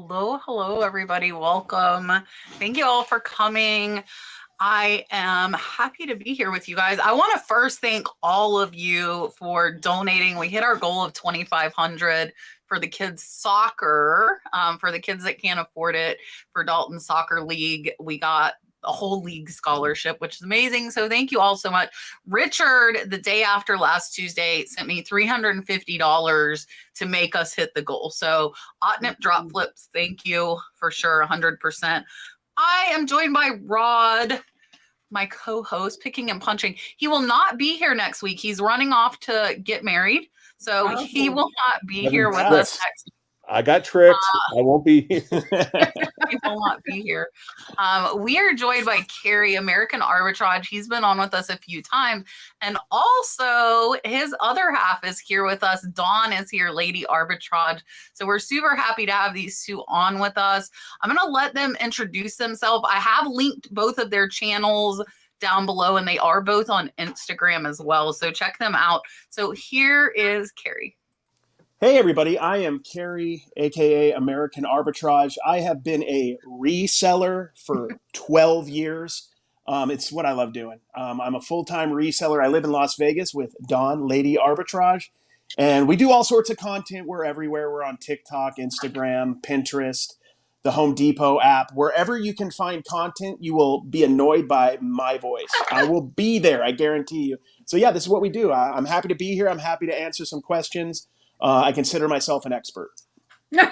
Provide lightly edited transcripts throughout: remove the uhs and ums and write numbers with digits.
Hello, everybody. Welcome. Thank you all for coming. I am happy to be here with you guys. I want to first thank all of you for donating. We hit our goal of 2,500 for the kids' soccer, for the kids that can't afford it, for Dalton Soccer League. We got a whole league scholarship, which is amazing. So thank you all so much. Richard, the day after last Tuesday, sent me $350 to make us hit the goal. So Otnip Drop Flips, thank you for sure, 100%. I am joined by Rod, my co-host, Picking and Punching. He will not be here next week. He's running off to get married. So he will not be here with us next week. I got tricked. I won't be here. He will not be here. We are joined by Cary, American Arbitrage. He's been on with us a few times. And also his other half is here with us. Dawn is here, Lady Arbitrage. So we're super happy to have these two on with us. I'm going to let them introduce themselves. I have linked both of their channels down below, and they are both on Instagram as well. So check them out. So here is Cary. Hey everybody, I am Cary, aka American Arbitrage. I have been a reseller for 12 years. It's what I love doing. I'm a full-time reseller. I live in Las Vegas with Dawn, Lady Arbitrage, and we do all sorts of content. We're everywhere. We're on TikTok, Instagram, Pinterest, the Home Depot app. Wherever you can find content, you will be annoyed by my voice. I will be there, I guarantee you. So yeah, this is what we do. I'm happy to be here. I'm happy to answer some questions. I consider myself an expert. That's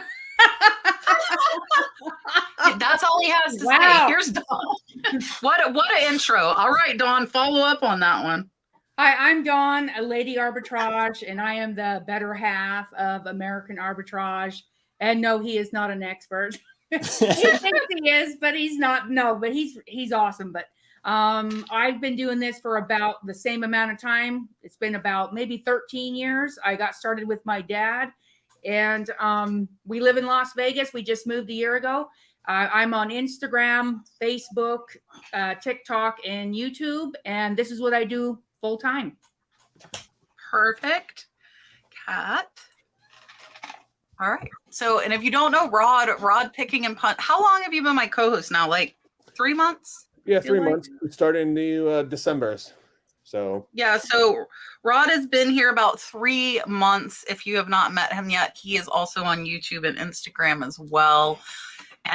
all he has to say. Here's Dawn. What an intro. All right, Dawn, follow up on that one. Hi, I'm Dawn, a Lady Arbitrage, and I am the better half of American Arbitrage. And no, he is not an expert. He thinks he is, but he's not. No, but he's awesome. But I've been doing this for about the same amount of time. It's been about maybe 13 years. I got started with my dad, and we live in Las Vegas. We just moved a year ago. I'm on Instagram, Facebook, TikTok, and YouTube, and this is what I do full time. Perfect. Kat. All right. So, and if you don't know Rod Picking and Punt, how long have you been my co-host now? Like 3 months? Yeah, 3 months. We started in the December. So yeah, so Rod has been here about 3 months. If you have not met him yet, he is also on YouTube and Instagram as well.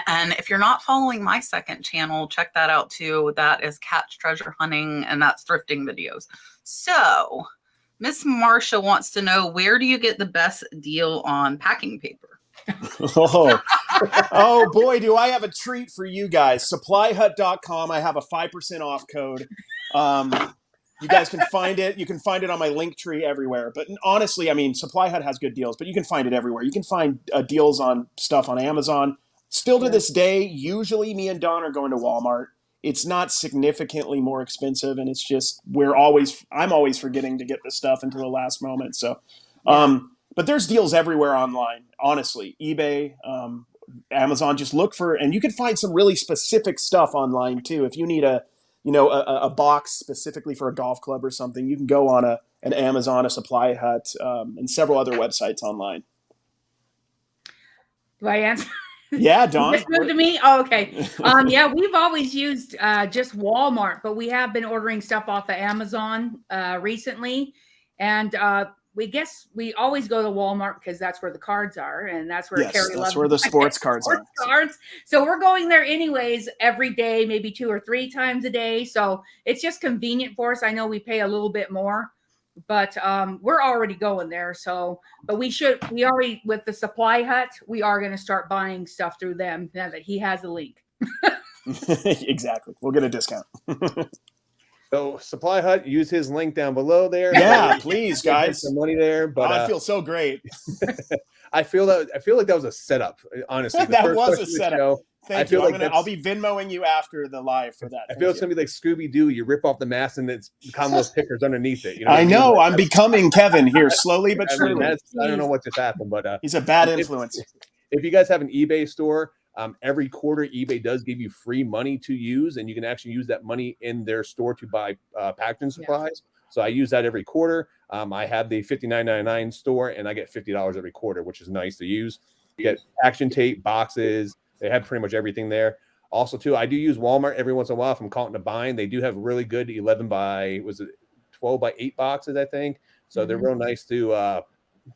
And if you're not following my second channel, check that out too. That is Catch Treasure Hunting, and that's thrifting videos. So Miss Marsha wants to know, where do you get the best deal on packing paper? Oh boy, do I have a treat for you guys. Supplyhut.com. I have a 5% off code. You guys can find it. You can find it on my link tree everywhere. But honestly, I mean, Supply Hut has good deals, but you can find it everywhere. You can find deals on stuff on Amazon. Still to this day, usually me and Dawn are going to Walmart. It's not significantly more expensive, and it's just I'm always forgetting to get the stuff until the last moment. So, but there's deals everywhere online, honestly. eBay, Amazon, just look for, and you can find some really specific stuff online too. If you need a box specifically for a golf club or something, you can go on an Amazon, a Supply Hut, and several other websites online. Do I answer? Yeah, Dawn. Just moved to me? Oh, okay. Yeah, we've always used just Walmart, but we have been ordering stuff off of Amazon recently. And we always go to Walmart because that's where the cards are, and that's where Cary loves. That's where the sports cards are. So we're going there anyways every day, maybe 2 or 3 times a day. So it's just convenient for us. I know we pay a little bit more, but we're already going there. So, but we already, with the Supply Hut, we are going to start buying stuff through them now that he has a link. Exactly. We'll get a discount. So Supply Hut, use his link down below there. Yeah, please, guys. Some money there, but I feel so great. I feel like that was a setup. Honestly, that was a setup. Thank you. Like I'll be Venmoing you after the live for that. I feel it's gonna be like Scooby Doo. You rip off the mask and it's Commonwealth pickers underneath it. You know I know. I'm becoming Kevin here, slowly but surely. I don't know what just happened, but he's a bad influence. If you guys have an eBay store, every quarter eBay does give you free money to use, and you can actually use that money in their store to buy packaging supplies. So I use that every quarter. I have the $59.99 store, and I get $50 every quarter, which is nice to use. get action tape, boxes. They have pretty much everything there. Also, too, I do use Walmart every once in a while if I'm caught in a bind. They do have really good 11 by, was it 12 by 8 boxes, I think. So they're real nice to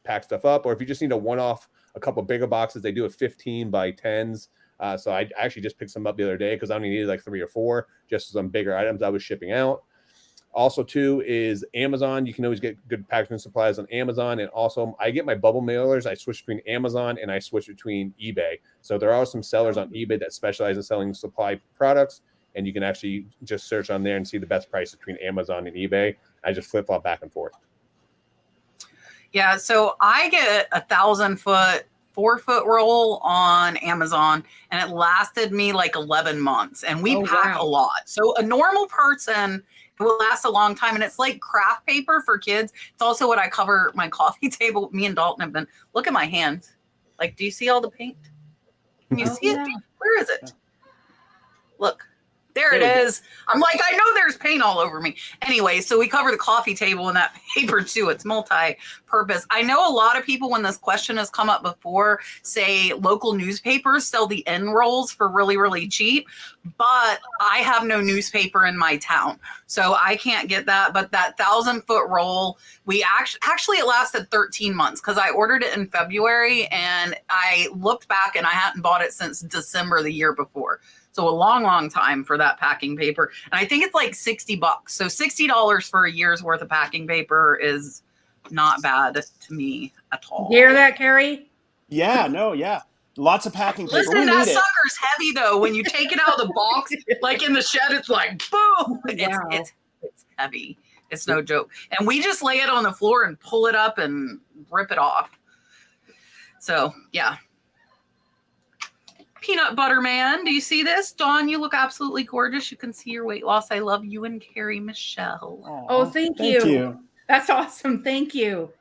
pack stuff up. Or if you just need a one-off, a couple bigger boxes, they do a 15 by 10s. So I actually just picked some up the other day because I only needed like 3 or 4, just some bigger items I was shipping out. Also, too, is Amazon. You can always get good packaging supplies on Amazon. And also, I get my bubble mailers. I switch between Amazon and I switch between eBay. So there are some sellers on eBay that specialize in selling supply products. And you can actually just search on there and see the best price between Amazon and eBay. I just flip-flop back and forth. Yeah, so I get 1,000-foot, 4-foot roll on Amazon, and it lasted me like 11 months. And we pack a lot. So a normal person, it will last a long time. And it's like craft paper for kids. It's also what I cover my coffee table. Me and Dalton have been, look at my hands. Like, do you see all the paint? Can you see it? Where is it? Look. There it is. I'm like, I know there's paint all over me. Anyway, so we cover the coffee table in that paper too. It's multi-purpose. I know a lot of people, when this question has come up before, say local newspapers sell the end rolls for really, really cheap. But I have no newspaper in my town, so I can't get that. But that 1,000-foot roll, we actually it lasted 13 months because I ordered it in February and I looked back and I hadn't bought it since December the year before. So a long, long time for that packing paper. And I think it's like $60. So $60 for a year's worth of packing paper is not bad to me at all. You hear that, Cary? Yeah, no, yeah. Lots of packing paper. Listen, that sucker's heavy though. When you take it out of the box, like in the shed, it's like boom. It's heavy. It's no joke. And we just lay it on the floor and pull it up and rip it off. So yeah. Peanut Butter Man, do you see this? Dawn, you look absolutely gorgeous. You can see your weight loss. I love you and Cary Michelle. Aww, oh, thank you. That's awesome. Thank you.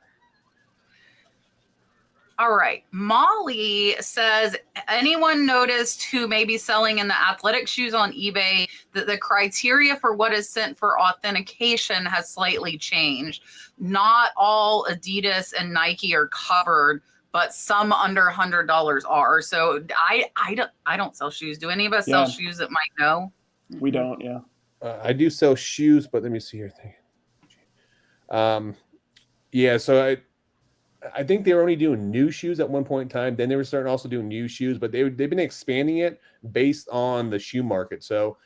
All right. Molly says, anyone noticed who may be selling in the athletic shoes on eBay that the criteria for what is sent for authentication has slightly changed? Not all Adidas and Nike are covered, but some under $100 are. So I don't sell shoes. Do any of us sell shoes that might know? We don't, yeah. I do sell shoes, but let me see your thing. Yeah, so I think they were only doing new shoes at one point in time. Then they were starting also doing new shoes, but they've been expanding it based on the shoe market. So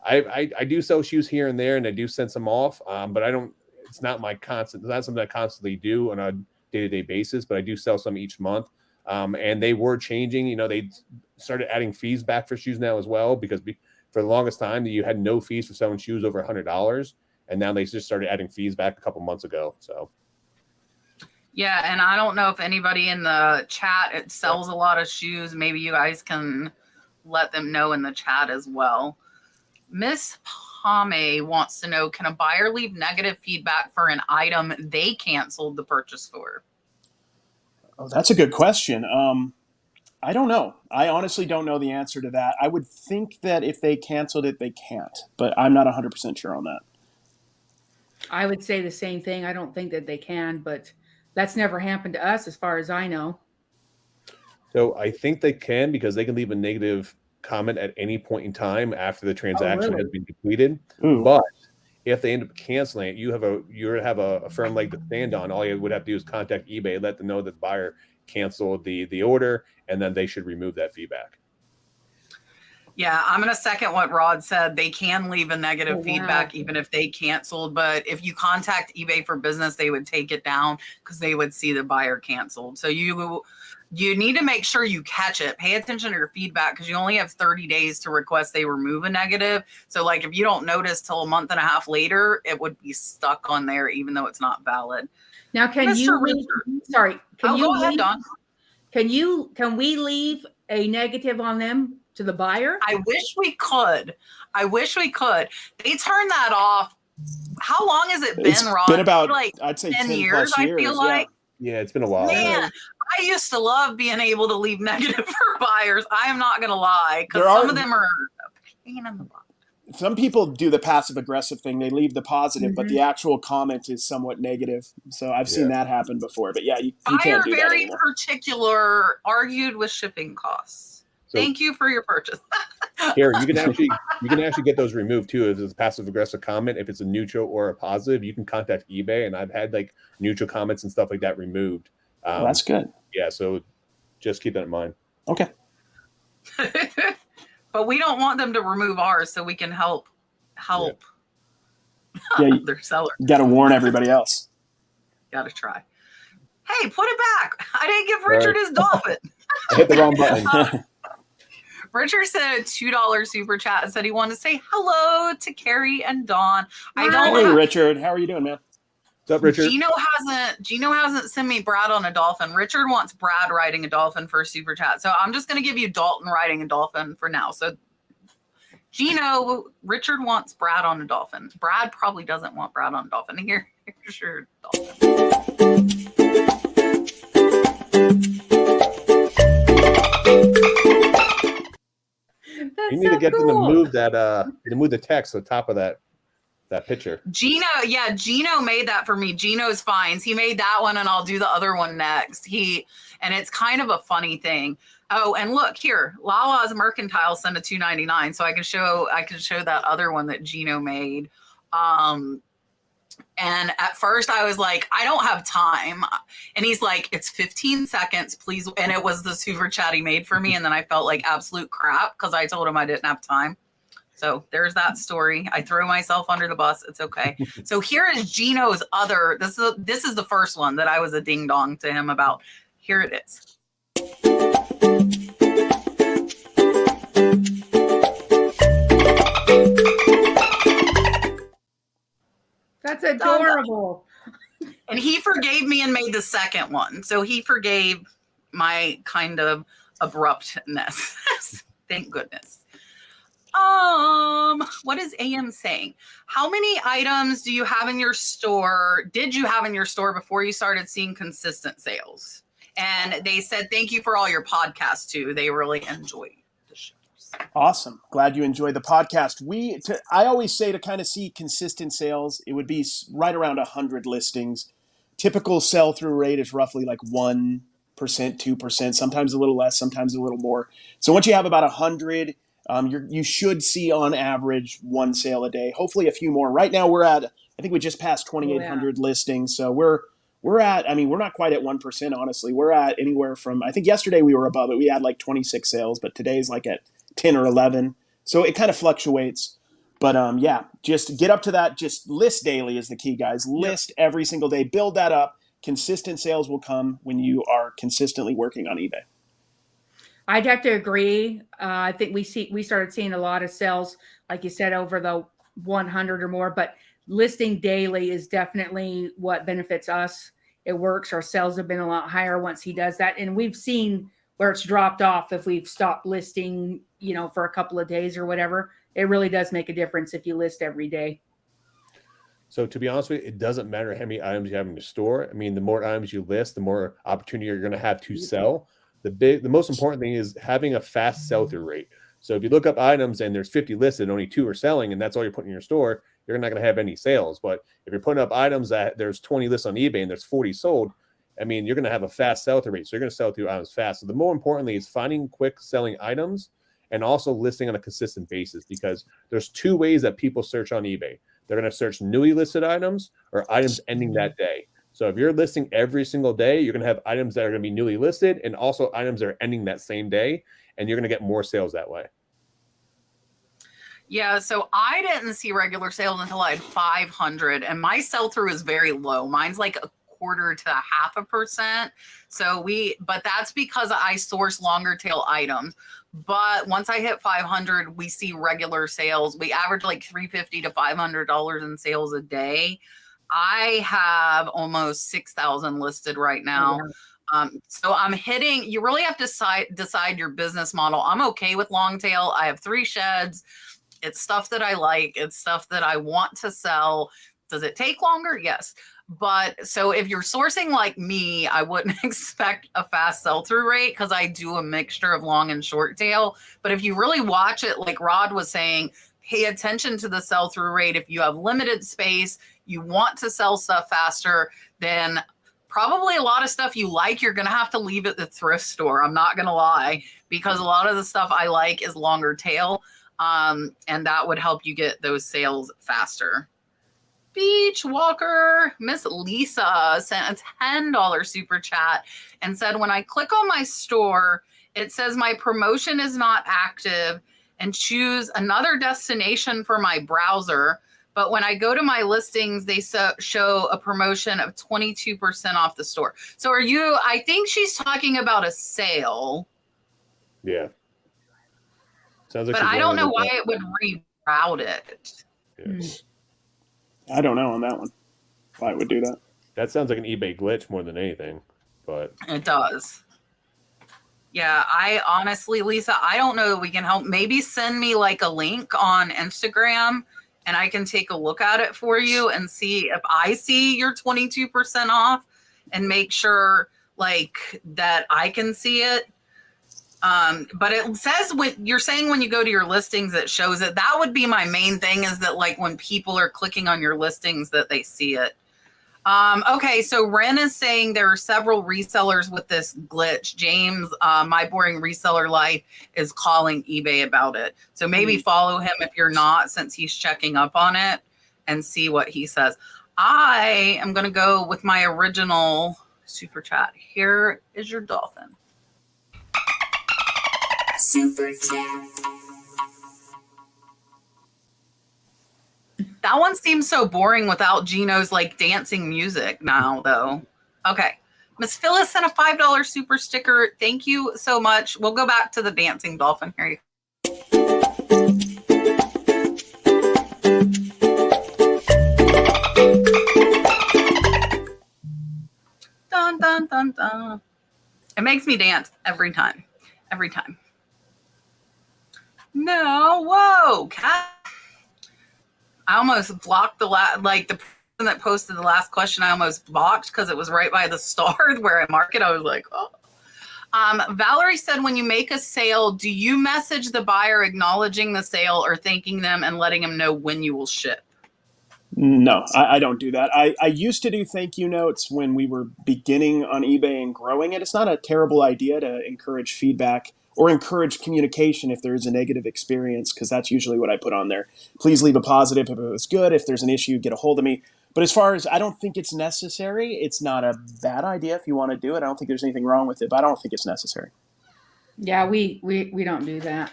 I do sell shoes here and there, and I do send some off, but I don't. It's not my constant. It's not something I constantly do on a day-to-day basis, but I do sell some each month. And they were changing. You know, they started adding fees back for shoes now as well, because for the longest time you had no fees for selling shoes over $100, and now they just started adding fees back a couple months ago. So. Yeah, and I don't know if anybody in the chat sells a lot of shoes. Maybe you guys can let them know in the chat as well. Miss Pame wants to know, can a buyer leave negative feedback for an item they canceled the purchase for? Oh, that's a good question. I don't know. I honestly don't know the answer to that. I would think that if they canceled it, they can't, but I'm not 100% sure on that. I would say the same thing. I don't think that they can, but that's never happened to us as far as I know. So I think they can, because they can leave a negative comment at any point in time after the transaction has been completed. But if they end up canceling it, you have a firm leg to stand on. All you would have to do is contact eBay, let them know that the buyer canceled the order, and then they should remove that feedback. Yeah, I'm going to second what Rod said. They can leave a negative feedback even if they canceled. But if you contact eBay for Business, they would take it down because they would see the buyer canceled. So you need to make sure you catch it. Pay attention to your feedback, because you only have 30 days to request they remove a negative. So like if you don't notice till a month and a half later, it would be stuck on there even though it's not valid. Now, can Mr. you Richard. sorry, can you go ahead, Don. Can we leave a negative on them to the buyer? I wish we could. They turned that off. How long has it been, Ron? It's been about, like I'd say 10 10 years, plus years. I feel like. Yeah, it's been a while. Man, I used to love being able to leave negative for buyers. I am not going to lie, because some of them are a pain in the butt. some people do the passive aggressive thing. They leave the positive, but the actual comment is somewhat negative. So I've seen that happen before. But yeah, you can't do that very anymore. particular, argued with shipping costs. So, thank you for your purchase. Here, you can actually get those removed too. If it's a passive aggressive comment, if it's a neutral or a positive, you can contact eBay, and I've had like neutral comments and stuff like that removed. Well, that's good. Yeah, so just keep that in mind. Okay. But we don't want them to remove ours, so we can help their seller. You got to warn everybody else. Got to try. Hey, put it back. I didn't give Richard his dolphin. I hit the wrong button. Richard sent a $2 super chat and said he wanted to say hello to Cary and Dawn. Hey, Richard. How are you doing, man? What's up, Richard? Gino hasn't sent me Brad on a dolphin. Richard wants Brad riding a dolphin for a super chat. So I'm just going to give you Dalton riding a dolphin for now. So Gino, Richard wants Brad on a dolphin. Brad probably doesn't want Brad on a dolphin. Here's your dolphin. You need to get them to move that to move the text on top of that picture. Gino made that for me. Gino's fines. He made that one, and I'll do the other one next. And it's kind of a funny thing. Oh, and look here, Lala's Mercantile sent a $2.99, so I can show that other one that Gino made. And at first I was like, I don't have time. And he's like, it's 15 seconds, please. And it was the super chat he made for me. And then I felt like absolute crap because I told him I didn't have time. So there's that story. I threw myself under the bus. It's okay. So here is Gino's other. This is the first one that I was a ding dong to him about. Here it is. That's adorable. And he forgave me and made the second one. So he forgave my kind of abruptness. Thank goodness. What is AM saying? How many items do you have in your store? Did you have in your store before you started seeing consistent sales? And they said, thank you for all your podcasts too. They really enjoyed the shows. Awesome. Glad you enjoyed the podcast. I always say to kind of see consistent sales, it would be right around 100 listings. Typical sell-through rate is roughly like 1%, 2%, sometimes a little less, sometimes a little more. So once you have about 100, you should see on average one sale a day, hopefully a few more. Right now I think we just passed 2,800 listings. So we're not quite at 1%, honestly. We're at anywhere from, I think yesterday we were above it. We had like 26 sales, but today's like at 10 or 11. So it kind of fluctuates. But just get up to that. Just list daily is the key, guys. List every single day. Build that up. Consistent sales will come when you are consistently working on eBay. I'd have to agree. I think we started seeing a lot of sales, like you said, over the 100 or more, but listing daily is definitely what benefits us. It works. Our sales have been a lot higher once he does that. And we've seen where it's dropped off if we've stopped listing, for a couple of days or whatever. It really does make a difference if you list every day. So to be honest with you, it doesn't matter how many items you have in your store. I mean, the more items you list, the more opportunity you're going to have to sell. The most important thing is having a fast sell-through rate. So if you look up items and there's 50 listed, only 2 are selling, and that's all you're putting in your store, you're not going to have any sales. But if you're putting up items that there's 20 lists on eBay and there's 40 sold, I mean, you're going to have a fast sell-through rate. So you're going to sell through items fast. So the more importantly is finding quick selling items and also listing on a consistent basis, because there's 2 ways that people search on eBay. They're going to search newly listed items or items ending that day. So if you're listing every single day, you're going to have items that are going to be newly listed and also items that are ending that same day, and you're going to get more sales that way. Yeah, so I didn't see regular sales until I had 500, and my sell-through is very low. Mine's like 1/4 to 0.5%. But that's because I source longer tail items. But once I hit 500, we see regular sales. We average like $350 to $500 in sales a day. I have almost 6,000 listed right now. So I'm hitting, you really have to decide your business model. I'm okay with long tail. I have 3 sheds. It's stuff that I like. It's stuff that I want to sell. Does it take longer? Yes. But so if you're sourcing like me, I wouldn't expect a fast sell-through rate because I do a mixture of long and short tail. But if you really watch it, like Rod was saying, pay attention to the sell-through rate. If you have limited space, you want to sell stuff faster, then probably a lot of stuff you like, you're going to have to leave at the thrift store. I'm not going to lie, because a lot of the stuff I like is longer tail. And that would help you get those sales faster. Beach Walker, Miss Lisa sent a $10 super chat and said, when I click on my store, it says my promotion is not active and choose another destination for my browser. But when I go to my listings, they show a promotion of 22% off the store. So I think she's talking about a sale. Yeah. Sounds like but I don't know why it would reroute it. Yeah. I don't know on that one. Why it would do that. That sounds like an eBay glitch more than anything, but It does. Yeah, I honestly, Lisa, I don't know that we can help. Maybe send me like a link on Instagram and I can take a look at it for you and see if I see your 22% off and make sure like that I can see it. But it says when you're saying when you go to your listings, it shows it. That would be my main thing, is that like when people are clicking on your listings that they see it. Okay, so Ren is saying there are several resellers with this glitch. James, My Boring Reseller Life, is calling eBay about it. So maybe follow him if you're not, since he's checking up on it, and see what he says. I am going to go with my original super chat. Here is your dolphin. Super chat. That one seems so boring without Gino's like dancing music now, though. Okay. Miss Phyllis sent a $5 super sticker. Thank you so much. We'll go back to the dancing dolphin. Here you Dun, dun, dun, dun. It makes me dance every time. Every time. No, whoa, cat. I almost blocked the the person that posted the last question. I almost blocked because it was right by the star where I mark it. I was like, oh. Valerie said, when you make a sale, do you message the buyer acknowledging the sale or thanking them and letting them know when you will ship? No, I don't do that. I used to do thank you notes when we were beginning on eBay and growing it. It's not a terrible idea to encourage feedback or encourage communication if there's a negative experience, because that's usually what I put on there. Please leave a positive if it was good. If there's an issue, get a hold of me. But as far as, I don't think it's necessary. It's not a bad idea if you want to do it. I don't think there's anything wrong with it, but I don't think it's necessary. Yeah, we don't do that.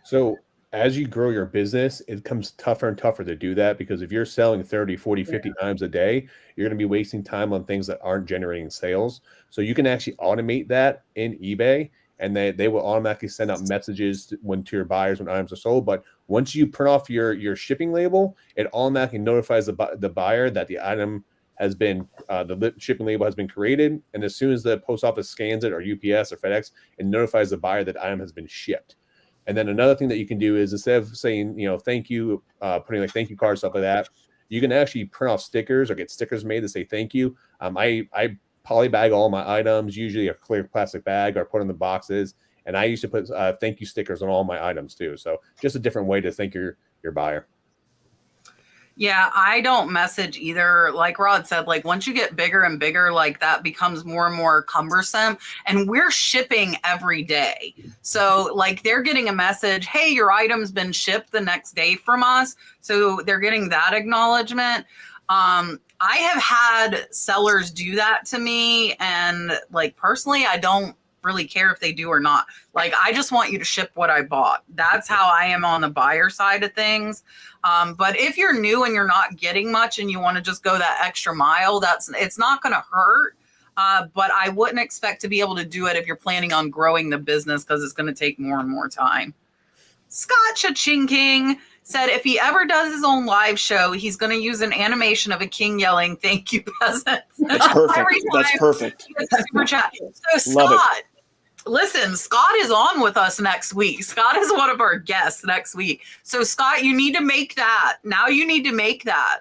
So as you grow your business, it becomes tougher and tougher to do that, because if you're selling 30, 40, 50 times a day, you're going to be wasting time on things that aren't generating sales. So you can actually automate that in eBay, and they will automatically send out messages to your buyers when items are sold. But once you print off your shipping label, it automatically notifies the buyer that the item has been, the shipping label has been created. And as soon as the post office scans it, or UPS or FedEx, it notifies the buyer that the item has been shipped. And then another thing that you can do is, instead of saying, thank you, putting like thank you cards, stuff like that, you can actually print off stickers or get stickers made that say thank you. I polybag all my items, usually a clear plastic bag, or put in the boxes. And I used to put thank you stickers on all my items too. So just a different way to thank your buyer. Yeah, I don't message either. Like Rod said, like once you get bigger and bigger, like that becomes more and more cumbersome. And we're shipping every day. So like they're getting a message, hey, your item's been shipped the next day from us. So they're getting that acknowledgement. I have had sellers do that to me. And like personally, I don't really care if they do or not. Like, I just want you to ship what I bought. That's how I am on the buyer side of things. But if you're new and you're not getting much and you want to just go that extra mile, it's not going to hurt. But I wouldn't expect to be able to do it if you're planning on growing the business, because it's going to take more and more time. Scott Cha-Ching King said if he ever does his own live show, he's going to use an animation of a king yelling, "Thank you, peasants." That's perfect. That's perfect. Super chat. So Scott, listen, Scott is on with us next week. Scott is one of our guests next week. So Scott, you need to make that. Now you need to make that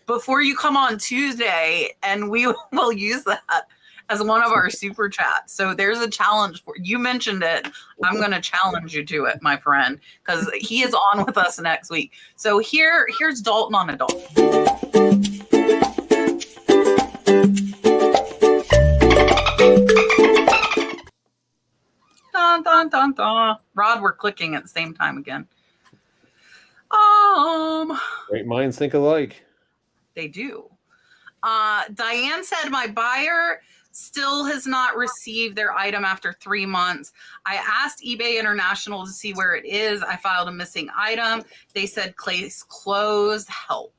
before you come on Tuesday, and we will use that as one of our super chats. So there's a challenge for you. Mentioned it. I'm going to challenge you to it, my friend, because he is on with us next week. So here's Dalton on a Dalton. Dun, dun, dun, dun. Rod, we're clicking at the same time again. Great minds think alike. They do. Diane said, my buyer still has not received their item after 3 months. I asked eBay International to see where it is. I filed a missing item. They said case closed. Help.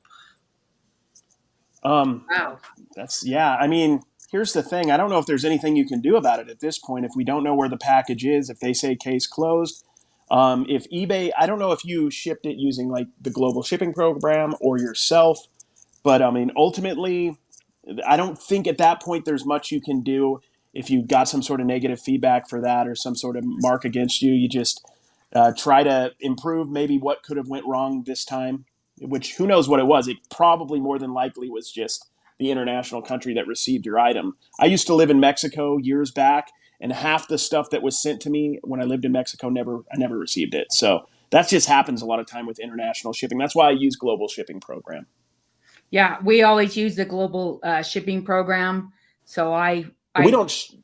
Wow. I mean, here's the thing. I don't know if there's anything you can do about it at this point. If we don't know where the package is, if they say case closed, if eBay, I don't know if you shipped it using like the global shipping program or yourself, but I mean, ultimately, I don't think at that point there's much you can do. If you got some sort of negative feedback for that or some sort of mark against you, you just try to improve maybe what could have went wrong this time, which who knows what it was. It probably more than likely was just the international country that received your item. I used to live in Mexico years back, and half the stuff that was sent to me when I lived in Mexico, I never received it. So that just happens a lot of time with international shipping. That's why I use global shipping program. Yeah, we always use the global shipping program. So we don't ship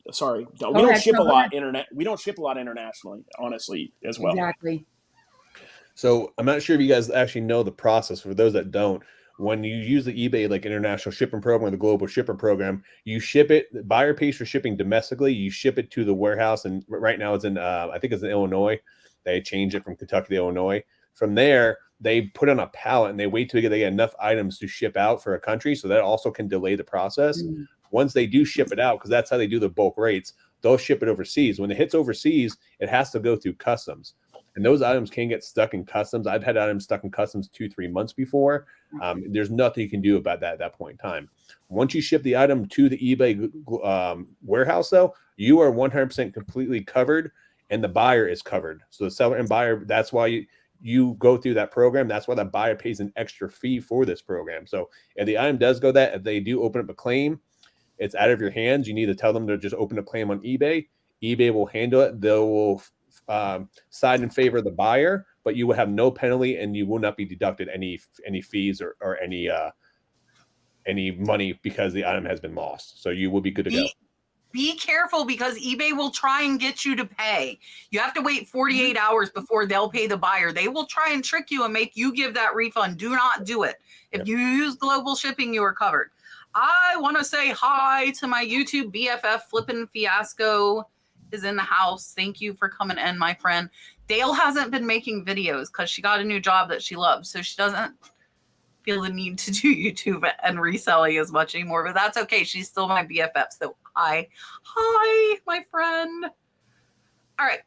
a lot internet. We don't ship a lot internationally, honestly, as well. Exactly. So I'm not sure if you guys actually know the process. For those that don't, when you use the eBay like international shipping program or the global shipper program, you ship it. The buyer pays for shipping domestically. You ship it to the warehouse, and right now it's in I think it's in Illinois. They changed it from Kentucky to Illinois. From there, they put on a pallet and they wait till they get enough items to ship out for a country. So that also can delay the process. Mm-hmm. Once they do ship it out, because that's how they do the bulk rates, they'll ship it overseas. When it hits overseas, it has to go through customs. And those items can get stuck in customs. I've had items stuck in customs 2-3 months before. There's nothing you can do about that at that point in time. Once you ship the item to the eBay warehouse, though, you are 100% completely covered, and the buyer is covered. So the seller and buyer, that's why you go through that program. That's why the buyer pays an extra fee for this program. So if the item does go that, if they do open up a claim, it's out of your hands. You need to tell them to just open a claim on eBay. eBay will handle it. They will side in favor of the buyer, but you will have no penalty and you will not be deducted any fees or any money because the item has been lost. So you will be good to go. Be careful because eBay will try and get you to pay. You have to wait 48 hours before they'll pay the buyer. They will try and trick you and make you give that refund. Do not do it. If you use global shipping, you are covered. I want to say hi to my YouTube BFF Flippin' Fiasco is in the house. Thank you for coming in, my friend. Dale hasn't been making videos because she got a new job that she loves. So she doesn't feel the need to do YouTube and reselling as much anymore, but that's okay. She's still my BFF. So hi, my friend. All right.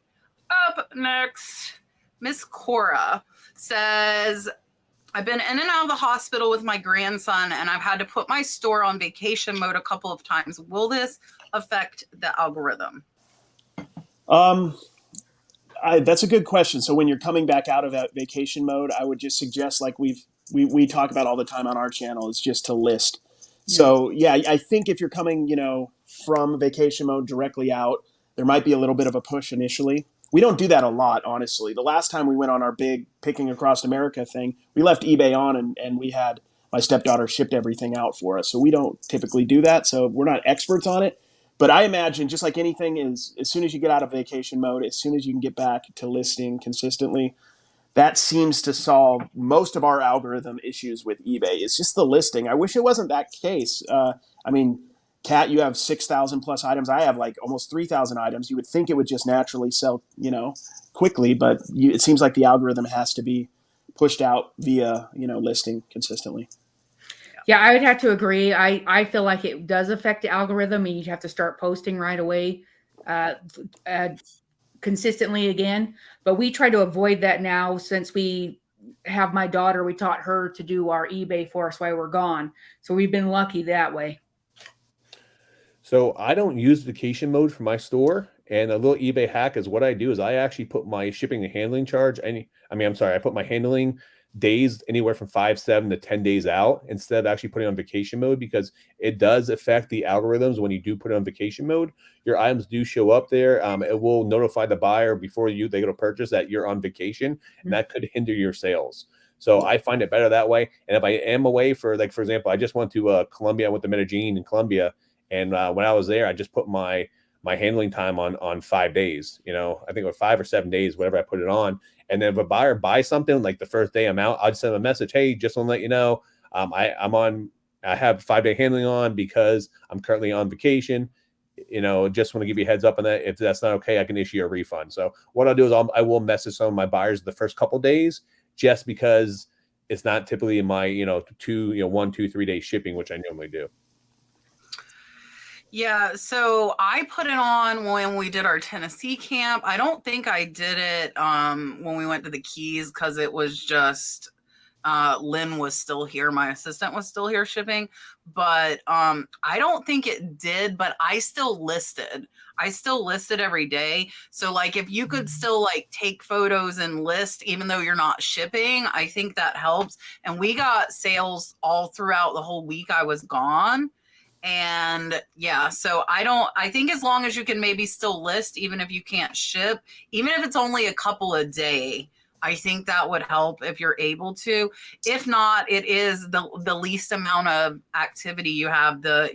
Up next, Miss Cora says, I've been in and out of the hospital with my grandson and I've had to put my store on vacation mode a couple of times. Will this affect the algorithm? That's a good question. So when you're coming back out of that vacation mode, I would just suggest, like we talk about all the time on our channel, is just to list. Yeah. So yeah, I think if you're coming, from vacation mode directly out, there might be a little bit of a push initially. We don't do that a lot, honestly. The last time we went on our big Picking Across America thing, we left eBay on and we had my stepdaughter shipped everything out for us. So we don't typically do that. So we're not experts on it. But I imagine, just like anything, is as soon as you get out of vacation mode, as soon as you can get back to listing consistently, that seems to solve most of our algorithm issues with eBay. It's just the listing. I wish it wasn't that case. Kat, you have 6,000 plus items. I have like almost 3,000 items. You would think it would just naturally sell, quickly, but it seems like the algorithm has to be pushed out via, listing consistently. Yeah, I would have to agree. I feel like it does affect the algorithm, and you have to start posting right away, consistently again. But we try to avoid that now since we have my daughter. We taught her to do our eBay for us while we're gone. So we've been lucky that way. So I don't use vacation mode for my store. And a little eBay hack is what I do is I actually put my shipping and handling charge. I put my handling days, anywhere from 5, 7 to 10 days out, instead of actually putting on vacation mode, because it does affect the algorithms. When you do put it on vacation mode, your items do show up there. It will notify the buyer before they go to purchase that you're on vacation, and that could hinder your sales. So I find it better that way. And if I am away for, like, for example, I just went to Colombia. I went to Medellin in Colombia, and when I was there, I just put my handling time on 5 days. You know, I think it was 5 or 7 days, whatever I put it on. And then if a buyer buys something, like the first day I'm out, I'd send them a message. Hey, just want to let you know, I have 5-day handling on because I'm currently on vacation. You know, just want to give you a heads up on that. If that's not okay, I can issue a refund. So what I'll do is I will message some of my buyers the first couple days, just because it's not typically in my, 1, 2, 3 day shipping, which I normally do. Yeah, so I put it on when we did our Tennessee camp. I don't think I did it when we went to the Keys, because it was just Lynn was still here. My assistant was still here shipping, but I don't think it did, but I still listed. Every day. So like, if you could still like take photos and list, even though you're not shipping, I think that helps. And we got sales all throughout the whole week I was gone. And yeah, so I think as long as you can maybe still list, even if you can't ship, even if it's only a couple a day, I think that would help if you're able to. If not, it is the least amount of activity you have, the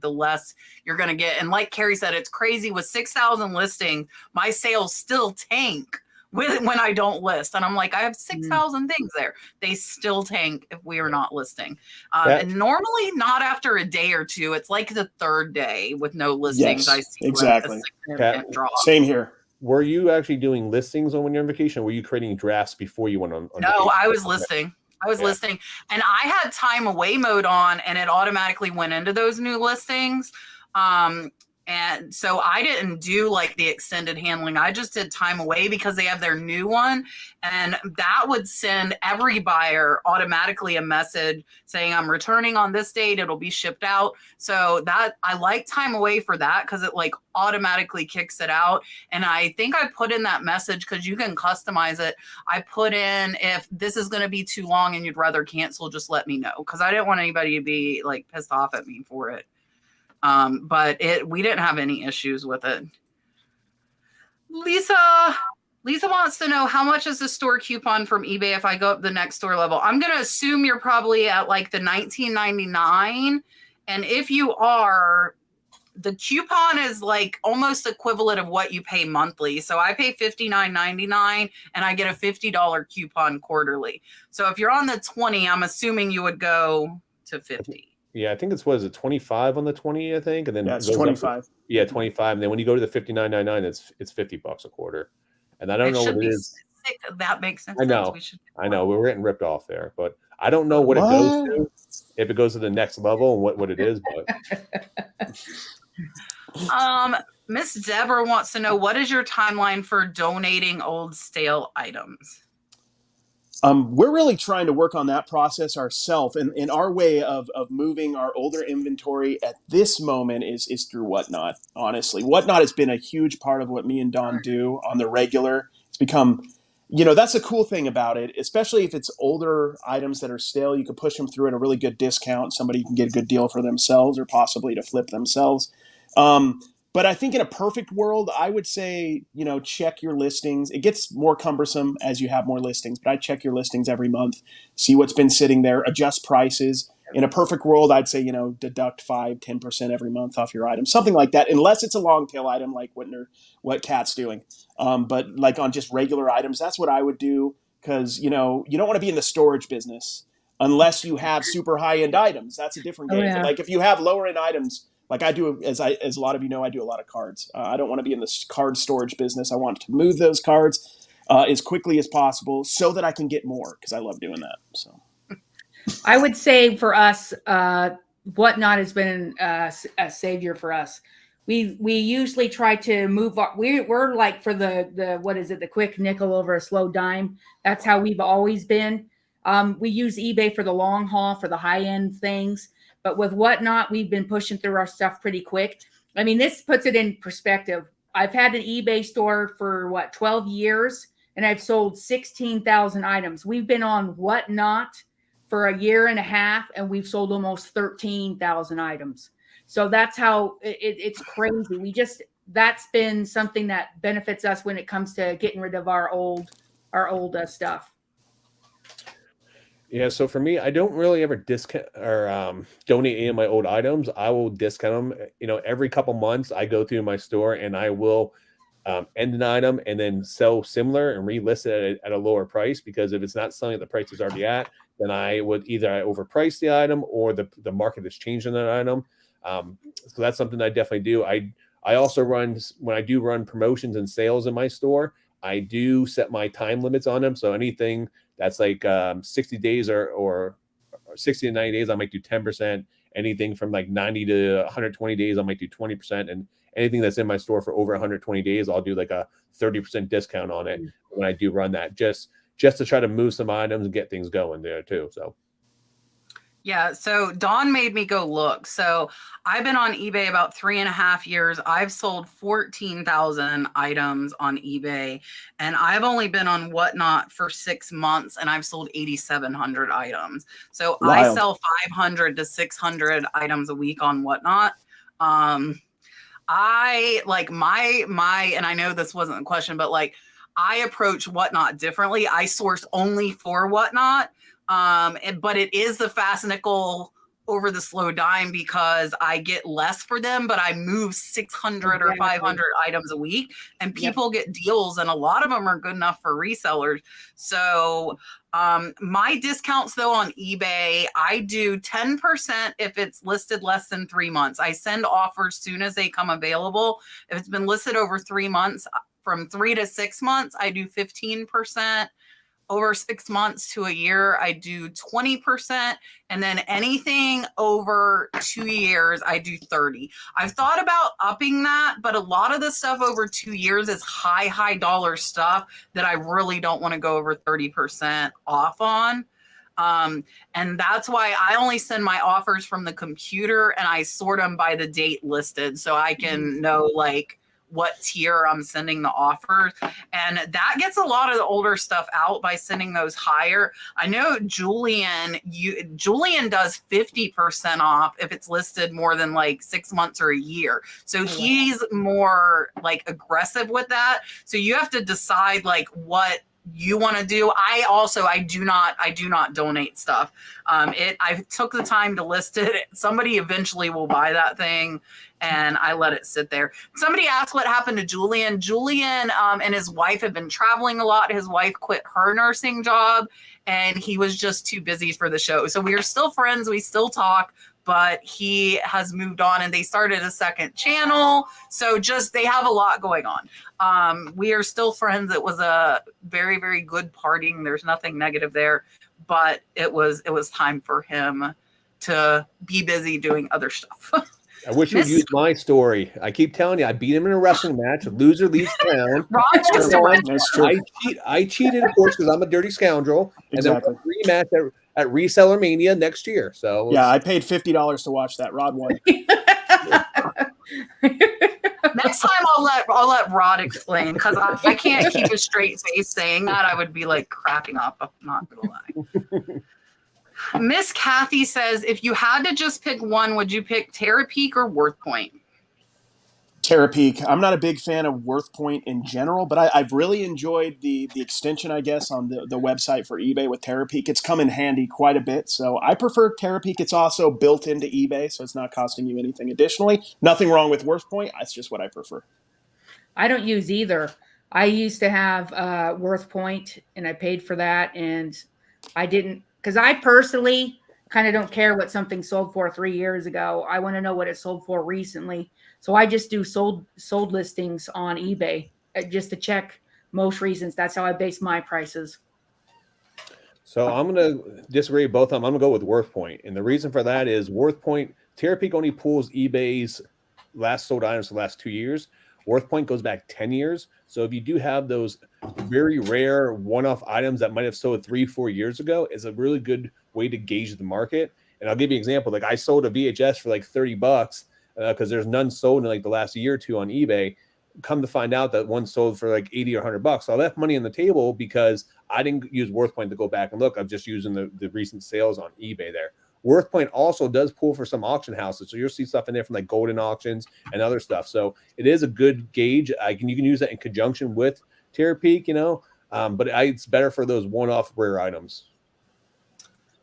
less you're going to get. And like Cary said, it's crazy with 6,000 listings, my sales still tank when I don't list. And I'm like, I have 6,000 things there. They still tank if we are not listing. And normally not after a day or two. It's like the third day with no listings. Yes, I see exactly. a significant drop. Same here. Were you actually doing listings when you're on vacation? Or were you creating drafts before you went on No, vacation? I was listing. Listing, and I had time away mode on, and it automatically went into those new listings. And so I didn't do like the extended handling. I just did time away because they have their new one. And that would send every buyer automatically a message saying, I'm returning on this date. It'll be shipped out. So that I like time away for that, because it like automatically kicks it out. And I think I put in that message, because you can customize it. I put in, if this is going to be too long and you'd rather cancel, just let me know. Because I didn't want anybody to be like pissed off at me for it. But we didn't have any issues with it. Lisa wants to know, how much is the store coupon from eBay if I go up the next store level? I'm going to assume you're probably at like the $19.99. And if you are, the coupon is like almost equivalent of what you pay monthly. So I pay $59.99 and I get a $50 coupon quarterly. So if you're on the 20, I'm assuming you would go to 50. Yeah, I think it's, what is it, 25 on the 20, I think, and then it's 25. 25, and then when you go to the $59.99, it's $50 a quarter, and I don't know what it is. That makes sense. I know, we're getting ripped off there, but I don't know what it goes to, if it goes to the next level and what it is, but. Miss Deborah wants to know, what is your timeline for donating old stale items? We're really trying to work on that process ourselves, and our way of moving our older inventory at this moment is through Whatnot. Honestly, Whatnot has been a huge part of what me and Don do on the regular. It's become, that's a cool thing about it, especially if it's older items that are stale. You can push them through at a really good discount. Somebody can get a good deal for themselves, or possibly to flip themselves. But I think in a perfect world, I would say, check your listings. It gets more cumbersome as you have more listings, but I check your listings every month, see what's been sitting there, adjust prices. In a perfect world, I'd say, deduct 5-10% every month off your item, something like that, unless it's a long tail item like what Kat's doing. But like on just regular items, that's what I would do, because, you don't want to be in the storage business unless you have super high end items. That's a different game. But like if you have lower end items, like I do, as a lot of you know, I do a lot of cards. I don't want to be in the card storage business. I want to move those cards as quickly as possible so that I can get more, because I love doing that. So, I would say for us, Whatnot has been a savior for us. We usually try to move. We're like for the what is it? The quick nickel over a slow dime. That's how we've always been. We use eBay for the long haul, for the high end things. But with Whatnot, we've been pushing through our stuff pretty quick. I mean, this puts it in perspective. I've had an eBay store for 12 years, and I've sold 16,000 items. We've been on Whatnot for a year and a half, and we've sold almost 13,000 items. So that's how it's crazy. That's been something that benefits us when it comes to getting rid of our old stuff. Yeah, so for me, I don't really ever discount or donate any of my old items. I will discount them. Every couple months, I go through my store and I will end an item and then sell similar and relist it at a lower price, because if it's not selling at the price it's already at, then I would either overprice the item or the market has changed on that item. So that's something I definitely do. I also when I do run promotions and sales in my store, I do set my time limits on them. So anything that's like 60 days or 60 to 90 days, I might do 10%. Anything from like 90 to 120 days, I might do 20%. And anything that's in my store for over 120 days, I'll do like a 30% discount on it when I do run that, just to try to move some items and get things going there too. So. Yeah, so Dawn made me go look. So I've been on eBay about 3.5 years. I've sold 14,000 items on eBay, and I've only been on Whatnot for 6 months, and I've sold 8,700 items. So Wild. I sell 500 to 600 items a week on Whatnot. I like my, and I know this wasn't a question, but like I approach Whatnot differently. I source only for Whatnot. But it is the fast nickel over the slow dime, because I get less for them, but I move 600 or 500 items a week, and people get deals, and a lot of them are good enough for resellers. So my discounts though on eBay, I do 10% if it's listed less than 3 months. I send offers soon as they come available. If it's been listed over 3 months, from 3 to 6 months, I do 15%. Over 6 months to a year, I do 20%. And then anything over 2 years, I do 30. I've thought about upping that, but a lot of the stuff over 2 years is high dollar stuff that I really don't want to go over 30% off on. And that's why I only send my offers from the computer, and I sort them by the date listed, so I can know like what tier I'm sending the offers. And that gets a lot of the older stuff out by sending those higher. I know Julian does 50% off if it's listed more than like 6 months or a year. So he's more like aggressive with that. So you have to decide like what you want to do. I do not donate stuff. I took the time to list it. Somebody eventually will buy that thing, and I let it sit there. Somebody asked what happened to Julian. Julian and his wife have been traveling a lot. His wife quit her nursing job, and he was just too busy for the show. So we are still friends. We still talk, but he has moved on, and they started a second channel. So they have a lot going on. We are still friends. It was a very, very good parting. There's nothing negative there, but it was time for him to be busy doing other stuff. I wish you would use my story. I keep telling you, I beat him in a wrestling match. Loser leaves town. That's true. I cheated, of course, because I'm a dirty scoundrel. Exactly. And then we'll rematch at Reseller Mania next year. So yeah, I paid $50 to watch that. Rod won. Next time I'll let Rod explain, because I can't keep a straight face saying that. I would be like cracking up. I'm not gonna lie. Miss Kathy says, if you had to just pick one, would you pick Terapeak or WorthPoint? Terapeak. I'm not a big fan of WorthPoint in general, but I've really enjoyed the extension, I guess, on the website for eBay with Terapeak. It's come in handy quite a bit, so I prefer Terapeak. It's also built into eBay, so it's not costing you anything additionally. Nothing wrong with WorthPoint. That's just what I prefer. I don't use either. I used to have WorthPoint, and I paid for that, and I didn't, because I personally kind of don't care what something sold for 3 years ago. I want to know what it sold for recently. So I just do sold listings on eBay just to check most reasons. That's how I base my prices. So I'm going to disagree with both of them. I'm going to go with WorthPoint. And the reason for that is WorthPoint, Terapeak only pulls eBay's last sold items for the last 2 years. WorthPoint goes back 10 years. So if you do have those very rare one-off items that might have sold 3-4 years ago, it's a really good way to gauge the market. And I'll give you an example. Like I sold a VHS for like $30 because there's none sold in like the last year or two on eBay. come to find out that one sold for like 80 or $100. So I left money on the table because I didn't use WorthPoint to go back and look. I'm just using the recent sales on eBay there. WorthPoint also does pull for some auction houses. So you'll see stuff in there from like Golden Auctions and other stuff. So it is a good gauge. You can use that in conjunction with Terapeak, but it's better for those one-off rare items.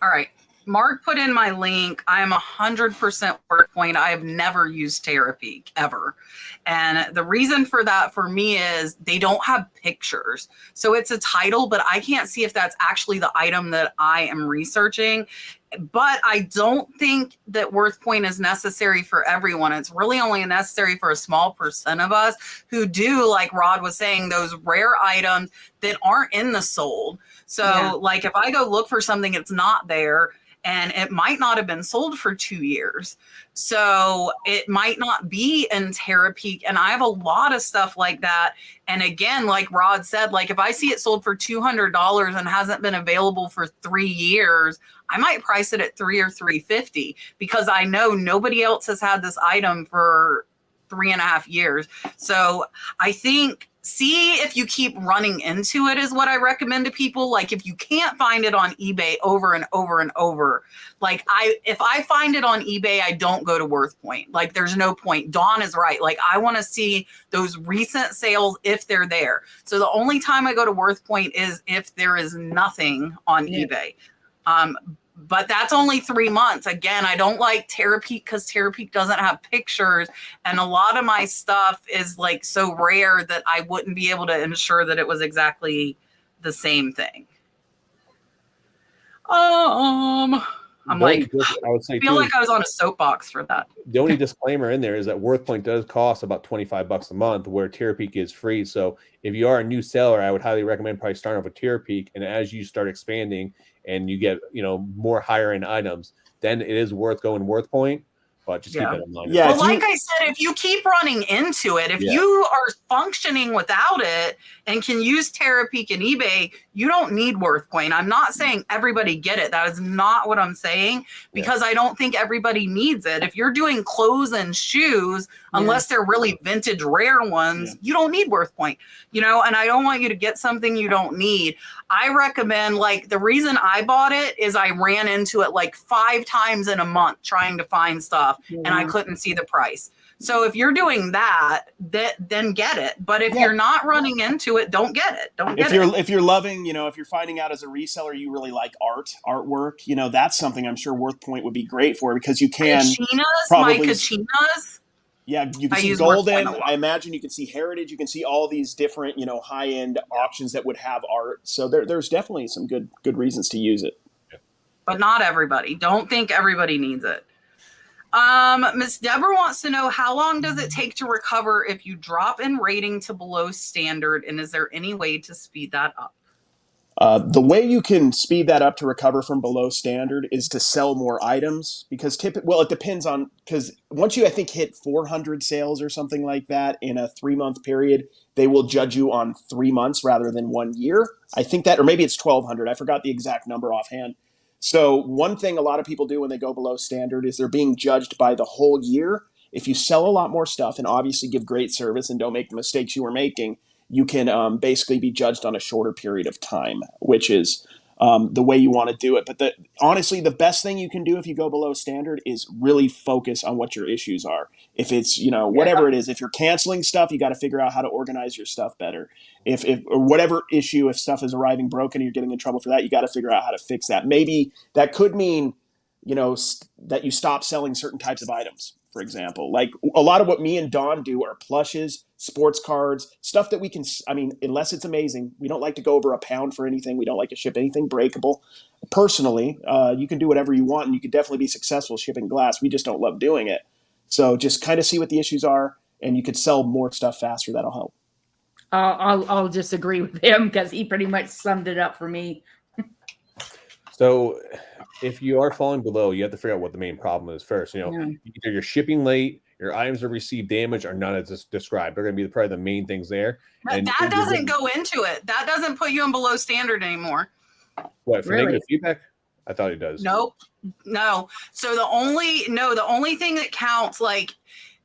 All right. Mark put in my link. I am 100% WorthPoint. I have never used Terapeak ever. And the reason for that for me is they don't have pictures. So it's a title, but I can't see if that's actually the item that I am researching. But I don't think that WorthPoint is necessary for everyone. It's really only necessary for a small percent of us who do, like Rod was saying, those rare items that aren't in the sold. So like if I go look for something, it's not there. And it might not have been sold for 2 years. So it might not be in Terapeak. And I have a lot of stuff like that. And again, like Rod said, like if I see it sold for $200 and hasn't been available for 3 years, I might price it at $300 or $350 because I know nobody else has had this item for 3.5 years. So I think see if you keep running into it is what I recommend to people. Like if you can't find it on eBay over and over and over, like if I find it on eBay, I don't go to WorthPoint. Like there's no point. Dawn is right. Like I want to see those recent sales if they're there. So the only time I go to WorthPoint is if there is nothing on eBay. But that's only 3 months. Again, I don't like Terapeak because Terapeak doesn't have pictures. And a lot of my stuff is like so rare that I wouldn't be able to ensure that it was exactly the same thing. I'm like, I would say I feel like I was on a soapbox for that. The only disclaimer in there is that WorthPoint does cost about $25 a month, where Terapeak is free. So if you are a new seller, I would highly recommend probably starting off with Terapeak. And as you start expanding and you get, more higher end items, then it is worth going WorthPoint. But just keep that in mind. Yeah, well, like I said, if you keep running into it, if you are functioning without it and can use Terapeak and eBay, you don't need WorthPoint. I'm not saying everybody get it. That is not what I'm saying, because I don't think everybody needs it. If you're doing clothes and shoes, unless they're really vintage rare ones, you don't need WorthPoint, and I don't want you to get something you don't need. I recommend, like, the reason I bought it is I ran into it like 5 times in a month trying to find stuff and I couldn't see the price. So if you're doing that, then get it. But if you're not running into it, don't get it. If you're loving, if you're finding out as a reseller, you really like artwork, that's something I'm sure WorthPoint would be great for, because you can my Kachinas. Yeah, you can see Golden. I imagine you can see Heritage. You can see all these different, high-end auctions that would have art. So there's definitely some good reasons to use it. But not everybody. Don't think everybody needs it. Miss Deborah wants to know, how long does it take to recover if you drop in rating to below standard, and is there any way to speed that up? The way you can speed that up to recover from below standard is to sell more items, because it depends on, because once you, I think, hit 400 sales or something like that in a 3-month period, they will judge you on 3 months rather than 1 year. I think that, or maybe it's 1,200. I forgot the exact number offhand. So one thing a lot of people do when they go below standard is they're being judged by the whole year. If you sell a lot more stuff and obviously give great service and don't make the mistakes you were making, you can basically be judged on a shorter period of time, which is the way you want to do it. But honestly, the best thing you can do if you go below standard is really focus on what your issues are. If it's, whatever it is, if you're canceling stuff, you got to figure out how to organize your stuff better. Or whatever issue, if stuff is arriving broken and you're getting in trouble for that, you got to figure out how to fix that. Maybe that could mean, that you stop selling certain types of items, for example. Like a lot of what me and Dawn do are plushes, sports cards, stuff that we can, unless it's amazing, we don't like to go over £1 for anything. We don't like to ship anything breakable. Personally, you can do whatever you want, and you could definitely be successful shipping glass. We just don't love doing it. So just kind of see what the issues are, and you could sell more stuff faster. That'll help. I'll just agree with him, because he pretty much summed it up for me. So if you are falling below, you have to figure out what the main problem is first. Either you're shipping late, your items are received damaged, or none as described. They're going to be probably the main things there. But that doesn't go into it. That doesn't put you in below standard anymore. What, for negative feedback? I thought it does. Nope. No. So the only thing that counts, like,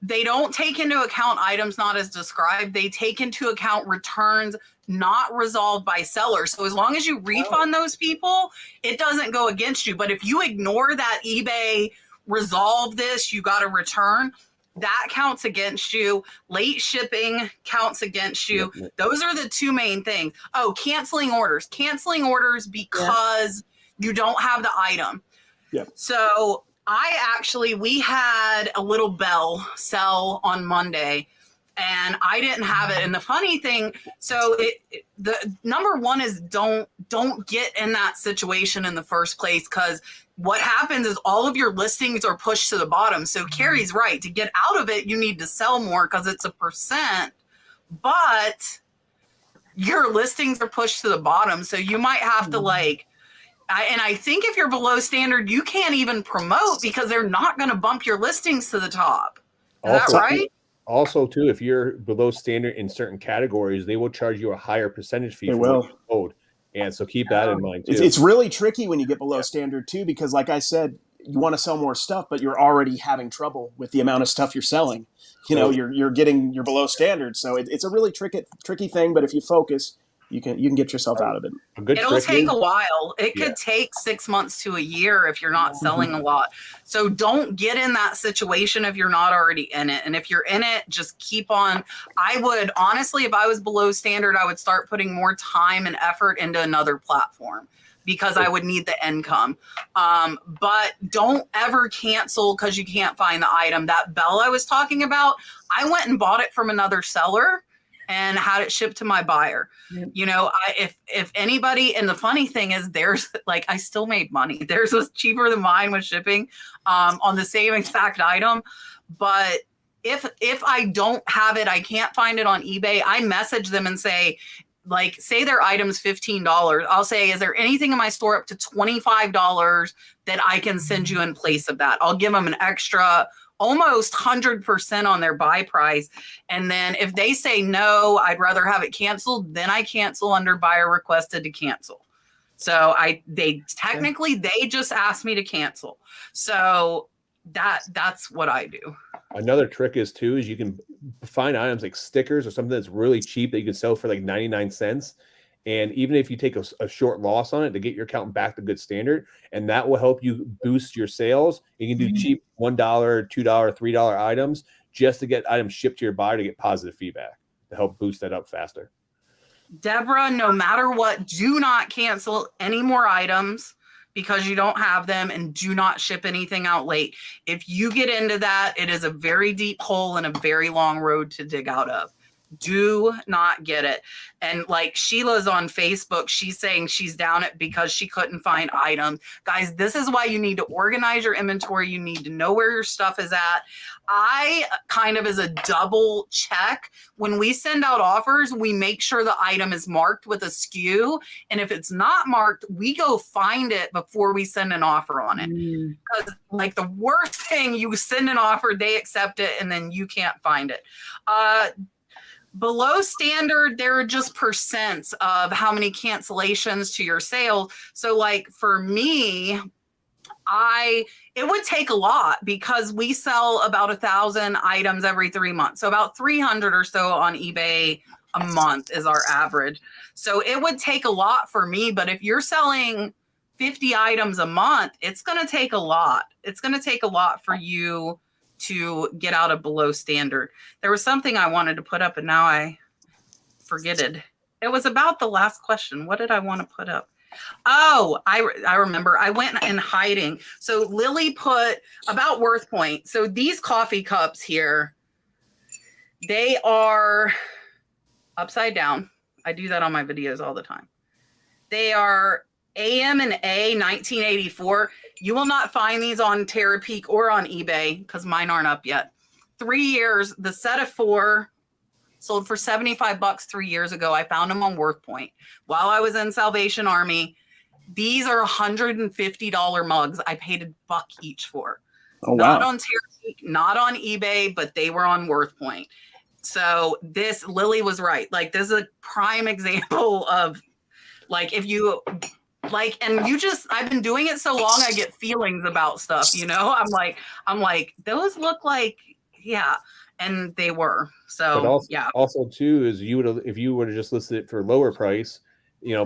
They don't take into account items not as described. They take into account returns not resolved by sellers. So as long as you refund those people, it doesn't go against you. But if you ignore that eBay resolve this, you got a return, that counts against you. Late shipping counts against you. Yep. Those are the two main things. Oh, canceling orders because you don't have the item. Yep. So we had a little bell sell on Monday and I didn't have it. And the funny thing, the number one is don't get in that situation in the first place, because what happens is all of your listings are pushed to the bottom. So Cary's right. To get out of it, you need to sell more because it's a percent, but your listings are pushed to the bottom. So you might have to I think if you're below standard, you can't even promote because they're not going to bump your listings to the top. Is that right? Also, too, if you're below standard in certain categories, they will charge you a higher percentage fee. They will. Code. And so keep that in mind, too. It's really tricky when you get below standard, too, because like I said, you want to sell more stuff, but you're already having trouble with the amount of stuff you're selling. You're below standard. So it's a really tricky thing, but if you focus, you can get yourself out of it. It'll take a while. It could take 6 months to a year if you're not selling a lot. So don't get in that situation if you're not already in it. And if you're in it, just keep on. I would honestly, if I was below standard, I would start putting more time and effort into another platform because I would need the income. But don't ever cancel because you can't find the item. That bell I was talking about, I went and bought it from another seller and had it shipped to my buyer. Yep. If anybody, and the funny thing is I still made money. Theirs was cheaper than mine with shipping on the same exact item. But if I don't have it, I can't find it on eBay, I message them and say their item's $15. I'll say, is there anything in my store up to $25 that I can send you in place of that? I'll give them an extra almost 100% on their buy price. And then if they say no, I'd rather have it canceled, then I cancel under buyer requested to cancel. So they just asked me to cancel. So that's what I do. Another trick is you can find items like stickers or something that's really cheap that you can sell for 99 cents. And even if you take a short loss on it to get your account back to good standard, and that will help you boost your sales. You can do cheap $1, $2, $3 items just to get items shipped to your buyer to get positive feedback to help boost that up faster. Deborah, no matter what, do not cancel any more items because you don't have them, and do not ship anything out late. If you get into that, it is a very deep hole and a very long road to dig out of. Do not get it. And Sheila's on Facebook, she's saying she's down it because she couldn't find items. Guys, this is why you need to organize your inventory. You need to know where your stuff is at. I kind of as a double check, when we send out offers, we make sure the item is marked with a SKU. And if it's not marked, we go find it before we send an offer on it. Because the worst thing, you send an offer, they accept it, and then you can't find it. Below standard, there are just percents of how many cancellations to your sales. So for me, it would take a lot because we sell about 1,000 items every 3 months. So about 300 or so on eBay a month is our average. So it would take a lot for me. But if you're selling 50 items a month, it's going to take a lot. It's going to take a lot for you to get out of below standard. There was something I wanted to put up and now I forget it. It was about the last question. What did I want to put up? Oh, I remember. I went in hiding. So Lily put about Worth Point. So these coffee cups here, they are upside down. I do that on my videos all the time. They are AM and A 1984. You will not find these on Terapeak or on eBay because mine aren't up yet. 3 years, the set of 4 sold for $75 3 years ago. I found them on Worth Point while I was in Salvation Army. These are $150 mugs. I paid $1 each for. Oh, wow. Not on Terapeak, not on eBay, but they were on Worth Point. So Lily was right. This is a prime example of if you I've been doing it so long, I get feelings about stuff, I'm like, those look like Yeah. And they were. So, But also, yeah. also too, is if you would have just listed it for lower price,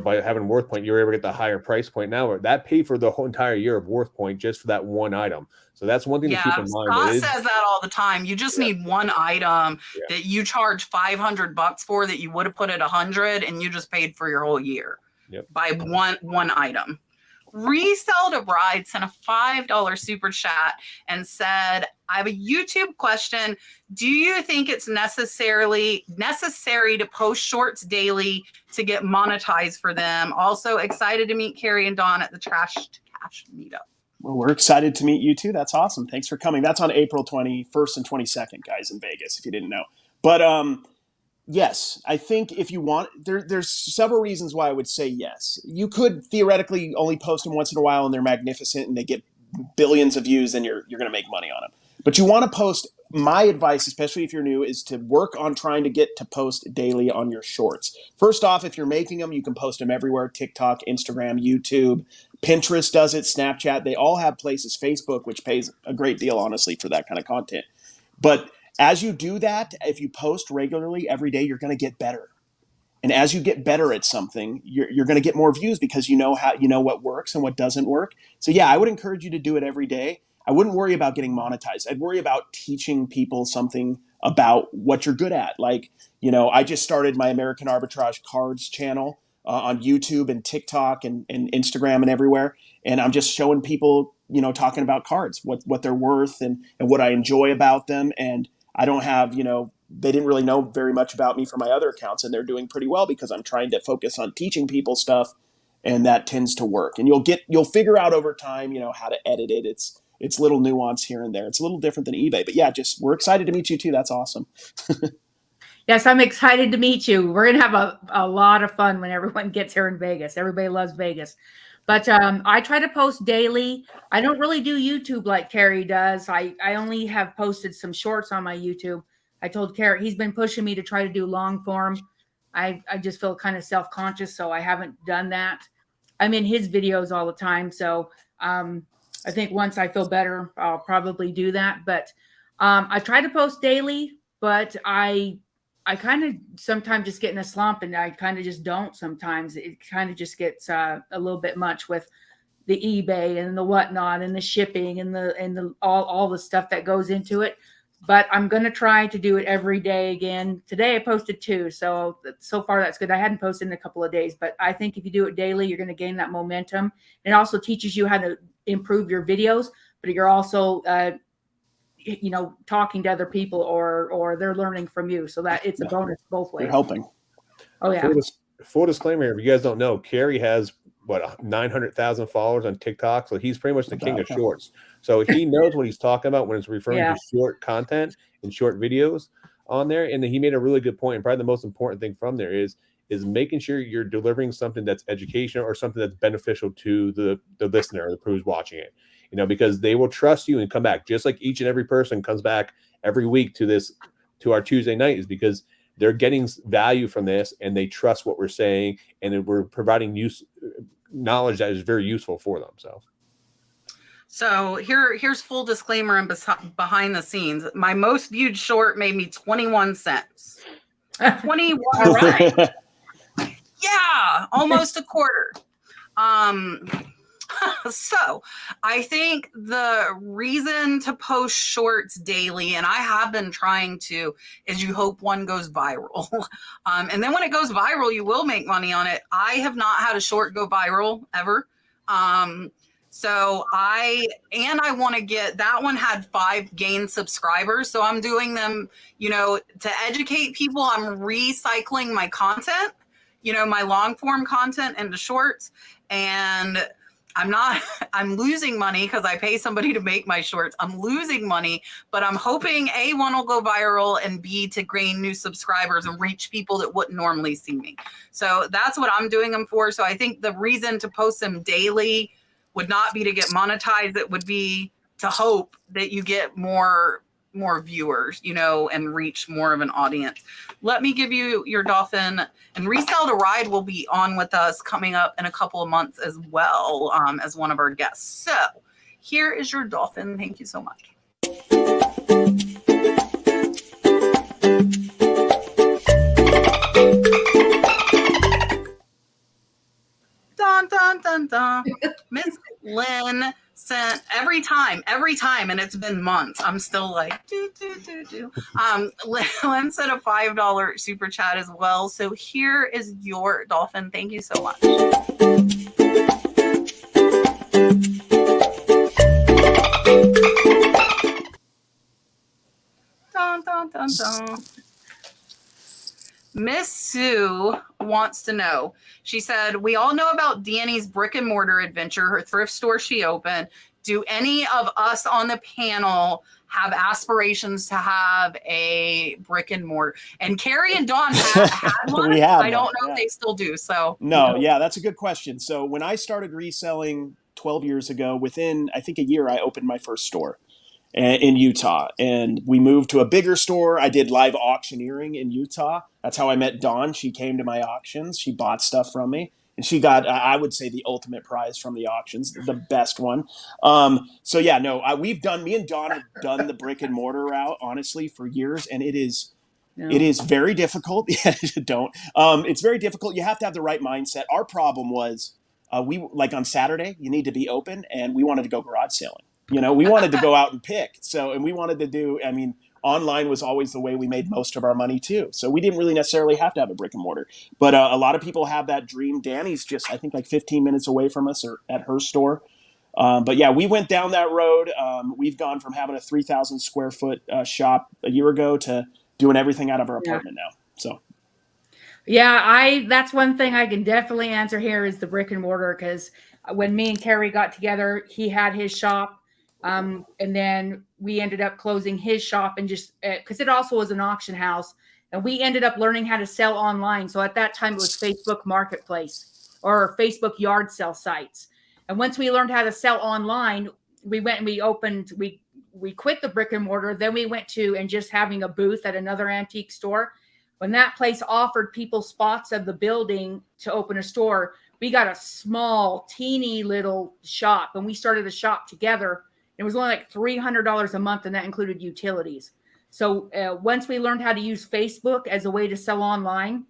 by having Worth Point, you were able to get the higher price point. Now that paid for the whole entire year of Worth Point just for that one item. So that's one thing to keep in mind. Scott says that all the time. You just need one item that you charge $500 for that you would have put at $100, and you just paid for your whole year by one item. Resell to Ride sent a $5 super chat and said, I have a YouTube question. Do you think it's necessary to post shorts daily to get monetized for them? Also excited to meet Cary and Dawn at the Trash to Cash meetup. Well, we're excited to meet you too. That's awesome. Thanks for coming. That's on April 21st and 22nd, guys, in Vegas, if you didn't know. But yes, I think if you want, there's several reasons why I would say yes. You could theoretically only post them once in a while and they're magnificent and they get billions of views and you're going to make money on them. But you want to post, my advice, especially if you're new, is to work on trying to get to post daily on your shorts. First off, if you're making them, you can post them everywhere: TikTok, Instagram, YouTube, Pinterest does it, Snapchat. They all have places, Facebook, which pays a great deal, honestly, for that kind of content. But as you do that, if you post regularly every day, you're going to get better. And as you get better at something, you're going to get more views because you know what works and what doesn't work. So yeah, I would encourage you to do it every day. I wouldn't worry about getting monetized. I'd worry about teaching people something about what you're good at. Like, I just started my American Arbitrage Cards channel on YouTube and TikTok and Instagram and everywhere. And I'm just showing people, talking about cards, what they're worth and what I enjoy about them. And I don't have, they didn't really know very much about me from my other accounts, and they're doing pretty well because I'm trying to focus on teaching people stuff, and that tends to work. And you'll figure out over time, how to edit it. It's little nuance here and there. It's a little different than eBay, but yeah, we're excited to meet you too. That's awesome. Yes, I'm excited to meet you. We're going to have a lot of fun when everyone gets here in Vegas. Everybody loves Vegas. But I try to post daily. I don't really do YouTube like Cary does. I only have posted some shorts on my YouTube. I told Cary, he's been pushing me to try to do long form. I just feel kind of self-conscious, so I haven't done that. I'm in his videos all the time. So I think once I feel better, I'll probably do that. But I try to post daily, but I kind of sometimes just get in a slump and I kind of just don't sometimes. It kind of just gets a little bit much with the eBay and the whatnot and the shipping and the all the stuff that goes into it. But I'm going to try to do it every day again. Today I posted 2. So far that's good. I hadn't posted in a couple of days, but I think if you do it daily, you're going to gain that momentum. It also teaches you how to improve your videos, but you're also talking to other people or they're learning from you. So that it's a bonus both ways. You're helping. Oh yeah. Full disclaimer, if you guys don't know, Cary has 900,000 followers on TikTok. So he's pretty much the king of shorts. So he knows what he's talking about when it's referring to short content and short videos on there. And he made a really good point. And probably the most important thing from there is making sure you're delivering something that's educational or something that's beneficial to the listener or who's watching it. Because they will trust you and come back, just like each and every person comes back every week to our Tuesday night, is because they're getting value from this and they trust what we're saying, and we're providing knowledge that is very useful for them. So here's full disclaimer and behind the scenes. My most viewed short made me 21 cents. 21 cents. Yeah, almost a quarter. So I think the reason to post shorts daily, and I have been trying to, is you hope one goes viral. And then when it goes viral, you will make money on it. I have not had a short go viral ever. So I want to get, that one had 5 gained subscribers. So I'm doing them, to educate people. I'm recycling my content, my long form content into shorts, and I'm losing money because I pay somebody to make my shorts. I'm losing money, but I'm hoping A, one will go viral, and B, to gain new subscribers and reach people that wouldn't normally see me. So that's what I'm doing them for. So I think the reason to post them daily would not be to get monetized. It would be to hope that you get more viewers, and reach more of an audience. Let me give you your dolphin, and Resell to Ride will be on with us coming up in a couple of months as well, as one of our guests. So here is your dolphin. Thank you so much. dun, dun. Miss Lynn sent every time, and it's been months. I'm still like, do. Lynn sent a $5 super chat as well. So here is your dolphin. Thank you so much. Dun, dun, dun, dun. Miss Sue wants to know. She said, we all know about Danny's brick and mortar adventure, her thrift store she opened. Do any of us on the panel have aspirations to have a brick and mortar? And Cary and Dawn had one. We have I don't one, know yeah. if they still do. So No, yeah, that's a good question. So when I started reselling 12 years ago, within, I think, a year, I opened my first store in Utah, and we moved to a bigger store. I did live auctioneering in Utah. That's how I met Dawn. She came to my auctions. She bought stuff from me, and she got, I would say, the ultimate prize from the auctions, the best one. So yeah, no, me and Dawn have done the brick and mortar route, honestly, for years, and it is very difficult. Yeah, don't. It's very difficult. You have to have the right mindset. Our problem was, we like on Saturday, you need to be open, and we wanted to go garage selling. We wanted to go out and pick. And we wanted to do, online was always the way we made most of our money too. So we didn't really necessarily have to have a brick and mortar, but a lot of people have that dream. Danny's just, I think, like 15 minutes away from us, or at her store. But yeah, we went down that road. We've gone from having a 3,000 square foot shop a year ago to doing everything out of our apartment now. So. Yeah, that's one thing I can definitely answer here is the brick and mortar, because when me and Cary got together, he had his shop. And then we ended up closing his shop, and just because it also was an auction house, and we ended up learning how to sell online. So at that time it was Facebook Marketplace or Facebook yard sale sites. And once we learned how to sell online, we went and we quit the brick and mortar. Then we went to and just having a booth at another antique store. When that place offered people spots of the building to open a store, we got a small, teeny little shop, and we started a shop together. It was only like $300 a month, and that included utilities. So once we learned how to use Facebook as a way to sell online,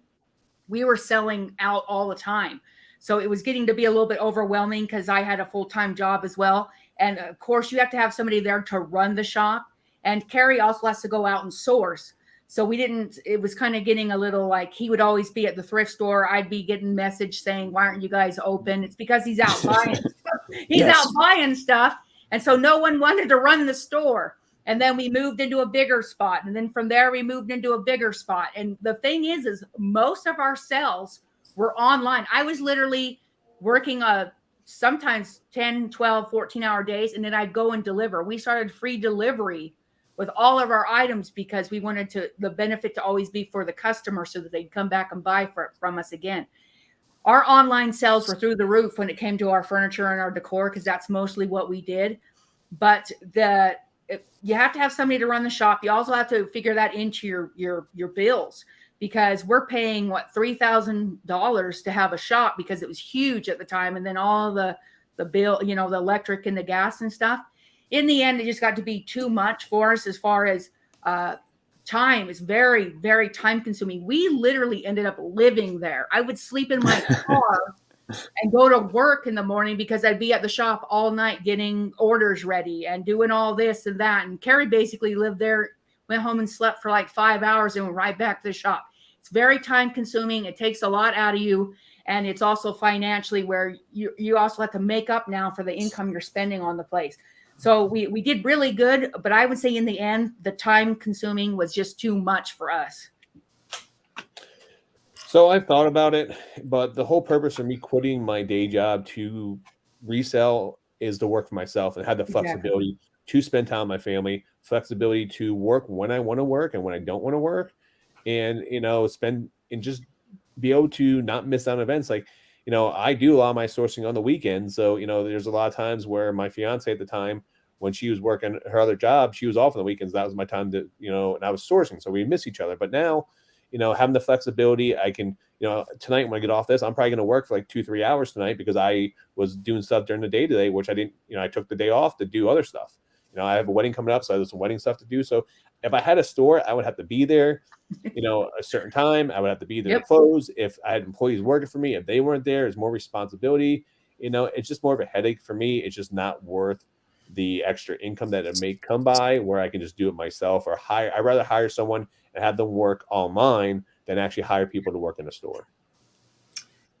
we were selling out all the time. So it was getting to be a little bit overwhelming because I had a full-time job as well. And of course, you have to have somebody there to run the shop. And Cary also has to go out and source. So it was kind of getting a little like, he would always be at the thrift store. I'd be getting message saying, why aren't you guys open? It's because he's out buying stuff. He's out buying stuff. And so no one wanted to run the store. And then we moved into a bigger spot. And then from there, we moved into a bigger spot. And the thing is most of our sales were online. I was literally working sometimes 10, 12, 14-hour days. And then I'd go and deliver. We started free delivery with all of our items because we wanted the benefit to always be for the customer so that they'd come back and buy from us again. Our online sales were through the roof when it came to our furniture and our decor, because that's mostly what we did. But you have to have somebody to run the shop. You also have to figure that into your bills, because we're paying $3,000 to have a shop because it was huge at the time, and then all the bill, the electric and the gas and stuff. In the end, it just got to be too much for us as far as time. Is very, very time consuming. We literally ended up living there. I would sleep in my car and go to work in the morning because I'd be at the shop all night getting orders ready and doing all this and that. And Cary basically lived there, went home and slept for like 5 hours and went right back to the shop. It's very time consuming. It takes a lot out of you. And it's also financially where you also have to make up now for the income you're spending on the place. So we did really good, but I would say in the end, the time consuming was just too much for us. So I've thought about it, but the whole purpose of me quitting my day job to resell is to work for myself and have the flexibility to spend time with my family, flexibility to work when I want to work and when I don't want to work, and spend and just be able to not miss out on events. Like, I do a lot of my sourcing on the weekends. So, there's a lot of times where my fiance at the time, when she was working her other job, she was off on the weekends. That was my time to, and I was sourcing. So we miss each other. But now, having the flexibility, I can, tonight when I get off this, I'm probably going to work for like 2-3 hours tonight because I was doing stuff during the day today, which I didn't, I took the day off to do other stuff. I have a wedding coming up, so I have some wedding stuff to do. So if I had a store, I would have to be there, a certain time. I would have to be there to close. If I had employees working for me, if they weren't there, it's more responsibility. it's just more of a headache for me. It's just not worth the extra income that it may come by, where I can just do it myself, or I'd rather hire someone and have them work online than actually hire people to work in a store.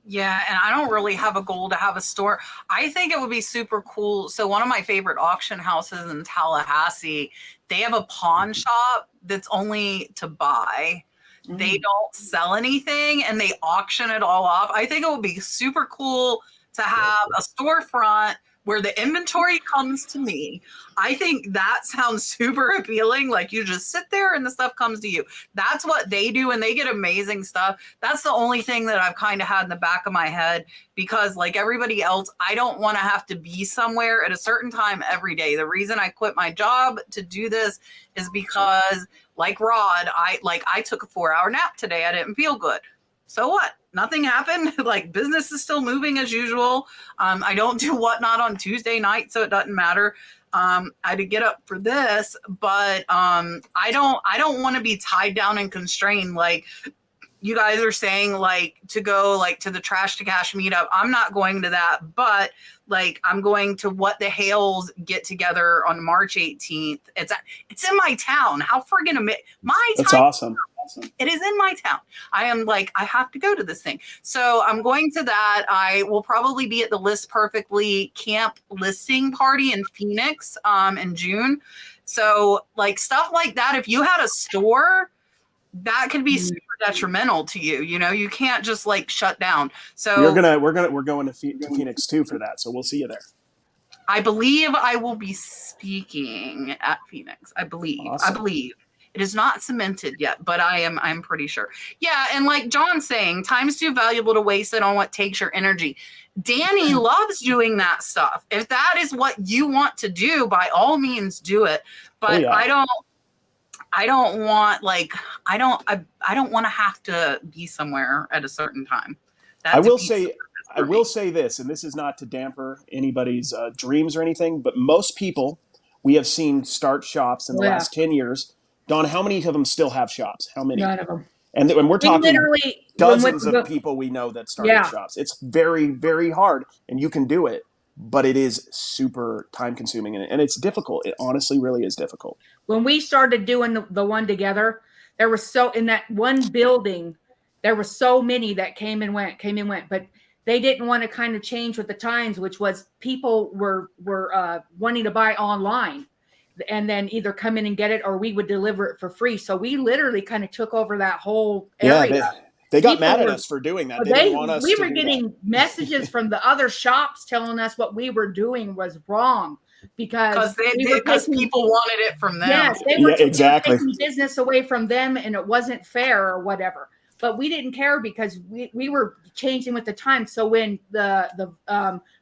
Yeah, and I don't really have a goal to have a store. I think it would be super cool. So one of my favorite auction houses in Tallahassee, they have a pawn shop that's only to buy. They don't sell anything and they auction it all off. I think it would be super cool to have a storefront where the inventory comes to me. I think that sounds super appealing. Like you just sit there and the stuff comes to you. That's what they do, and they get amazing stuff. That's the only thing that I've kind of had in the back of my head, because like everybody else, I don't want to have to be somewhere at a certain time every day. The reason I quit my job to do this is because, like Rod, I took a 4-hour nap today. I didn't feel good. So what? Nothing happened. Like business is still moving as usual. I don't do whatnot on Tuesday night, so it doesn't matter. I had to get up for this, but I don't want to be tied down and constrained. Like you guys are saying, like to go like to the Trash to Cash meetup. I'm not going to that, but like I'm going to What the Hales get together on March 18th. It's in my town. How friggin' my That's town. awesome. It is in my town. I am like, I have to go to this thing. So I'm going to that. I will probably be at the List Perfectly camp listing party in Phoenix in June. So like stuff like that, if you had a store, that could be super detrimental to you. You can't just like shut down. So we're going to Phoenix too for that. So we'll see you there. I believe I will be speaking at Phoenix. I believe. Awesome. I believe. It is not cemented yet, but I'm pretty sure. Yeah, and like John's saying, time's too valuable to waste it on what takes your energy. Danny loves doing that stuff. If that is what you want to do, by all means do it. But I don't want I don't want to have to be somewhere at a certain time. I will say this, and this is not to damper anybody's dreams or anything, but most people we have seen start shops in the last 10 years. Dawn, how many of them still have shops? How many? None of them. And we're talking dozens of people we know that started shops. It's very, very hard, and you can do it, but it is super time consuming, and it's difficult. It honestly really is difficult. When we started doing the one together, there was in that one building, there were so many that came and went, but they didn't want to kind of change with the times, which was people were wanting to buy online and then either come in and get it, or we would deliver it for free. So we literally kind of took over that whole area. Yeah, they got mad at us for doing that. They didn't want us we to were do getting that. messages from the other shops telling us what we were doing was wrong because people wanted it from them. Yes, they were exactly taking business away from them, and it wasn't fair or whatever. But we didn't care because we were changing with the time. So when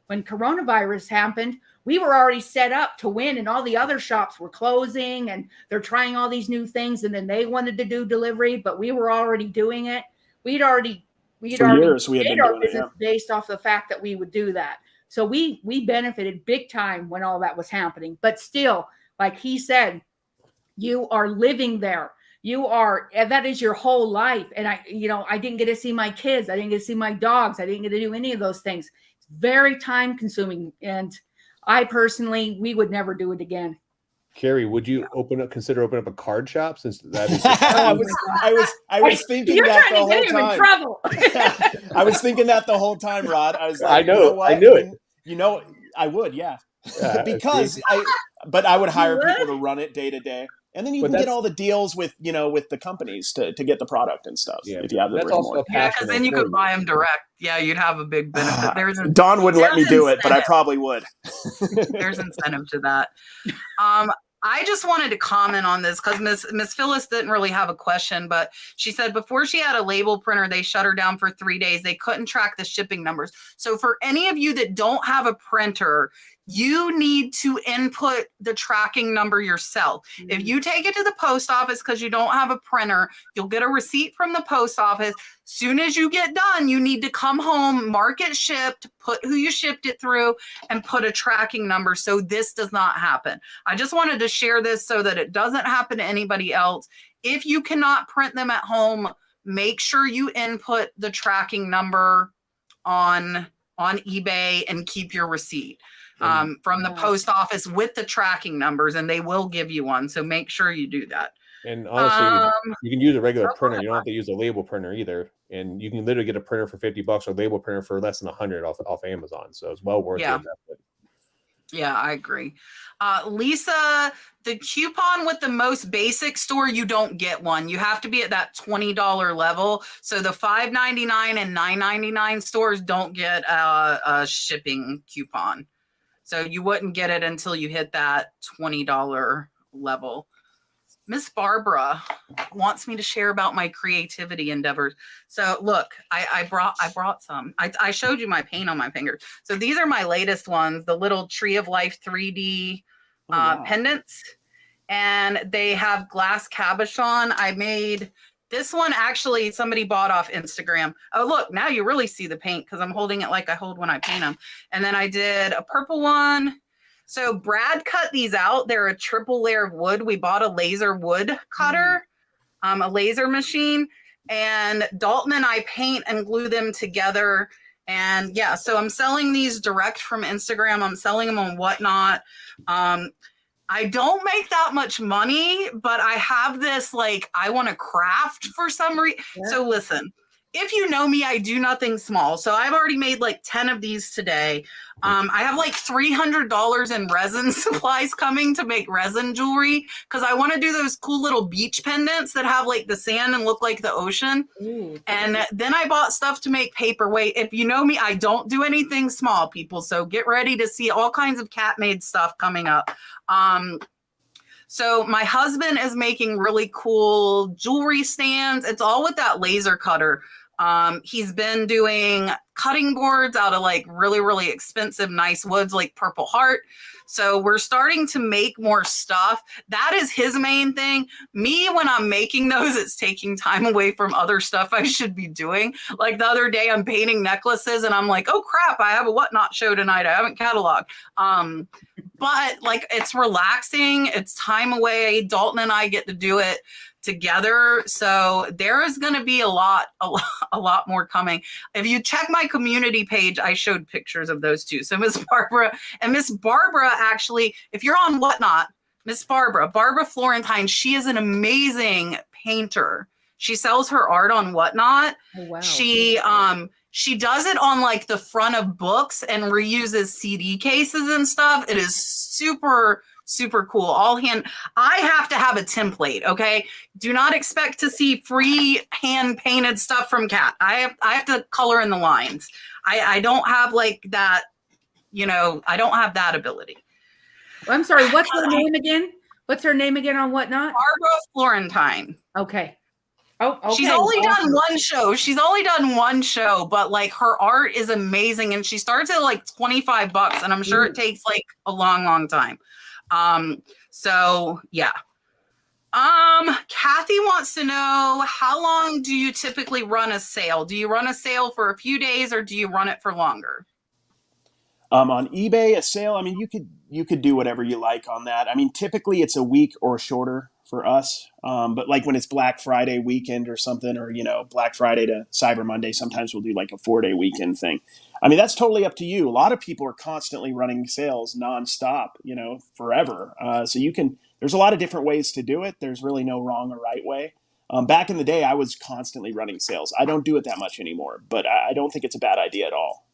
when coronavirus happened, we were already set up to win, and all the other shops were closing and they're trying all these new things. And then they wanted to do delivery, but we were already doing it. For years we had been doing it, based off the fact that we would do that. So we benefited big time when all that was happening. But still, like he said, you are living there. That is your whole life. And I didn't get to see my kids. I didn't get to see my dogs. I didn't get to do any of those things. It's very time consuming. And I personally, we would never do it again. Cary, would you consider opening up a card shop, since that is? I was thinking You're that trying the to get whole him time. in trouble. I was thinking that the whole time, Rod. I was like, I knew it. I would, yeah. Because I would hire people to run it day to day. And then you can get all the deals with the companies to get the product and stuff. Yeah, if you have the that's also because then you could buy them direct. Yeah, you'd have a big benefit. Dawn wouldn't let me do it, but I probably would. There's incentive to that. I just wanted to comment on this because Miss Phyllis didn't really have a question, but she said before she had a label printer, they shut her down for 3 days. They couldn't track the shipping numbers. So for any of you that don't have a printer, you need to input the tracking number yourself. Mm-hmm. If you take it to the post office because you don't have a printer, you'll get a receipt from the post office. Soon as you get done, you need to come home, mark it shipped, put who you shipped it through, and put a tracking number so this does not happen. I just wanted to share this so that it doesn't happen to anybody else. If you cannot print them at home, make sure you input the tracking number on on eBay and keep your receipt from the post office with the tracking numbers, and they will give you one. So make sure you do that. And honestly, you can use a regular printer. You don't have to use a label printer either. And you can literally get a printer for $50 or a label printer for less than 100 off Amazon. So it's well worth the investment. Yeah, I agree. Lisa, the coupon with the most basic store, you don't get one. You have to be at that $20 level. So the $5.99 and $9.99 stores don't get a shipping coupon. So you wouldn't get it until you hit that $20 level. Miss Barbara wants me to share about my creativity endeavors. So look, I brought some. I showed you my paint on my fingers. So these are my latest ones, the little Tree of Life 3D pendants. And they have glass cabochon. I made this one, actually, somebody bought off Instagram. Oh, look, now you really see the paint because I'm holding it like I hold when I paint them. And then I did a purple one. So Brad cut these out. They're a triple layer of wood. We bought a laser wood cutter, a laser machine, and Dalton and I paint and glue them together. And yeah, so I'm selling these direct from Instagram. I'm selling them on Whatnot. I don't make that much money, but I have this, like, I want to craft for some reason. Yeah. So listen, if you know me, I do nothing small. So I've already made like 10 of these today. I have like $300 in resin supplies coming to make resin jewelry because I want to do those cool little beach pendants that have like the sand and look like the ocean. Ooh. And then I bought stuff to make paperweight. If you know me, I don't do anything small, people. So get ready to see all kinds of cat-made stuff coming up. So my husband is making really cool jewelry stands. It's all with that laser cutter. He's been doing cutting boards out of like really, really expensive, nice woods like Purple Heart. So we're starting to make more stuff. That is his main thing. Me, when I'm making those, it's taking time away from other stuff I should be doing. Like the other day, I'm painting necklaces and I'm like, oh crap, I have a Whatnot show tonight. I haven't cataloged. But like, it's relaxing. It's time away. Dalton and I get to do it together. So there is going to be a lot more coming. If you check my community page, I showed pictures of those two. So Miss Barbara, actually, if you're on Whatnot, Miss Barbara Florentine, she is an amazing painter. She sells her art on Whatnot. Oh, wow. She does it on like the front of books and reuses CD cases and stuff. It is super, super cool. I have to have a template. Okay. Do not expect to see free hand painted stuff from Kat. I have to color in the lines. I don't have like that, I don't have that ability. I'm sorry. What's her name again? What's her name again on Whatnot? Barbara Florentine. Okay. Oh, okay. She's only done one show. But like her art is amazing. And she starts at like $25 and I'm sure it takes like a long, long time. So yeah. Kathy wants to know, how long do you typically run a sale? Do you run a sale for a few days or do you run it for longer? On eBay, a sale, I mean, you could do whatever you like on that. I mean, typically it's a week or shorter for us. But like when it's Black Friday weekend or something, or, Black Friday to Cyber Monday, sometimes we'll do like a 4-day weekend thing. I mean, that's totally up to you. A lot of people are constantly running sales nonstop, forever. So there's a lot of different ways to do it. There's really no wrong or right way. Back in the day, I was constantly running sales. I don't do it that much anymore, but I don't think it's a bad idea at all.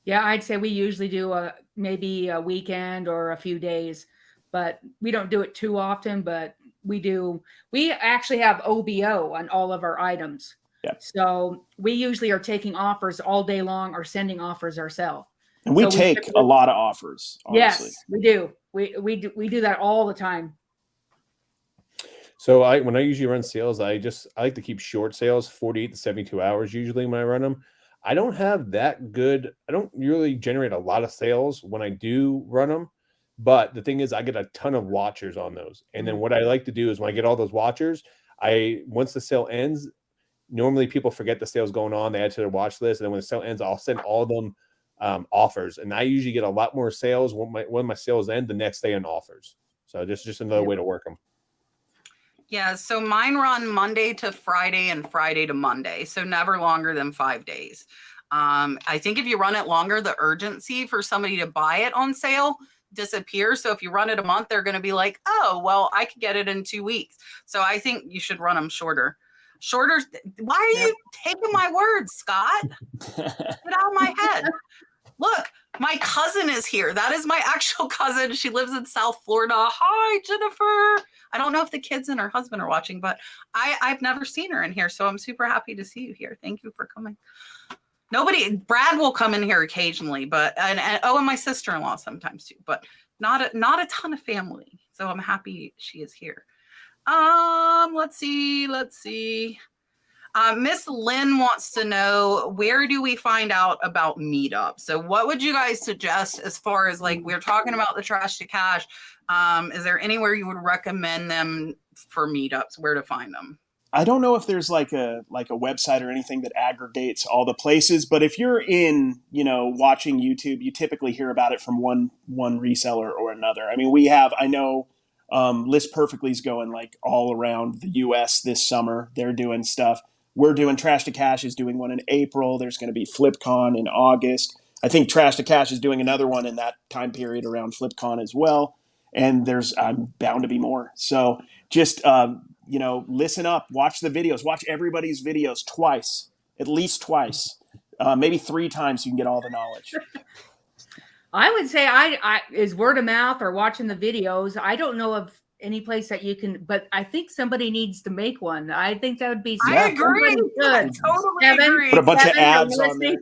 Yeah, I'd say we usually do maybe a weekend or a few days, but we don't do it too often, but we do. We actually have OBO on all of our items. Yep. So we usually are taking offers all day long or sending offers ourselves. And we take a lot of offers, honestly. Yes, we do. We do that all the time. So when I usually run sales, I like to keep short sales, 48 to 72 hours usually when I run them. I don't have that good. I don't really generate a lot of sales when I do run them. But the thing is, I get a ton of watchers on those. And then what I like to do is when I get all those watchers, once the sale ends, normally people forget the sale's going on. They add to their watch list. And then when the sale ends, I'll send all of them offers. And I usually get a lot more sales when my sales end the next day on offers. So just another way to work them. Yeah, so mine run Monday to Friday and Friday to Monday, so never longer than 5 days. I think if you run it longer, the urgency for somebody to buy it on sale disappears. So if you run it a month, they're going to be like, oh, well, I could get it in 2 weeks. So I think you should run them shorter. Shorter. Why are you taking my words, Scott? Get out of my head. Look, my cousin is here. That is my actual cousin. She lives in South Florida. Hi, Jennifer. I don't know if the kids and her husband are watching, but I've never seen her in here. So I'm super happy to see you here. Thank you for coming. Brad will come in here occasionally, but, and my sister-in-law sometimes too, but not a ton of family. So I'm happy she is here. Let's see. Miss Lynn wants to know, where do we find out about meetups? So what would you guys suggest as far as, like, we're talking about the trash to cash. Is there anywhere you would recommend them for meetups, where to find them? I don't know if there's like a website or anything that aggregates all the places, but if you're in, watching YouTube, you typically hear about it from one reseller or another. I mean, I know List Perfectly is going like all around the US this summer. They're doing stuff. We're doing Trash to Cash is doing one in April. There's going to be FlipCon in August. I think Trash to Cash is doing another one in that time period around FlipCon as well. And there's bound to be more. So just listen up, watch the videos, watch everybody's videos twice, at least twice, maybe 3 times, so you can get all the knowledge. I would say I is word of mouth or watching the videos. I don't know of any place that you can, but I think somebody needs to make one. I think that would be. I agree. Good. I totally agree. Put a bunch of ads on there.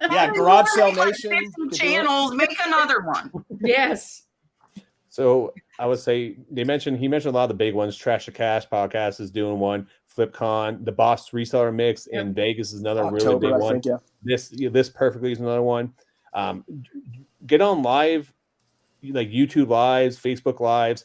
Yeah, Garage Sale Nation. Channels, make another one. Yes. So I would say he mentioned a lot of the big ones. Trash to Cash podcast is doing one. FlipCon, the Boss Reseller Mix in Vegas is another really big one. Think, yeah. This Perfectly is another one. Get on live, like YouTube lives, Facebook lives,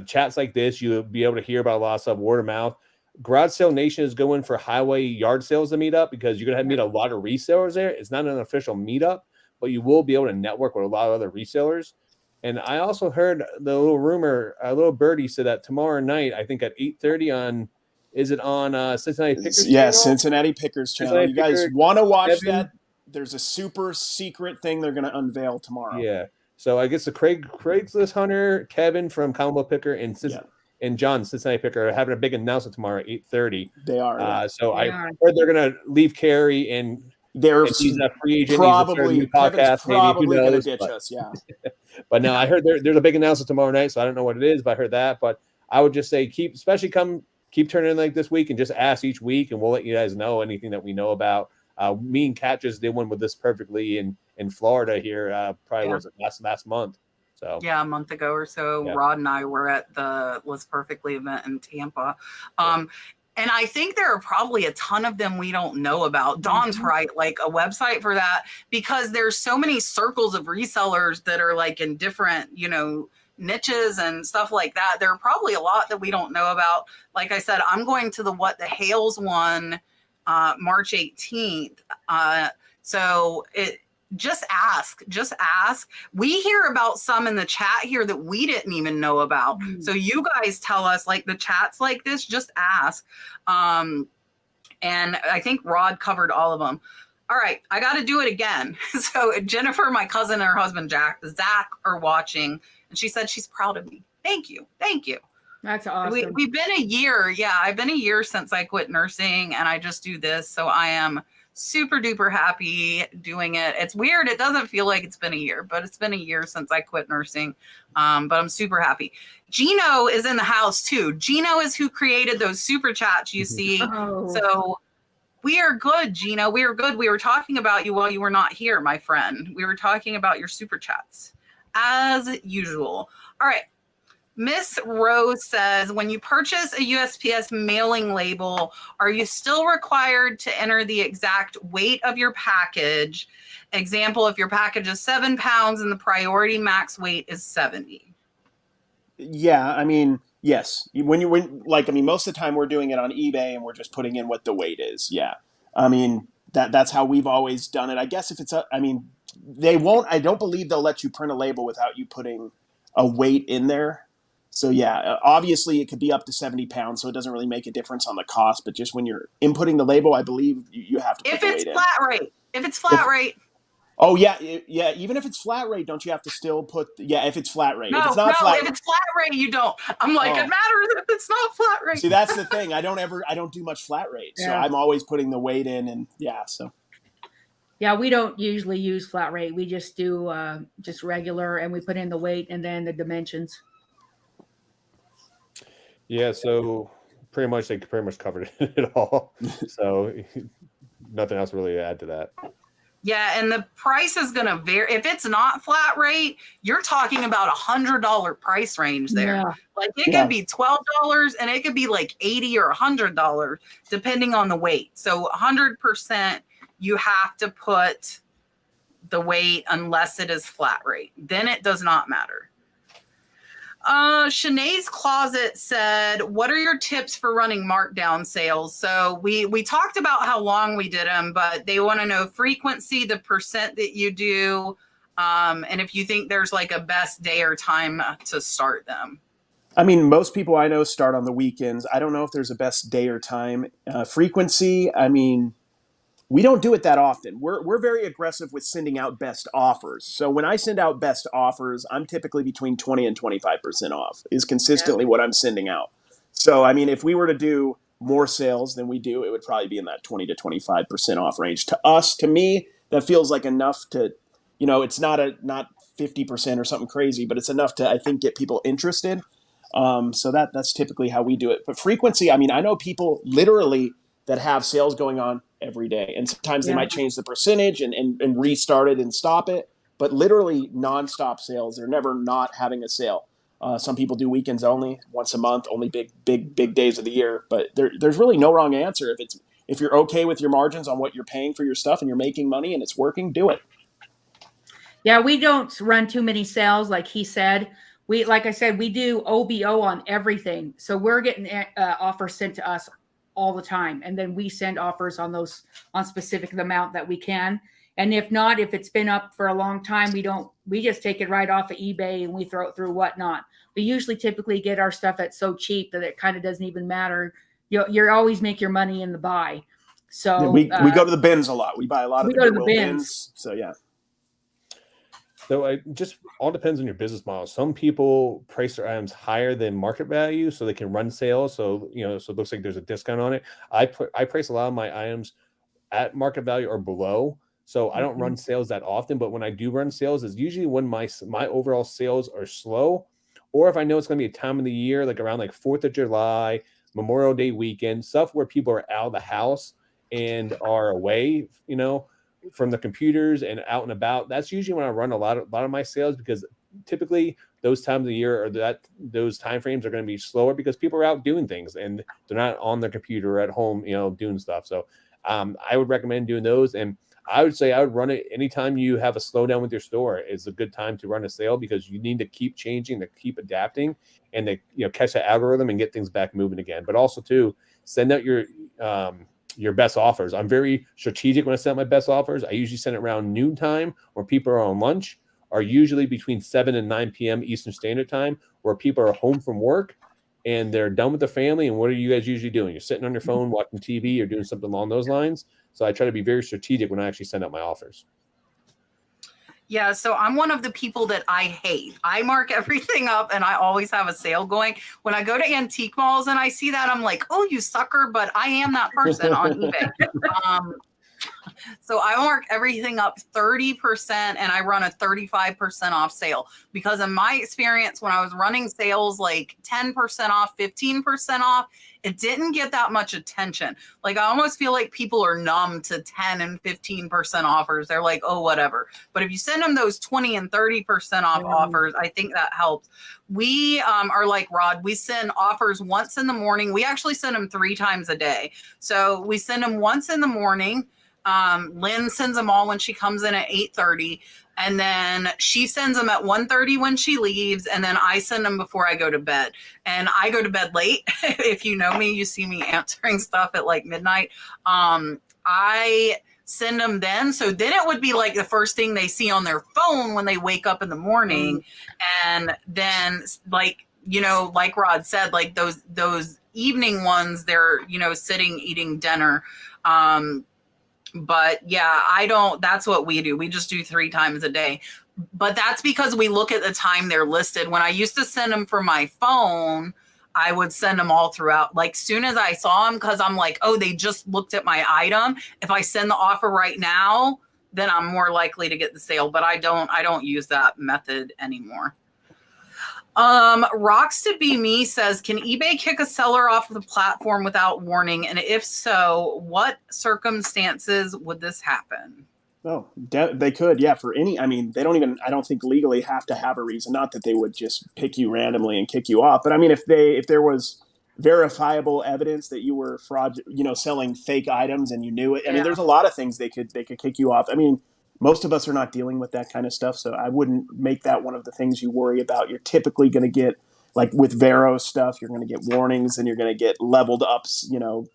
chats like this. You'll be able to hear about a lot of stuff, word of mouth. Garage Sale Nation is going for highway yard sales to meet up, because you're going to meet a lot of resellers there. It's not an official meetup, but you will be able to network with a lot of other resellers. And I also heard the little rumor, a little birdie said that tomorrow night, I think at 8:30 on Cincinnati Pickers channel? Yeah, Cincinnati Pickers channel. You guys want to watch that? There's a super secret thing they're going to unveil tomorrow. Yeah. So I guess the Craigslist Hunter, Kevin from Combo Picker, and John Cincinnati Picker are having a big announcement tomorrow at 8:30. They are. I heard they're going to leave Cary and he's a free agent. Probably Kevin's probably going to ditch us. Yeah. But no, I heard there's a big announcement tomorrow night, so I don't know what it is, but I heard that. But I would just say keep turning in like this week and just ask each week, and we'll let you guys know anything that we know about. Me and Kat just did one with This Perfectly in Florida here, was it last month. So yeah, a month ago or so. Yeah. Rod and I were at the List Perfectly event in Tampa. And I think there are probably a ton of them we don't know about. Dawn's right, like a website for that, because there's so many circles of resellers that are like in different, niches and stuff like that. There are probably a lot that we don't know about. Like I said, I'm going to the What the Hales one March 18th. So just ask. We hear about some in the chat here that we didn't even know about. So you guys tell us, like the chats like this, just ask. And I think Rod covered all of them. All right, I got to do it again. So Jennifer, my cousin, and her husband, Zach, are watching. And she said she's proud of me. Thank you. That's awesome. We've been a year. Yeah, I've been a year since I quit nursing, and I just do this. So I am super duper happy doing it. It's weird. It doesn't feel like it's been a year, but it's been a year since I quit nursing. But I'm super happy. Gino is in the house too. Gino is who created those super chats you see. So we are good, Gino. We are good. We were talking about you while you were not here, my friend. We were talking about your super chats as usual. All right. Miss Rose says, when you purchase a USPS mailing label, are you still required to enter the exact weight of your package? Example, if your package is 7 pounds and the priority max weight is 70. Yeah, I mean, yes. Most of the time we're doing it on eBay and we're just putting in what the weight is. Yeah. I mean, that's how we've always done it. I guess if it's I don't believe they'll let you print a label without you putting a weight in there. So yeah, obviously it could be up to 70 pounds, so it doesn't really make a difference on the cost. But just when you're inputting the label, I believe you have to put the weight in. If it's flat rate, If it's flat rate. Oh yeah, yeah. Even if it's flat rate, don't you have to still put? Yeah, if it's flat rate. No, If it's not flat, if it's flat rate, you don't. I'm like, it matters if it's not flat rate. See, that's the thing. I don't do much flat rate, so I'm always putting the weight in, and so. Yeah, we don't usually use flat rate. We just do just regular, and we put in the weight and then the dimensions. Yeah, so pretty much they pretty much covered it all. So nothing else really to add to that. Yeah, and the price is going to vary. If it's not flat rate, you're talking about $100 price range there. Yeah. Like it could be $12 and it could be like $80 or $100 depending on the weight. So 100% you have to put the weight unless it is flat rate. Then it does not matter. Shanae's Closet said, what are your tips for running markdown sales? So we talked about how long we did them, but they want to know frequency, the percent that you do, and if you think there's like a best day or time to start them. I mean, most people I know start on the weekends. I don't know if there's a best day or time. Frequency, I mean, we don't do it that often. We're very aggressive with sending out best offers. So when I send out best offers, I'm typically between 20 and 25% off is consistently what I'm sending out. So, I mean, if we were to do more sales than we do, it would probably be in that 20 to 25% off range. To me, that feels like enough to, it's not 50% or something crazy, but it's enough to, I think, get people interested. So that's typically how we do it. But frequency, I mean, I know people literally that have sales going on every day. And sometimes they might change the percentage and restart it and stop it. But literally nonstop sales. They're never not having a sale. Some people do weekends only, once a month, only big days of the year. But there's really no wrong answer. If you're okay with your margins on what you're paying for your stuff and you're making money and it's working, do it. Yeah, we don't run too many sales, like he said. Like I said, we do OBO on everything. So we're getting offers sent to us all the time. And then we send offers on specific amount that we can. And if not, if it's been up for a long time, we just take it right off of eBay and we throw it through whatnot. We usually typically get our stuff at so cheap that it kind of doesn't even matter. You always make your money in the buy. So we go to the bins a lot. We buy a lot of the Goodwill bins. So yeah. So it just all depends on your business model. Some people price their items higher than market value so they can run sales. So, so it looks like there's a discount on it. I price a lot of my items at market value or below. So I don't run sales that often, but when I do run sales, it's usually when my overall sales are slow, or if I know it's going to be a time of the year, like around like 4th of July, Memorial Day weekend, stuff where people are out of the house and are away, from the computers and out and about. That's usually when I run a lot of my sales, because typically those times of the year or those time frames are going to be slower because people are out doing things and they're not on their computer or at home, doing stuff. So I would recommend doing those. And I would say I would run it anytime you have a slowdown with your store. It's a good time to run a sale because you need to keep changing, to keep adapting, and to catch the algorithm and get things back moving again. But also to send out your best offers. I'm very strategic when I send my best offers. I usually send it around noontime where people are on lunch, or usually between 7 and 9 p.m. Eastern Standard Time, where people are home from work and they're done with their family. And what are you guys usually doing? You're sitting on your phone watching TV or doing something along those lines. So I try to be very strategic when I actually send out my offers. Yeah, so I'm one of the people that I hate. I mark everything up and I always have a sale going. When I go to antique malls and I see that, I'm like, oh, you sucker, but I am that person on eBay. So I mark everything up 30% and I run a 35% off sale, because in my experience, when I was running sales like 10% off, 15% off, it didn't get that much attention. Like I almost feel like people are numb to 10 and 15% offers. They're like, oh, whatever. But if you send them those 20 and 30% off offers, I think that helps. We are like Rod. We send offers once in the morning. We actually send them 3 times a day. So we send them once in the morning. Lynn sends them all when she comes in at 8:30, and then she sends them at 1:30 when she leaves, and then I send them before I go to bed. And I go to bed late. If you know me, you see me answering stuff at like midnight. I send them then. So then it would be like the first thing they see on their phone when they wake up in the morning. And then like Rod said, like those evening ones, they're, sitting, eating dinner. But yeah, that's what we do. We just do 3 times a day. But that's because we look at the time they're listed. When I used to send them from my phone, I would send them all throughout. Like soon as I saw them, because I'm like, oh, they just looked at my item. If I send the offer right now, then I'm more likely to get the sale. But I don't use that method anymore. Rocks to Be Me says, can eBay kick a seller off of the platform without warning? And if so, what circumstances would this happen? Oh, they could, yeah. For any, I mean, they don't even, I don't think legally have to have a reason. Not that they would just pick you randomly and kick you off, but I mean, if there was verifiable evidence that you were selling fake items and you knew it. I mean, there's a lot of things they could kick you off. I mean, most of us are not dealing with that kind of stuff, so I wouldn't make that one of the things you worry about. You're typically going to get, like with Vero stuff, you're going to get warnings and you're going to get leveled ups,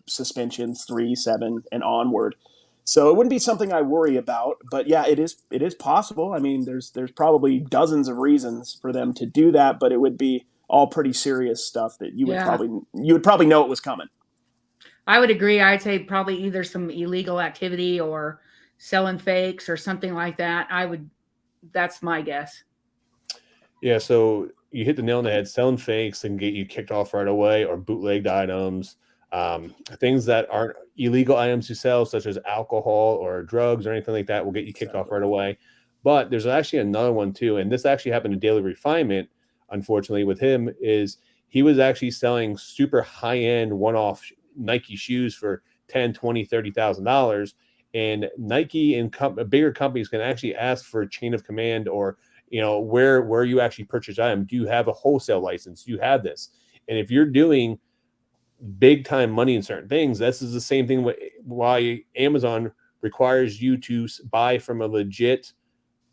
suspensions 3, 7, and onward. So it wouldn't be something I worry about, but yeah, it is possible. I mean, there's probably dozens of reasons for them to do that, but it would be all pretty serious stuff that you would probably know it was coming. I would agree. I'd say probably either some illegal activity or selling fakes or something like that. That's my guess. Yeah, so you hit the nail on the head. Selling fakes and get you kicked off right away, or bootlegged items, things that aren't illegal items to sell, such as alcohol or drugs or anything like that, will get you kicked off right away. But there's actually another one too, and this actually happened to Daily Refinement. Unfortunately, with him, is he was actually selling super high-end one-off Nike shoes for $10,000, $20,000, $30,000, and Nike and bigger companies can actually ask for a chain of command, or where you actually purchase item. Do you have a wholesale license? Do you have this? And if you're doing big time money in certain things, this is the same thing why Amazon requires you to buy from a legit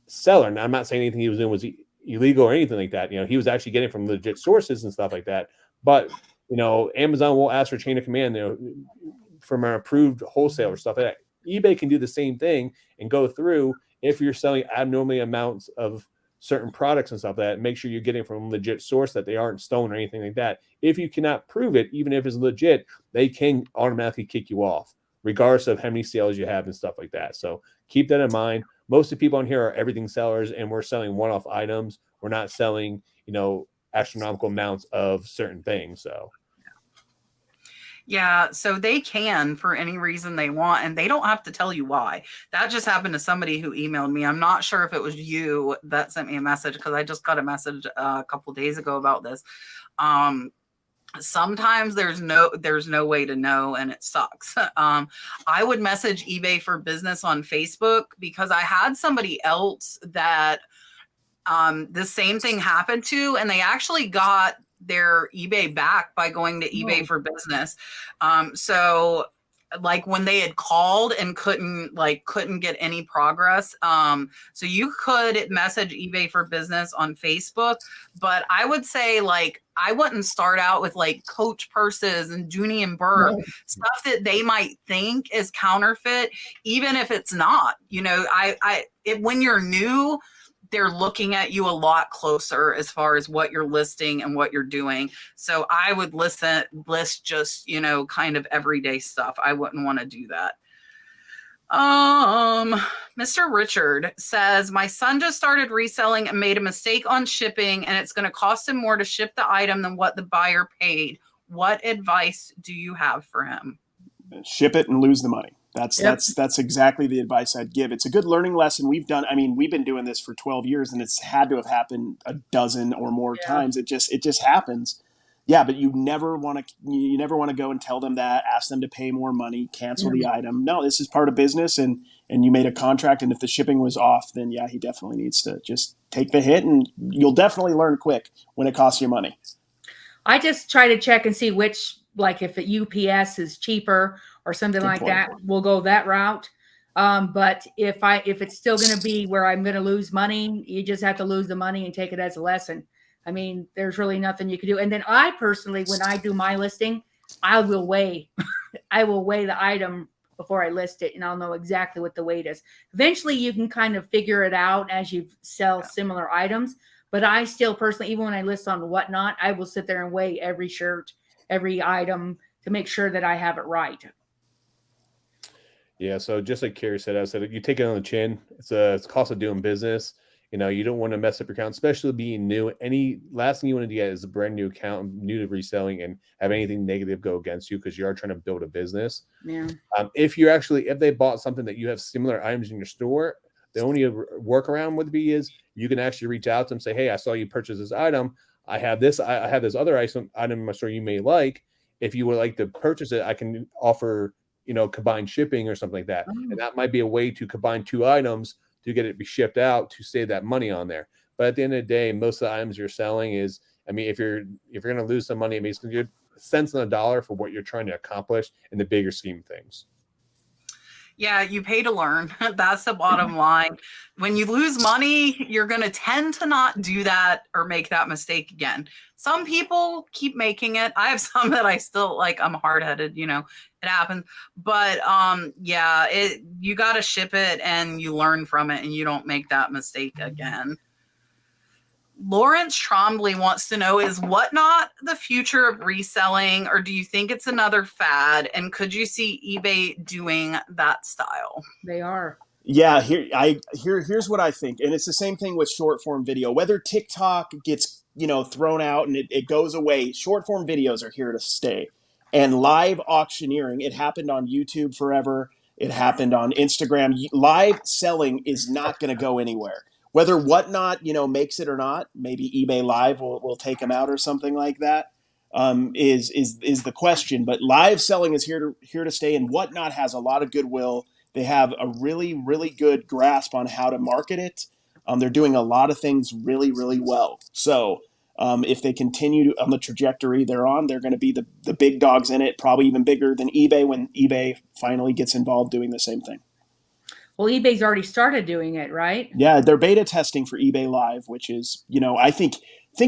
seller. Now, I'm not saying anything he was doing was illegal or anything like that. He was actually getting from legit sources and stuff like that. But Amazon will ask for chain of command, from an approved wholesaler, stuff like that. eBay can do the same thing and go through, if you're selling abnormally amounts of certain products and stuff like that, make sure you're getting from a legit source, that they aren't stolen or anything like that. If you cannot prove it, even if it's legit, they can automatically kick you off, regardless of how many sales you have and stuff like that. So keep that in mind. Most of the people on here are everything sellers, and we're selling one-off items. We're not selling, astronomical amounts of certain things. So yeah, so they can for any reason they want, and they don't have to tell you why. That just happened to somebody who emailed me. I'm not sure if it was you that sent me a message, because I just got a message a couple of days ago about this. Sometimes there's no way to know, and it sucks. I would message eBay for Business on Facebook, because I had somebody else that the same thing happened to, and they actually got their eBay back by going to eBay for Business. So like when they had called and couldn't get any progress. So you could message eBay for Business on Facebook, but I would say I wouldn't start out with Coach purses and Dooney and Burke, stuff that they might think is counterfeit, even if it's not. When you're new, they're looking at you a lot closer as far as what you're listing and what you're doing. So I would list just, kind of everyday stuff. I wouldn't want to do that. Mr. Richard says, my son just started reselling and made a mistake on shipping, and it's going to cost him more to ship the item than what the buyer paid. What advice do you have for him? Ship it and lose the money. That's exactly the advice I'd give. It's a good learning lesson. We've been doing this for 12 years, and it's had to have happened a dozen or more times. It just happens. Yeah, but you never want to go and tell them that, ask them to pay more money, cancel the item. No, this is part of business, and you made a contract, and if the shipping was off, then yeah, he definitely needs to just take the hit, and you'll definitely learn quick when it costs you money. I just try to check and see which, if the UPS is cheaper or something that, we'll go that route. But if it's still going to be where I'm going to lose money, you just have to lose the money and take it as a lesson. I mean, there's really nothing you can do. And then I personally, when I do my listing, I will weigh the item before I list it, and I'll know exactly what the weight is. Eventually you can kind of figure it out as you sell similar items. But I still personally, even when I list on Whatnot, I will sit there and weigh every shirt, every item, to make sure that I have it right. Yeah. So just like Cary said, I said, you take it on the chin. It's a cost of doing business. You know, you don't want to mess up your account, especially being new. Any last thing you want to get is a brand new account, new to reselling, and have anything negative go against you because you are trying to build a business. Yeah. If they bought something that you have similar items in your store, the only workaround would be is you can actually reach out to them and say, hey, I saw you purchase this item. I have this. I have this other item in my store you may like. If you would like to purchase it, I can offer, combined shipping or something like that. And that might be a way to combine two items to get it be shipped out to save that money on there. But at the end of the day, most of the items you're selling is, if you're going to lose some money, it's going to get cents on the dollar for what you're trying to accomplish in the bigger scheme of things. Yeah, you pay to learn. That's the bottom line. When you lose money, you're going to tend to not do that or make that mistake again. Some people keep making it. I have some that I still I'm hard-headed, it happens. But you got to ship it and you learn from it and you don't make that mistake again. Lawrence Trombley wants to know, is Whatnot the future of reselling, or do you think it's another fad? And could you see eBay doing that style? They are. Yeah, here's what I think. And it's the same thing with short form video. Whether TikTok gets, thrown out and it goes away, short form videos are here to stay. And live auctioneering, it happened on YouTube forever. It happened on Instagram. Live selling is not going to go anywhere. Whether Whatnot, makes it or not, maybe eBay Live will take them out or something like that, is the question. But live selling is here to stay, and Whatnot has a lot of goodwill. They have a really, really good grasp on how to market it. They're doing a lot of things really, really well. So if they continue on the trajectory they're on, they're going to be the big dogs in it, probably even bigger than eBay when eBay finally gets involved doing the same thing. Well, eBay's already started doing it, right? Yeah, they're beta testing for eBay Live, which is, I think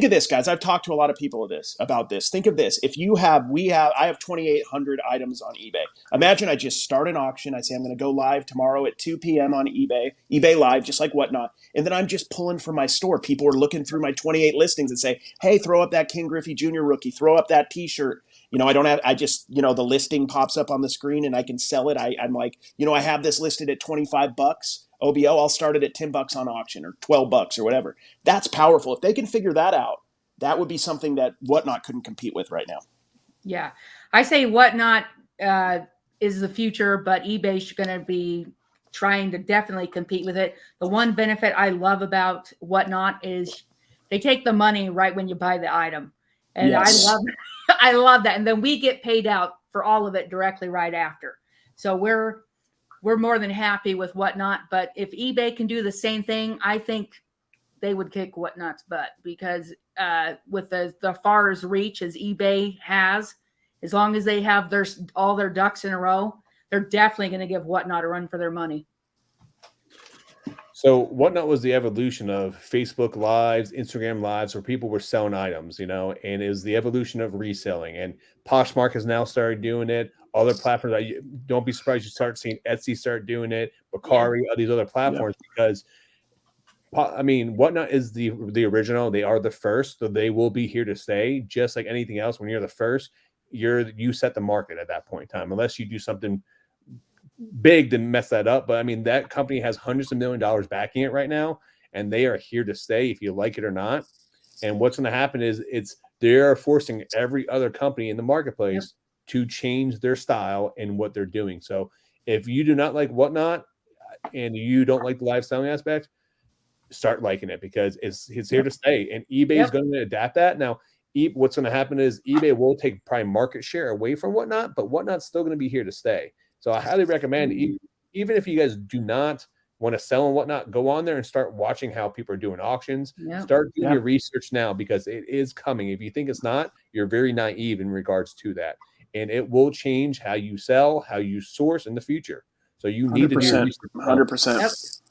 of this, guys. I've talked to a lot of people about this. Think of this. If I have 2,800 items on eBay. Imagine I just start an auction. I say I'm going to go live tomorrow at 2 p.m. on eBay Live, just like Whatnot. And then I'm just pulling from my store. People are looking through my 28 listings and say, hey, throw up that King Griffey Jr. rookie, throw up that t-shirt. The listing pops up on the screen and I can sell it. I'm like, I have this listed at $25. OBO, I'll start it at $10 on auction or $12 or whatever. That's powerful. If they can figure that out, that would be something that Whatnot couldn't compete with right now. Yeah. I say Whatnot is the future, but eBay's going to be trying to definitely compete with it. The one benefit I love about Whatnot is they take the money right when you buy the item. And yes. I love that. And then we get paid out for all of it directly right after. So we're more than happy with Whatnot. But if eBay can do the same thing, I think they would kick Whatnot's butt, because with the far as reach as eBay has, as long as they have all their ducks in a row, they're definitely going to give Whatnot a run for their money. So Whatnot was the evolution of Facebook Lives, Instagram Lives, where people were selling items, and is the evolution of reselling. And Poshmark has now started doing it. Other platforms, don't be surprised you start seeing Etsy start doing it, Cary, all these other platforms, because Whatnot is the original. They are the first, so they will be here to stay. Just like anything else, when you're the first, you set the market at that point in time, unless you do something big to mess that up. But that company has hundreds of $millions of backing it right now, and they are here to stay if you like it or not. And what's going to happen is they're forcing every other company in the marketplace to change their style and what they're doing. So if you do not like Whatnot and you don't like the live selling aspect, start liking it, because it's here to stay, and eBay is going to adapt that. Now, what's going to happen is eBay will take probably market share away from Whatnot, but Whatnot's still going to be here to stay. So I highly recommend, even if you guys do not want to sell and Whatnot, go on there and start watching how people are doing auctions. Start doing your research now, because it is coming. If you think it's not, you're very naive in regards to that. And it will change how you sell, how you source in the future. So you need to do your research. 100%.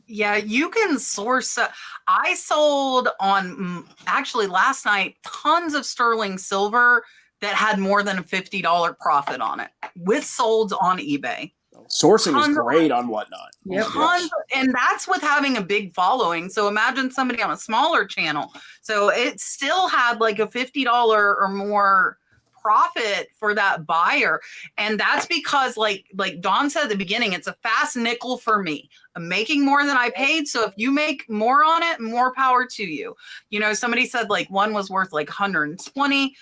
Yeah, you can source. I sold on actually last night tons of sterling silver that had more than a $50 profit on it, with solds on eBay. Sourcing is great on Whatnot. And that's with having a big following. So imagine somebody on a smaller channel. So it still had like a $50 or more profit for that buyer. And that's because like Dawn said at the beginning, it's a fast nickel for me. I'm making more than I paid. So if you make more on it, more power to you. You know, somebody said like one was worth like 120.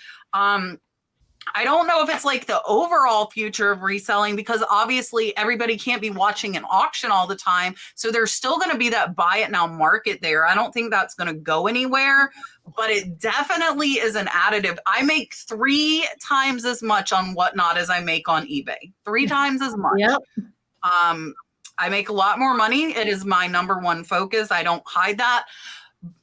I don't know if it's like the overall future of reselling, because obviously everybody can't be watching an auction all the time. So there's still going to be that buy it now market there. I don't think that's going to go anywhere, but it definitely is an additive. I make 3 times as much on Whatnot as I make on eBay. 3 times as much. Yep. I make a lot more money. It is my number one focus. I don't hide that.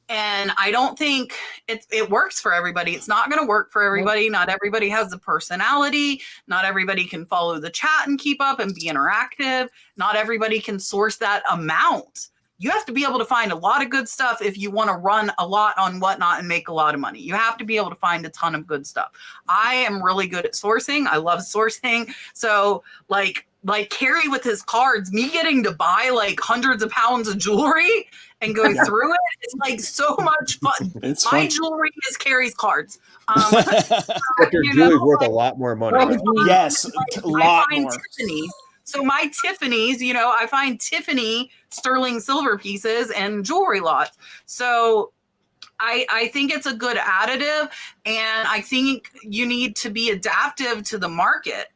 And I don't think it works for everybody. It's not going to work for everybody. Not everybody has the personality. Not everybody can follow the chat and keep up and be interactive. Not everybody can source that amount. You have to be able to find a lot of good stuff if you want to run a lot on Whatnot and make a lot of money. You have to be able to find a ton of good stuff. I am really good at sourcing. I love sourcing. So like Cary with his cards, me getting to buy like hundreds of pounds of jewelry and go through it, it's like so much fun. My jewelry is Cary's cards. But your jewelry's worth a lot more money. Yes, a lot more. Tiffany's. So my Tiffany's, you know, I find Tiffany sterling silver pieces and jewelry lots. So I think it's a good additive, and I think you need to be adaptive to the market.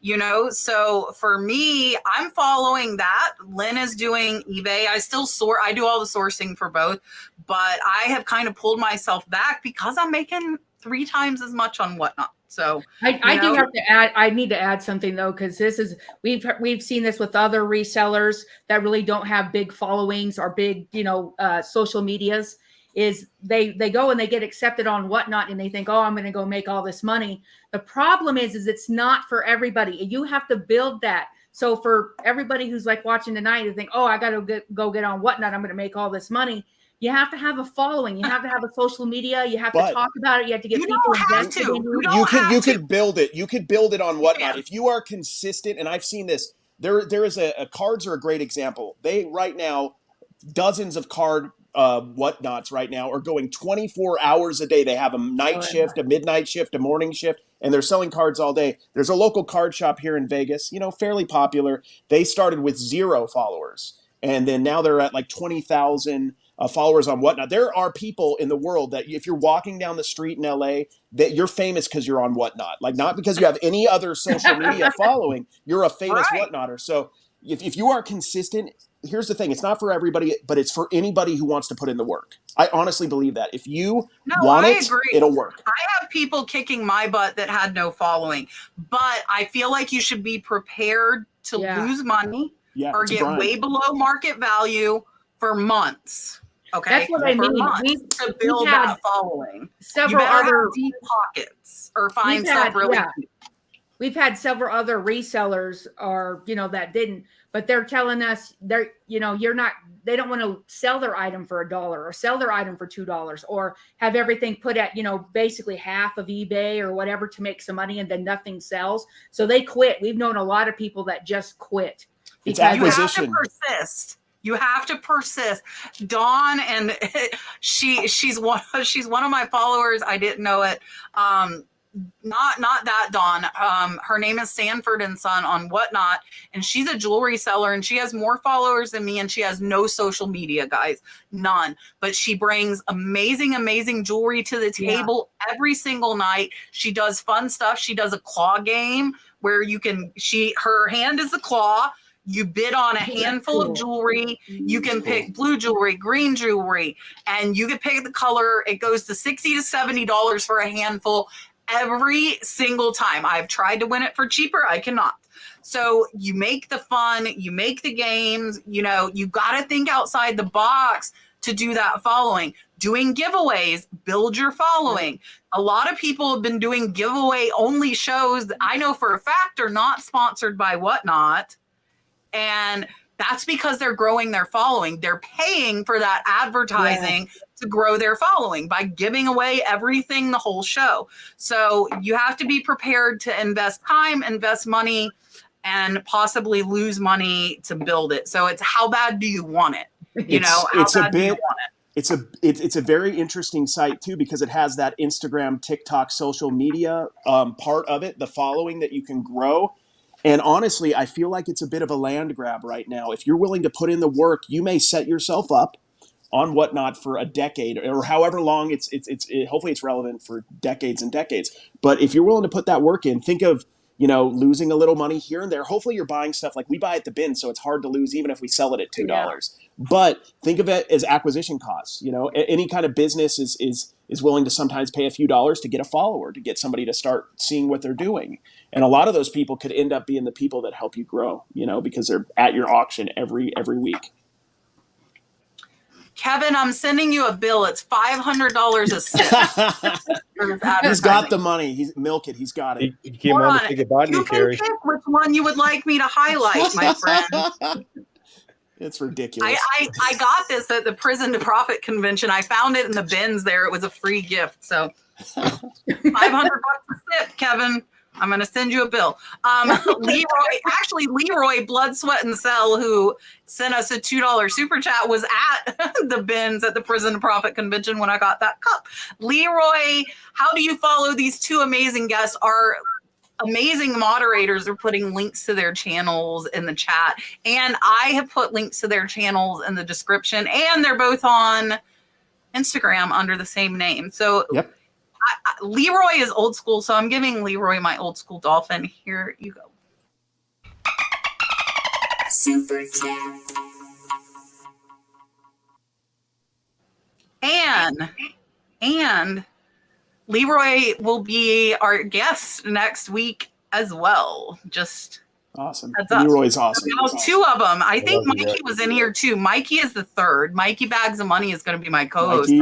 You know, so for me, I'm following that. Lynn is doing eBay. I still I do all the sourcing for both, but I have kind of pulled myself back because I'm making 3 times as much on Whatnot. So I do have to add, I need to add something though, because this is, we've seen this with other resellers that really don't have big followings or big, you know, social medias. Is they go and they get accepted on Whatnot and they think, oh, I'm going to go make all this money. The problem is it's not for everybody. You have to build that. So for everybody who's like watching tonight and think, oh, I got to go get on Whatnot, I'm going to make all this money. You have to have a following. You have to have a social media. You have to talk about it. You have to get people invested in you. You could build it. You could build it on Whatnot if you are consistent. And I've seen this. There is cards are a great example. They right now, dozens of card Whatnots right now are going 24 hours a day. They have a night shift, a midnight shift, a morning shift, and they're selling cards all day. There's a local card shop here in Vegas, you know, fairly popular. They started with 0 followers, and then now they're at like 20,000 followers on Whatnot. There are people in the world that if you're walking down the street in LA, that you're famous because you're on Whatnot. Like, not because you have any other social media following. You're a famous Whatnotter. So if you are consistent, here's the thing. It's not for everybody, but it's for anybody who wants to put in the work. I honestly believe that. If you want it, it'll work. I have people kicking my butt that had no following, but I feel like you should be prepared to lose money or get way below market value for months. Okay, that's what I mean. To build that following, several other deep pockets or find stuff really. We've had several other resellers, or you know, that didn't, but they're telling us they're, you know, they don't want to sell their item for $1 or sell their item for $2 or have everything put at, you know, basically half of eBay or whatever to make some money, and then nothing sells. So they quit. We've known a lot of people that just quit. It's acquisition. You have to persist. You have to persist. Dawn, and she's one of my followers. I didn't know it. Not that Dawn. Her name is Sanford and Son on Whatnot, and she's a jewelry seller, and she has more followers than me, and she has no social media, guys, none. But she brings amazing jewelry to the table every single night. She does fun stuff. She does a claw game where her hand is the claw. You bid on a handful of jewelry. You can pick blue jewelry, green jewelry, and you can pick the color. It goes to $60 to $70 for a handful every single time. I've tried to win it for cheaper. I cannot. So you make the fun, you make the games, you know, you got to think outside the box to do that following. Doing giveaways, build your following. A lot of people have been doing giveaway only shows that I know for a fact are not sponsored by Whatnot. And that's because they're growing their following. They're paying for that advertising to grow their following by giving away everything the whole show. So you have to be prepared to invest time, invest money, and possibly lose money to build it. So it's how bad do you want it? You know, how bad do you want it? It's a very interesting site too, because it has that Instagram, TikTok, social media part of it, the following that you can grow. And honestly, I feel like it's a bit of a land grab right now. If you're willing to put in the work, you may set yourself up on Whatnot for a decade or however long hopefully it's relevant for decades and decades. But if you're willing to put that work in, think of, losing a little money here and there. Hopefully you're buying stuff like we buy at the bin, so it's hard to lose even if we sell it at $2. Yeah. But think of it as acquisition costs. Any kind of business is willing to sometimes pay a few dollars to get a follower, to get somebody to start seeing what they're doing. And a lot of those people could end up being the people that help you grow, because they're at your auction every week. Kevin, I'm sending you a bill. It's $500 a sip. He's got the money. Milk it. He's got it. You came on to say goodbye to me, Cary. Pick which one you would like me to highlight, my friend. It's ridiculous. I got this at the Prison to Profit convention. I found it in the bins there. It was a free gift. So $500 a sip, Kevin. I'm going to send you a bill. Leroy Blood, Sweat, and Cell, who sent us a $2 super chat, was at the bins at the Prison to Profit convention when I got that cup. Leroy, how do you follow these two amazing guests? Our amazing moderators are putting links to their channels in the chat. And I have put links to their channels in the description. And they're both on Instagram under the same name. So yep. Leroy is old school, so I'm giving Leroy my old school dolphin. Here you go. Super chat. And Leroy will be our guest next week as well. Just awesome. Leroy's awesome. Two of them. I think Mikey was in here too. Mikey is the third. Mikey Bags of Money is going to be my co-host.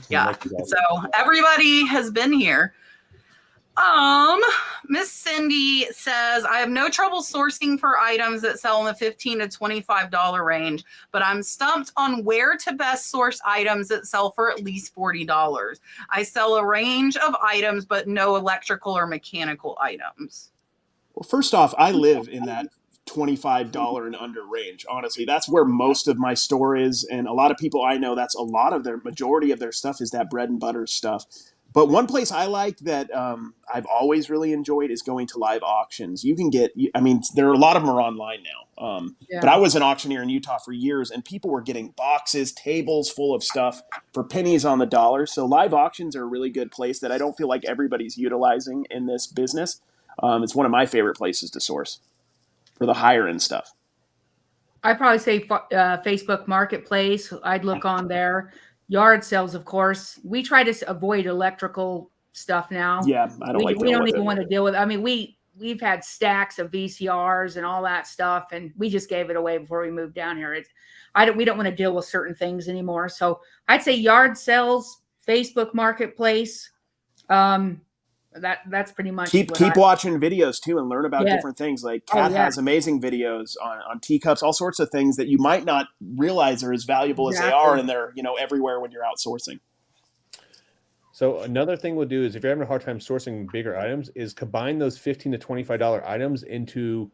Yeah. So everybody has been here. Miss Cindy says, I have no trouble sourcing for items that sell in the $15 to $25 range, but I'm stumped on where to best source items that sell for at least $40. I sell a range of items, but no electrical or mechanical items. Well, first off, I live in that $25 and under range. Honestly, that's where most of my store is. And a lot of people I know, that's a lot of their majority of their stuff is that bread and butter stuff. But one place I like that I've always really enjoyed is going to live auctions. You can get, there are a lot of them are online now. But I was an auctioneer in Utah for years, and people were getting boxes, tables full of stuff for pennies on the dollar. So live auctions are a really good place that I don't feel like everybody's utilizing in this business. It's one of my favorite places to source for the higher end stuff. I'd probably say Facebook Marketplace. I'd look on there. Yard sales, of course. We try to avoid electrical stuff now. Yeah, I don't like. We don't even want to deal with it. I mean, we've had stacks of VCRs and all that stuff, and we just gave it away before we moved down here. We don't want to deal with certain things anymore. So I'd say yard sales, Facebook Marketplace. That's pretty much keep watching videos too and learn about different things. Like Kat has amazing videos on teacups, all sorts of things that you might not realize are as valuable as they are, and they're everywhere when you're outsourcing. So another thing we'll do is if you're having a hard time sourcing bigger items, is combine those $15 to $25 items into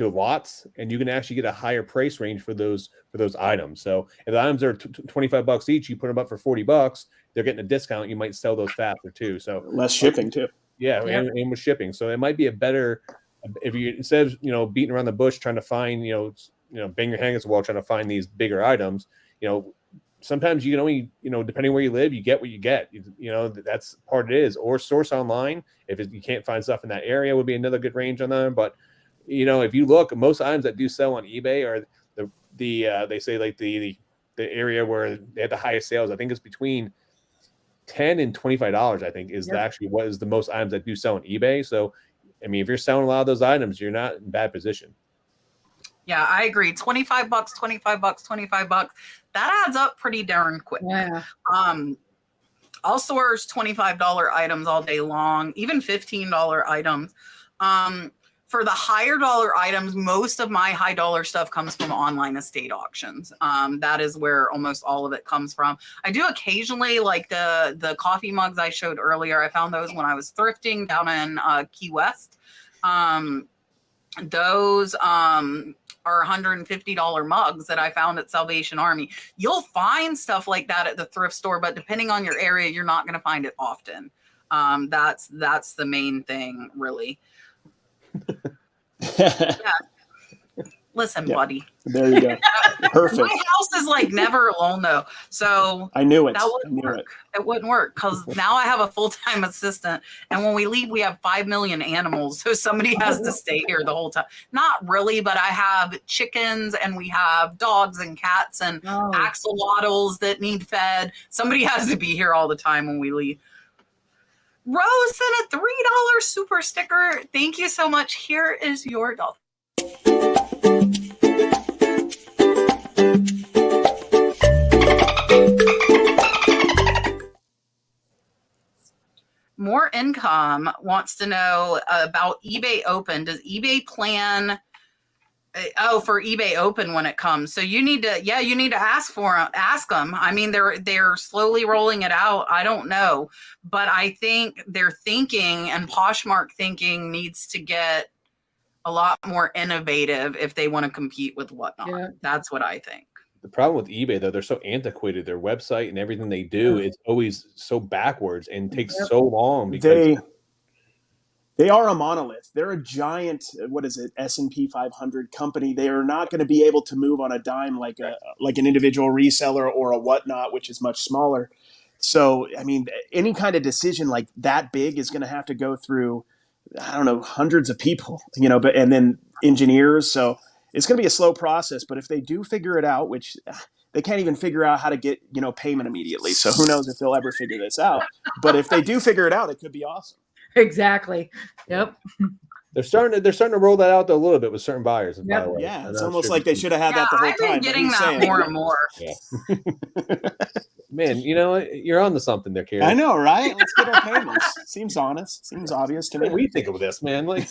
lots, and you can actually get a higher price range for those items. So if the items are $25 each, you put them up for $40. They're getting a discount. You might sell those faster too. So less shipping too. Yeah, and with shipping. So it might be a better, if you, instead of beating around the bush trying to find bang your hand against the wall trying to find these bigger items. Sometimes you can only depending where you live, you get what you get. That's part it is. Or source online if you can't find stuff in that area would be another good range on them. But if you look, most items that do sell on eBay are they say like the area where they have the highest sales. I think it's between $10 and $25, I think, is actually what is the most items that do sell on eBay. So, if you're selling a lot of those items, you're not in bad position. Yeah, I agree. $25, $25. That adds up pretty darn quick. Yeah. I'll source $25 items all day long, even $15 items. For the higher dollar items, most of my high dollar stuff comes from online estate auctions. That is where almost all of it comes from. I do occasionally, like the coffee mugs I showed earlier. I found those when I was thrifting down in Key West. Those are $150 mugs that I found at Salvation Army. You'll find stuff like that at the thrift store, but depending on your area, you're not going to find it often. That's the main thing, really. Yeah. Listen, buddy. There you go. Perfect. My house is like never alone though, so I knew it. That wouldn't work. It wouldn't work because now I have a full-time assistant, and when we leave, we have 5 million animals, so somebody has to stay here the whole time. Not really, but I have chickens, and we have dogs and cats and axolotls that need fed. Somebody has to be here all the time when we leave. Rose sent a $3 super sticker. Thank you so much. Here is your dolphin. More Income wants to know about eBay Open. Does eBay plan for eBay Open when it comes? So you need to ask them. I mean, they're slowly rolling it out. I don't know, but I think their thinking and Poshmark thinking needs to get a lot more innovative if they want to compete with Whatnot. Yeah. That's what I think. The problem with eBay, though, they're so antiquated. Their website and everything they do is always so backwards and takes so long. Because they are a monolith. They're a giant, S&P 500 company. They are not going to be able to move on a dime like an individual reseller or a Whatnot, which is much smaller. So, I mean, any kind of decision like that big is going to have to go through, I don't know, hundreds of people, and then engineers. So it's going to be a slow process, but if they do figure it out, which they can't even figure out how to get, payment immediately. So who knows if they'll ever figure this out, but if they do figure it out, it could be awesome. Exactly. Yep. They're starting to roll that out a little bit with certain buyers. Yep. By the way. Yeah. It's almost like they should have had that the whole time. I've been getting that more and more. Yeah. Man, you're on to something there, Cary. I know, right? Let's get our payments. Seems honest. Seems obvious to me. What do we think of this, man? Like,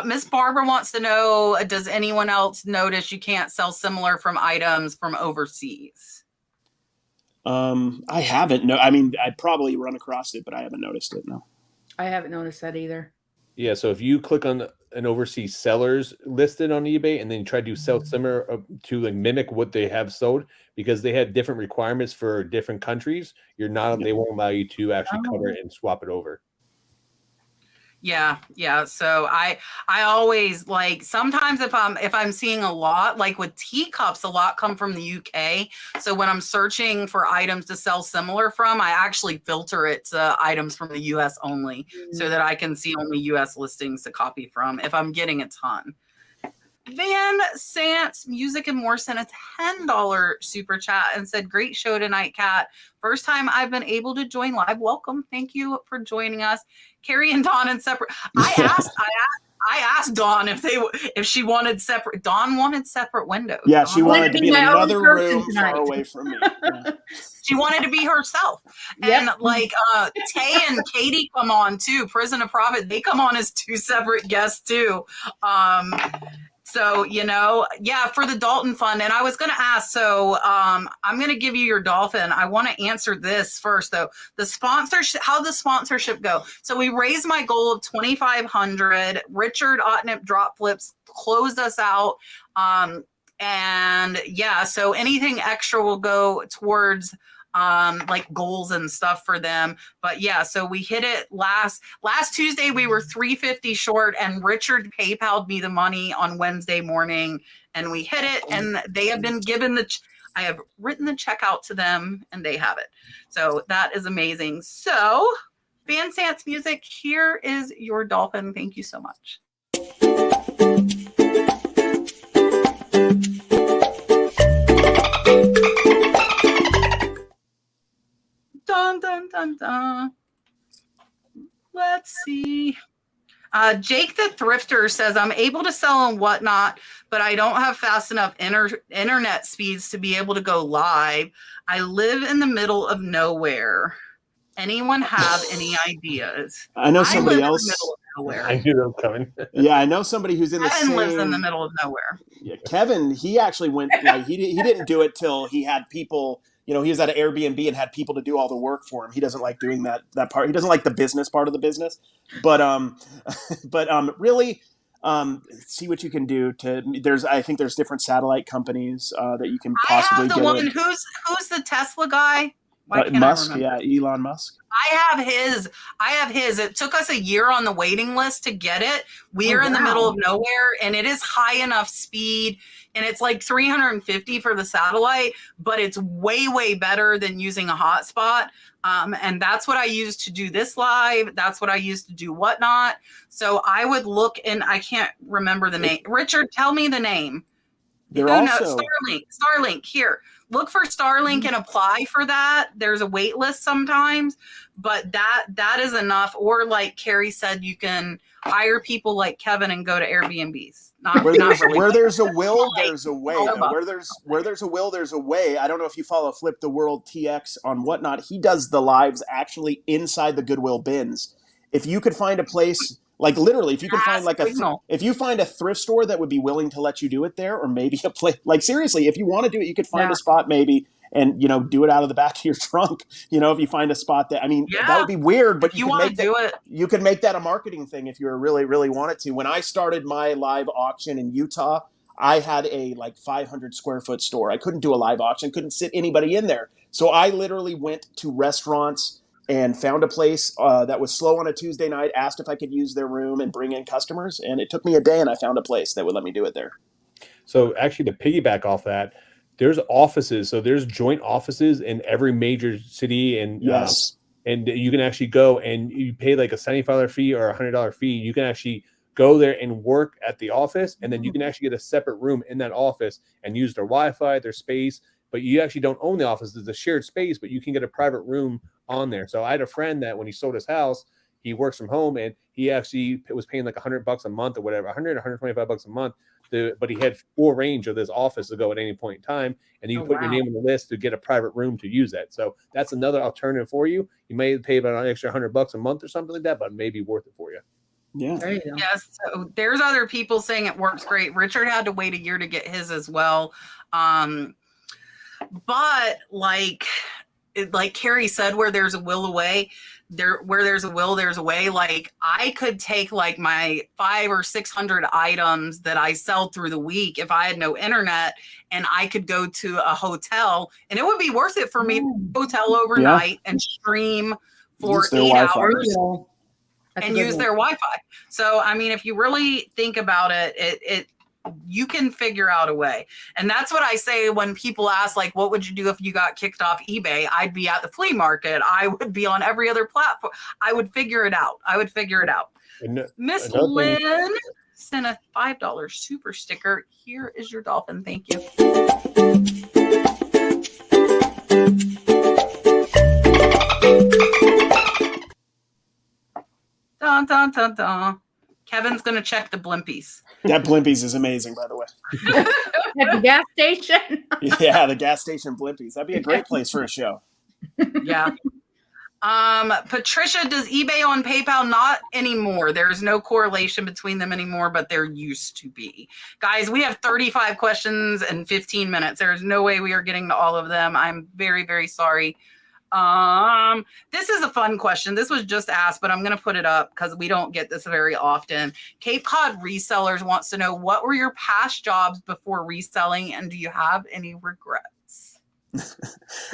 Miss Barbara wants to know, does anyone else notice you can't sell similar from items from overseas? I haven't. No, I mean, I probably run across it, but I haven't noticed it. No. I haven't noticed that either. Yeah, so if you click on an overseas sellers listed on eBay and then you try to sell similar to like mimic what they have sold, because they have different requirements for different countries, they won't allow you to actually cover it and swap it over. Yeah. So I always like, sometimes if I'm seeing a lot, like with teacups, a lot come from the UK. So when I'm searching for items to sell similar from, I actually filter it to items from the US only, so that I can see only US listings to copy from if I'm getting a ton. Van Sant's Music and More sent a $10 super chat and said, "Great show tonight, Kat. First time I've been able to join live. Welcome. Thank you for joining us." Cary and Dawn in separate. I asked Dawn if she wanted separate. Dawn wanted separate windows. Yeah, Dawn she wanted to be in another room far away from me. Yeah. She wanted to be herself. And like Tay and Katie come on too. Prison of Profit, they come on as 2 separate guests too. So, for the Dalton Fund. And I was going to ask, so I'm going to give you your dolphin. I want to answer this first, though. How the sponsorship go? So we raised my goal of $2,500. Richard Otnip Drop Flips closed us out. So anything extra will go towards like goals and stuff for them. But yeah, so we hit it last Tuesday. We were $350 short, and Richard PayPal'd me the money on Wednesday morning, and we hit it. And they have been given I have written the check out to them, and they have it. So that is amazing. So Van Sant's Music, here is your dolphin. Thank you so much. Dun, dun, dun, dun. Let's see. Jake the Thrifter says, "I'm able to sell on Whatnot, but I don't have fast enough internet speeds to be able to go live. I live in the middle of nowhere. Anyone have any ideas?" I know somebody else. In the middle of nowhere. I knew them coming. Yeah, I know somebody who's in Kevin lives in the middle of nowhere. Yeah, Kevin, he actually went, he didn't do it till he had people. He was at an Airbnb and had people to do all the work for him. He doesn't like doing that part. He doesn't like the business part of the business. But really, See what you can do I think there's different satellite companies that you can I possibly have the get one. it. Who's the Tesla guy? Why can't Musk, I remember? yeah, Elon Musk. I have his. It took us a year on the waiting list to get it. We are in the middle of nowhere, and it is high enough speed, and it's like 350 for the satellite, but it's way, way better than using a hotspot. And that's what I use to do this live. That's what I use to do whatnot. So I would look, and I can't remember the name. Richard, tell me the name. They're Who knows? also Starlink. Here, look for Starlink and apply for that. There's a wait list sometimes, but that is enough. Or like Cary said, you can hire people like Kevin and go to Airbnbs. Where there's a will, there's a way. Though. Where there's a will, there's a way. I don't know if you follow Flip the World TX on Whatnot. He does the lives actually inside the Goodwill bins. If you could find a place, like literally, if you could find like if you find a thrift store that would be willing to let you do it there, or maybe a place, like seriously, if you want to do it, you could find a spot maybe and, you know, do it out of the back of your trunk. You know, if you find a spot that, I mean, that would be weird, but you could make that a marketing thing if you really, really wanted to. When I started my live auction in Utah, I had a like 500 square foot store. I couldn't do a live auction, couldn't sit anybody in there. So I literally went to restaurants and found a place that was slow on a Tuesday night, asked if I could use their room and bring in customers. And it took me a day, and I found a place that would let me do it there. So actually, to piggyback off that, there's offices. So there's joint offices in every major city, and and you can actually go and you pay like a $75 fee or $100 fee. You can actually go there and work at the office, and then you can actually get a separate room in that office and use their Wi-Fi, their space. But you actually don't own the office. It's a shared space, but you can get a private room on there. So I had a friend that when he sold his house, he works from home, and he actually was paying like $100 a month or whatever, 100, $125 a month. But he had full range of this office to go at any point in time, and you put your name on the list to get a private room to use that. So that's another alternative for you. You may pay about an extra $100 a month or something like that, but maybe worth it for you. Yeah. There you go. Yes. So there's other people saying it works great. Richard had to wait a year to get his as well. But like Cary said, where there's a will away, where there's a will, there's a way. Like I could take like my 500 or 600 items that I sell through the week if I had no internet, and I could go to a hotel, and it would be worth it for me to hotel overnight and stream for 8 hours and use their Wi-Fi. So I mean, if you really think about it, you can figure out a way. And that's what I say when people ask, like, what would you do if you got kicked off eBay? I'd be at the flea market. I would be on every other platform. I would figure it out. Miss Lynn sent a $5 super sticker. Here is your dolphin. Thank you. Dun, dun, dun, dun. Kevin's going to check the blimpies. That blimpies is amazing, by the way. At the gas station? Yeah, the gas station blimpies. That'd be a great place for a show. Yeah. Patricia, does eBay on PayPal? Not anymore. There's no correlation between them anymore, but there used to be. Guys, we have 35 questions and 15 minutes. There's no way we are getting to all of them. I'm very, very sorry. This is a fun question. This was just asked, but I'm going to put it up because we don't get this very often. Cape Cod Resellers wants to know, what were your past jobs before reselling, and do you have any regrets?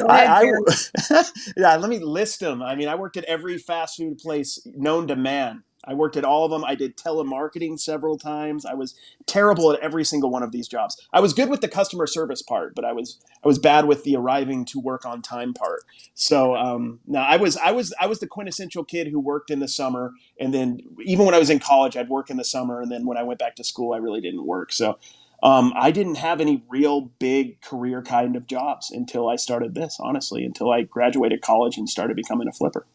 Yeah, let me list them. I mean, I worked at every fast food place known to man. I worked at all of them. I did telemarketing several times. I was terrible at every single one of these jobs. I was good with the customer service part, but I was bad with the arriving to work on time part. So no, I was the quintessential kid who worked in the summer, and then even when I was in college, I'd work in the summer, and then when I went back to school, I really didn't work. So I didn't have any real big career kind of jobs until I started this, honestly, until I graduated college and started becoming a flipper.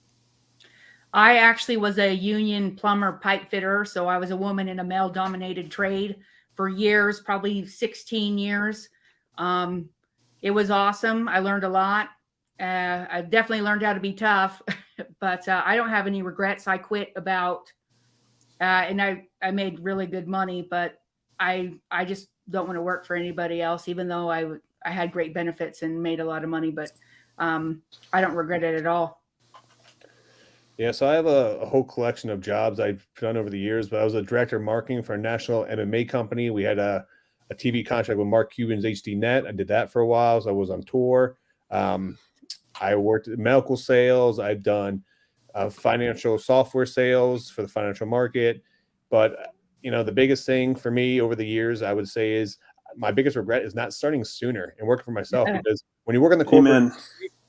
I actually was a union plumber pipe fitter. So I was a woman in a male dominated trade for years, probably 16 years. It was awesome. I learned a lot. I definitely learned how to be tough, but I don't have any regrets. I quit and I made really good money, but I just don't want to work for anybody else, even though I had great benefits and made a lot of money, but I don't regret it at all. Yeah, so I have a whole collection of jobs I've done over the years, but I was a director of marketing for a national MMA company. We had a TV contract with Mark Cuban's HDNet. I did that for a while, so I was on tour. I worked in medical sales. I've done financial software sales for the financial market. But, you know, the biggest thing for me over the years, I would say, is my biggest regret is not starting sooner and working for myself, because when you work in the corporate, Amen.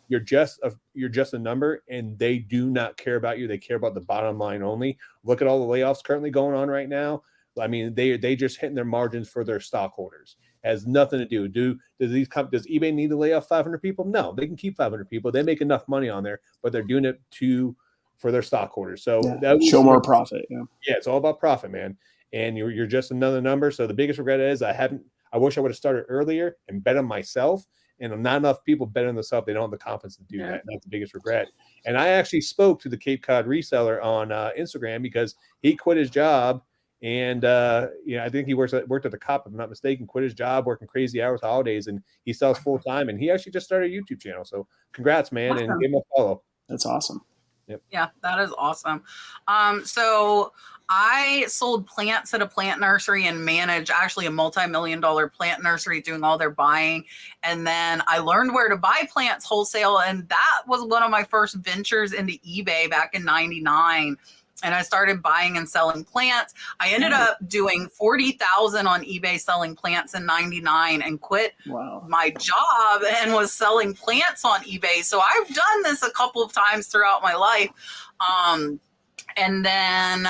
you're just a number, and they do not care about you. They care about the bottom line only. Look at all the layoffs currently going on right now. I mean, they just hitting their margins for their stockholders. Has nothing to do. Does eBay need to lay off 500 people? No, they can keep 500 people. They make enough money on there, but they're doing it for their stockholders. So show more profit. Yeah, it's all about profit, man. And you're just another number. So the biggest regret is I wish I would have started earlier and bet on myself. And not enough people bet on themselves. They don't have the confidence to do that. And that's the biggest regret. And I actually spoke to the Cape Cod reseller on Instagram, because he quit his job. And I think he worked at the COP, if I'm not mistaken, quit his job, working crazy hours, holidays, and he sells full time. And he actually just started a YouTube channel. So congrats, man, Awesome. And give him a follow. that's awesome. Yep. Yeah, that is awesome. So I sold plants at a plant nursery and managed actually a multi-million-dollar plant nursery, doing all their buying. And then I learned where to buy plants wholesale. And that was one of my first ventures into eBay back in '99. And I started buying and selling plants. I ended up doing 40,000 on eBay selling plants in '99, and quit my job and was selling plants on eBay. So I've done this a couple of times throughout my life. And then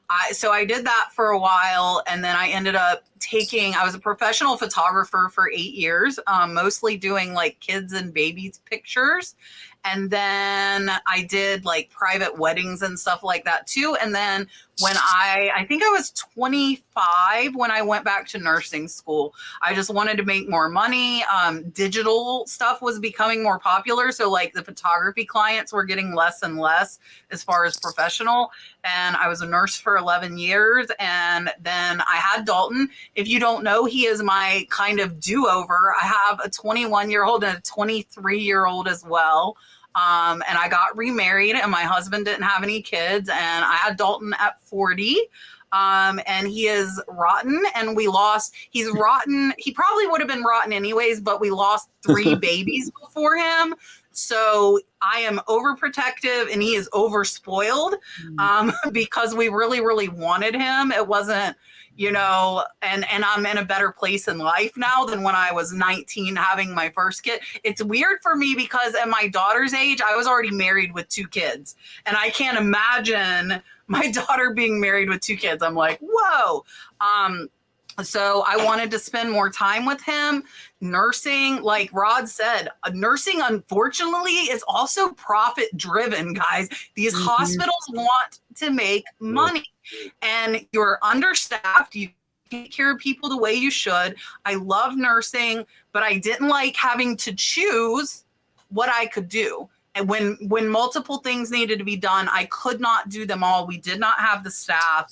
I did that for a while, and then I ended up I was a professional photographer for 8 years, mostly doing like kids and babies pictures. And then I did like private weddings and stuff like that too. And then when I think I was 25 when I went back to nursing school. I just wanted to make more money. Digital stuff was becoming more popular. So like the photography clients were getting less and less as far as professional. And I was a nurse for 11 years. And then I had Dalton. If you don't know, he is my kind of do-over. I have a 21-year-old and a 23-year-old as well. And I got remarried, and my husband didn't have any kids, and I had Dalton at 40. And he is rotten, and he's rotten. He probably would have been rotten anyways, but we lost 3 babies before him. So I am overprotective, and he is overspoiled, because we really, really wanted him. It wasn't, and I'm in a better place in life now than when I was 19 having my first kid. It's weird for me because at my daughter's age, I was already married with 2 kids, and I can't imagine my daughter being married with 2 kids. I'm like, whoa. So I wanted to spend more time with him. Nursing, like Rod said, nursing, unfortunately, is also profit driven, guys. These hospitals want to make money, and you're understaffed. You take care of people the way you should. I love nursing, but I didn't like having to choose what I could do. And when multiple things needed to be done, I could not do them all. We did not have the staff.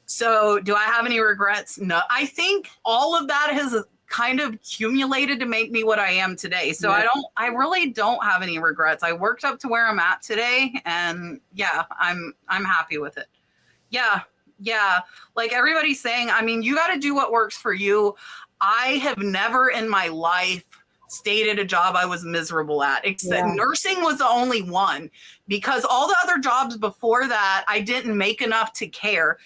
So do I have any regrets? No. I think all of that has kind of accumulated to make me what I am today. So I really don't have any regrets. I worked up to where I'm at today, and I'm happy with it. Yeah. Like everybody's saying, I mean, you got to do what works for you. I have never in my life stayed at a job I was miserable at, except nursing was the only one, because all the other jobs before that, I didn't make enough to care.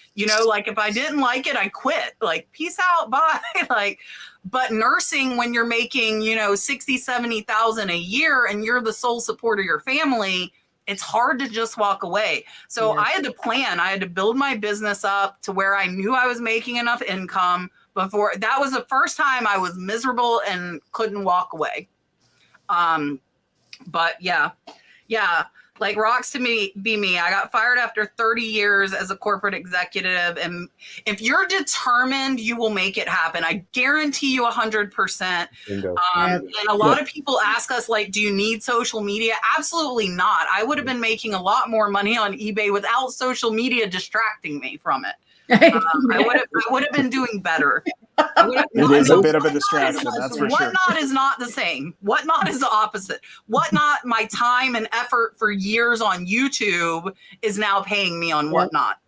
Like if I didn't like it, I quit. Like, peace out, bye. But nursing, when you're making, 60, 70,000 a year and you're the sole support of your family, it's hard to just walk away. So I had to plan. I had to build my business up to where I knew I was making enough income before. That was the first time I was miserable and couldn't walk away. But yeah. Like rocks to me, be me. I got fired after 30 years as a corporate executive. And if you're determined, you will make it happen. I guarantee you 100%. And a lot of people ask us, like, do you need social media? Absolutely not. I would have been making a lot more money on eBay without social media distracting me from it. I would have been doing better. It is a bit of a distraction, that's for sure. Whatnot is not the same. Whatnot is the opposite. Whatnot, my time and effort for years on YouTube is now paying me on Whatnot.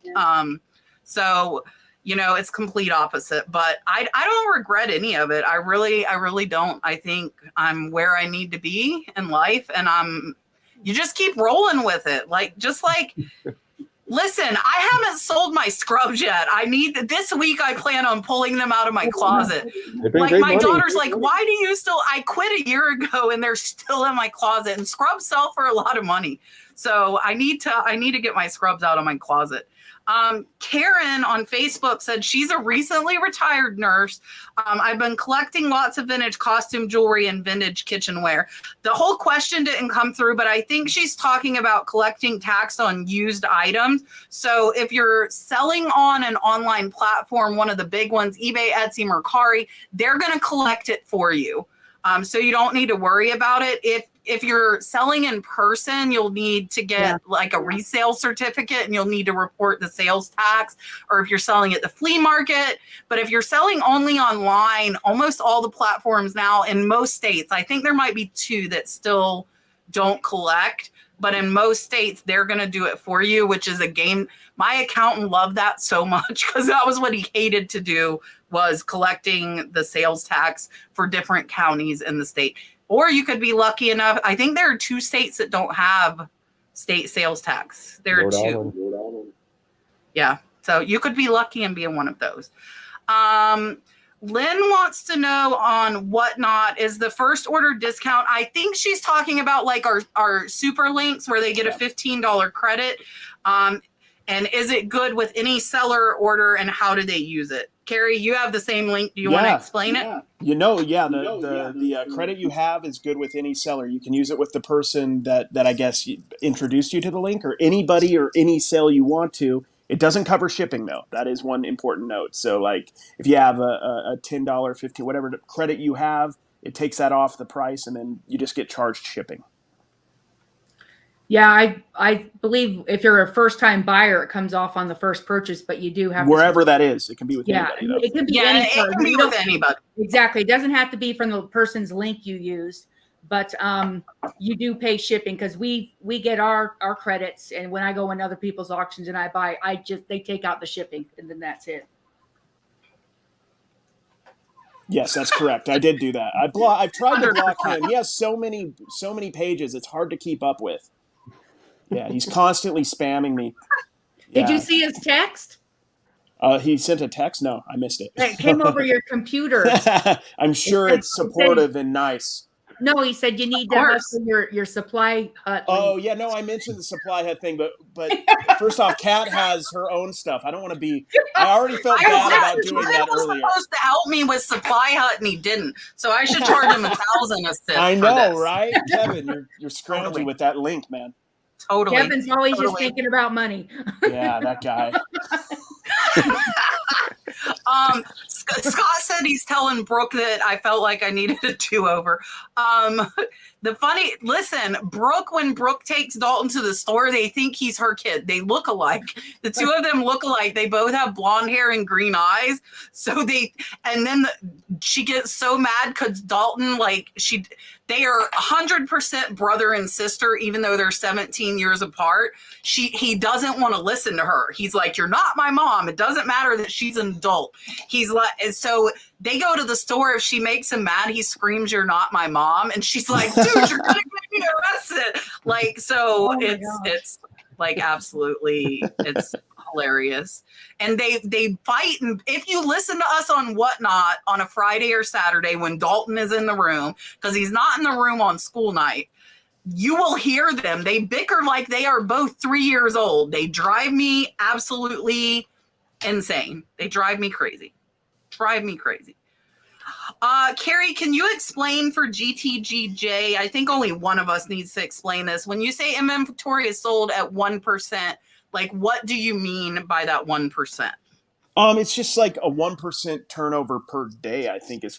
So, it's complete opposite, but I don't regret any of it. I really don't. I think I'm where I need to be in life, and you just keep rolling with it. Listen, I haven't sold my scrubs yet. This week I plan on pulling them out of my closet. My daughter's like, why do you still, I quit a year ago and they're still in my closet, and scrubs sell for a lot of money. So I need to get my scrubs out of my closet. Karen on Facebook said she's a recently retired nurse. I've been collecting lots of vintage costume jewelry and vintage kitchenware. The whole question didn't come through, but I think she's talking about collecting tax on used items. So if you're selling on an online platform, one of the big ones, eBay, Etsy, Cary, they're going to collect it for you. So you don't need to worry about it. If you're selling in person, you'll need to get a resale certificate, and you'll need to report the sales tax, or if you're selling at the flea market. But if you're selling only online, almost all the platforms now in most states, I think there might be 2 that still don't collect, but in most states, they're going to do it for you, which is a game. My accountant loved that so much, because that was what he hated to do, was collecting the sales tax for different counties in the state. Or you could be lucky enough. I think there are 2 states that don't have state sales tax. There are 2. Yeah. So you could be lucky and be in one of those. Lynn wants to know on Whatnot, is the first order discount, I think she's talking about our super links where they get a $15 credit. And is it good with any seller order, and how do they use it? Cary, you have the same link. Do you want to explain it? The credit you have is good with any seller. You can use it with the person that I guess introduced you to the link, or anybody or any sale you want to. It doesn't cover shipping, though. That is one important note. So if you have a $10, $15, whatever credit you have, it takes that off the price, and then you just get charged shipping. Yeah, I believe if you're a first-time buyer, it comes off on the first purchase, but you do have wherever that is. It can be with anybody. Though. It can be with anybody. Exactly. It doesn't have to be from the person's link you used, but you do pay shipping, because we get our credits, and when I go in other people's auctions and I buy, they take out the shipping, and then that's it. Yes, that's correct. I did do that. I've tried to block him. He has so many pages. It's hard to keep up with. Yeah, he's constantly spamming me. Yeah. Did you see his text? He sent a text? No, I missed it. It came over your computer. I'm sure it's supportive and nice. No, he said you need to hustle your supply hut. Oh, yeah, no, I mentioned the supply hut thing, but first off, Kat has her own stuff. I don't want to be. I already felt bad about doing that earlier. He was supposed to help me with supply hut, and he didn't. So I should charge him $1,000 a sip. I know, right, Kevin? You're scrounging with that link, man. Totally. Kevin's always just thinking about money. Yeah, that guy. Scott said he's telling Brooke that I felt like I needed a do-over. Brooke, when Brooke takes Dalton to the store, they think he's her kid. They look alike. The 2 of them look alike. They both have blonde hair and green eyes. She gets so mad because Dalton, they are 100% brother and sister, even though they're 17 years apart. He doesn't want to listen to her. He's like, "You're not my mom. It doesn't matter that she's an adult." He's like, and so they go to the store. If she makes him mad, he screams, "You're not my mom." And she's like, "Dude, you're going to get me arrested." It's absolutely, it's hilarious. And they fight. And if you listen to us on Whatnot on a Friday or Saturday when Dalton is in the room, because he's not in the room on school night, you will hear them. They bicker like they are both 3 years old. They drive me absolutely insane. They drive me crazy. Cary, can you explain for GTGJ? I think only one of us needs to explain this. When you say inventory is sold at 1%, what do you mean by that 1%? It's just like a 1% turnover per day, I think is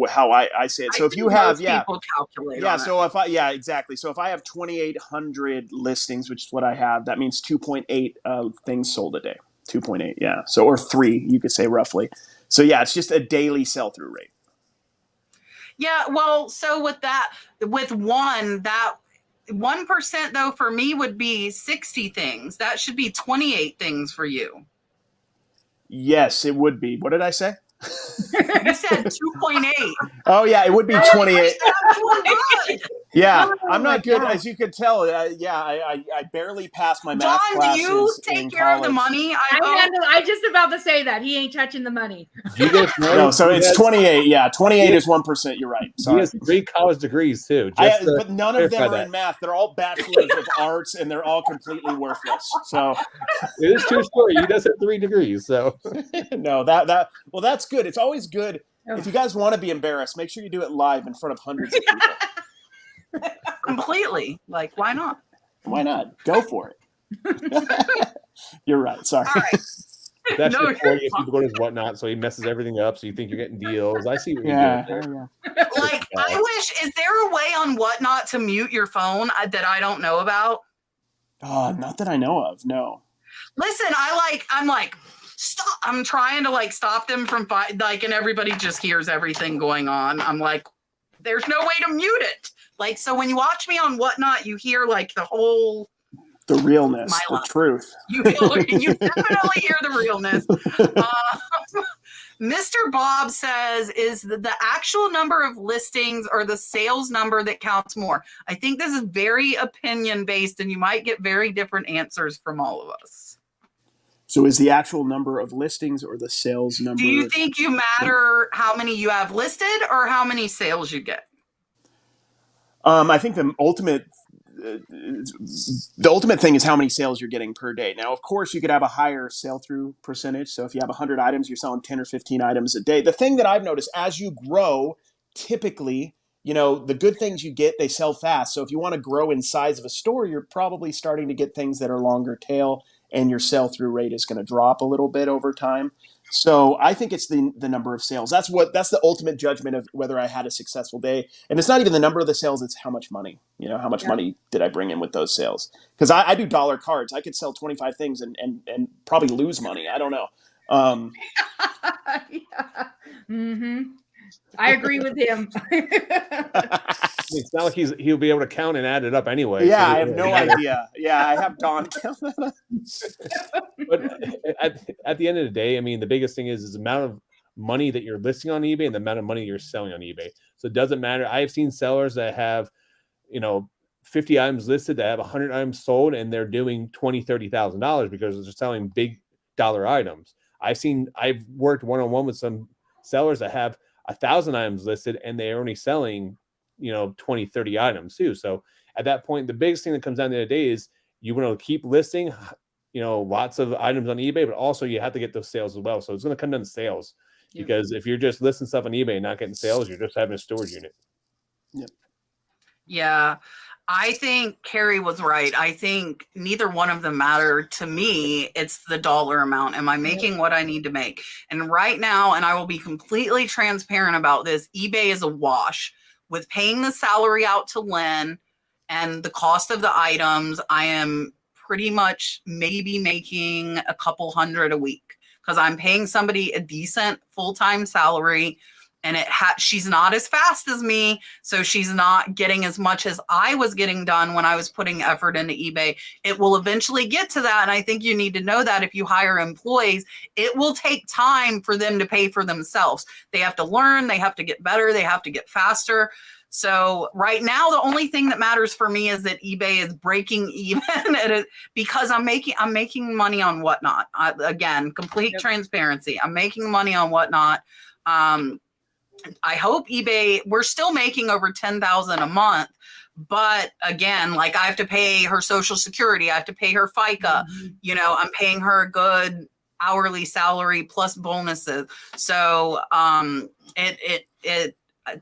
how I say it. So if you have, people calculate. Yeah. So exactly. So if I have 2,800 listings, which is what I have, that means 2.8 things sold a day. 2.8. Yeah. So, or 3, you could say roughly. So yeah, it's just a daily sell-through rate. Yeah, well, so with that, with that 1% though for me would be 60 things. That should be 28 things for you. Yes, it would be. What did I say? You said 2.8. Oh yeah, it would be 28. I'm doing good. Yeah, Oh, I'm my not good, gosh. as you could tell. I barely passed my math John, do classes you in take care of the college. money? I I just about to say that he ain't touching the money. Do you guys know? No, so he it's has, 28. Yeah, 28 is 1%. You're right. he Sorry. has 3 college degrees too. Just to But none of them clarify are in math. They're all bachelors of arts, and they're all completely worthless. So It is true story. He does have 3 degrees. So no, well, that's good. It's always good. If you guys want to be embarrassed, make sure you do it live in front of hundreds of people. completely. Like, why not? Why not? Go for it. You're right. Sorry. All right. that's No, before you get people go to his whatnot, so he messes everything up. So you think you're getting deals. I see what you're Yeah. doing there. Like, I wish, is there a way on Whatnot to mute your phone that I don't know about? Not that I know of. No. Listen, I'm like, stop. I'm trying to like stop them from and everybody just hears everything going on. I'm like, there's no way to mute it. Like, so when you watch me on Whatnot, you hear like the whole The realness, my the life. truth. You definitely hear the realness. Mr. Bob says, is the actual number of listings or the sales number that counts more? I think this is very opinion based, and you might get very different answers from all of us. So is the actual number of listings or the sales number? Do you think you matter how many you have listed or how many sales you get? I think the ultimate thing is how many sales you're getting per day. Now, of course, you could have a higher sell-through percentage. So if you have 100 items, you're selling 10 or 15 items a day. The thing that I've noticed as you grow, typically, the good things you get, they sell fast. So if you want to grow in size of a store, you're probably starting to get things that are longer tail, and your sell-through rate is going to drop a little bit over time. So I think it's the number of sales. That's the ultimate judgment of whether I had a successful day. And it's not even the number of the sales, it's how much money. How much money did I bring in with those sales? Because I do dollar cards. I could sell 25 things and probably lose money. I don't know. Yeah. Mm-hmm. I agree with him. It's not like he'll be able to count and add it up anyway. Yeah, so I have no idea. Yeah, I have Don count that up. But at the end of the day, I mean, the biggest thing is the amount of money that you're listing on eBay and the amount of money you're selling on eBay. So it doesn't matter. I have seen sellers that have, 50 items listed that have 100 items sold, and they're doing $20,000-$30,000 because they're selling big dollar items. I've worked one-on-one with some sellers that have 1,000 items listed, and they're only selling 20, 30 items too. So at that point, the biggest thing that comes down to the day is you want to keep listing, lots of items on eBay, but also you have to get those sales as well. So it's going to come down to sales, because if you're just listing stuff on eBay and not getting sales, you're just having a storage unit. Yep. Yeah. I think Cary was right. I think neither one of them matter to me. It's the dollar amount. Am I making what I need to make? And right now, and I will be completely transparent about this, eBay is a wash. With paying the salary out to Lynn and the cost of the items, I am pretty much maybe making a couple hundred a week because I'm paying somebody a decent full-time salary. And she's not as fast as me, so she's not getting as much as I was getting done when I was putting effort into eBay. It will eventually get to that, and I think you need to know that if you hire employees, it will take time for them to pay for themselves. They have to learn, they have to get better, they have to get faster. So right now, the only thing that matters for me is that eBay is breaking even because I'm making money on Whatnot. Again, complete transparency. I'm making money on Whatnot. I hope eBay, we're still making over $10,000 a month, but again, like I have to pay her Social Security, I have to pay her FICA, I'm paying her a good hourly salary plus bonuses. So it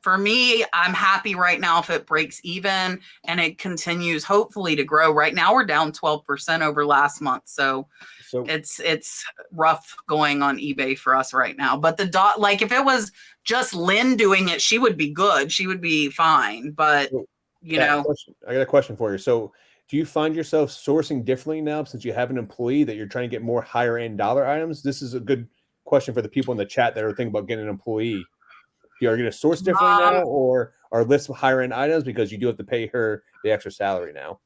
for me, I'm happy right now if it breaks even and it continues hopefully to grow. Right now we're down 12% over last month. So it's rough going on eBay for us right now. But if it was just Lynn doing it, she would be good. She would be fine. But I got a question for you. So do you find yourself sourcing differently now since you have an employee that you're trying to get more higher end dollar items? This is a good question for the people in the chat that are thinking about getting an employee. You are going to source differently now, or list higher end items because you do have to pay her the extra salary now?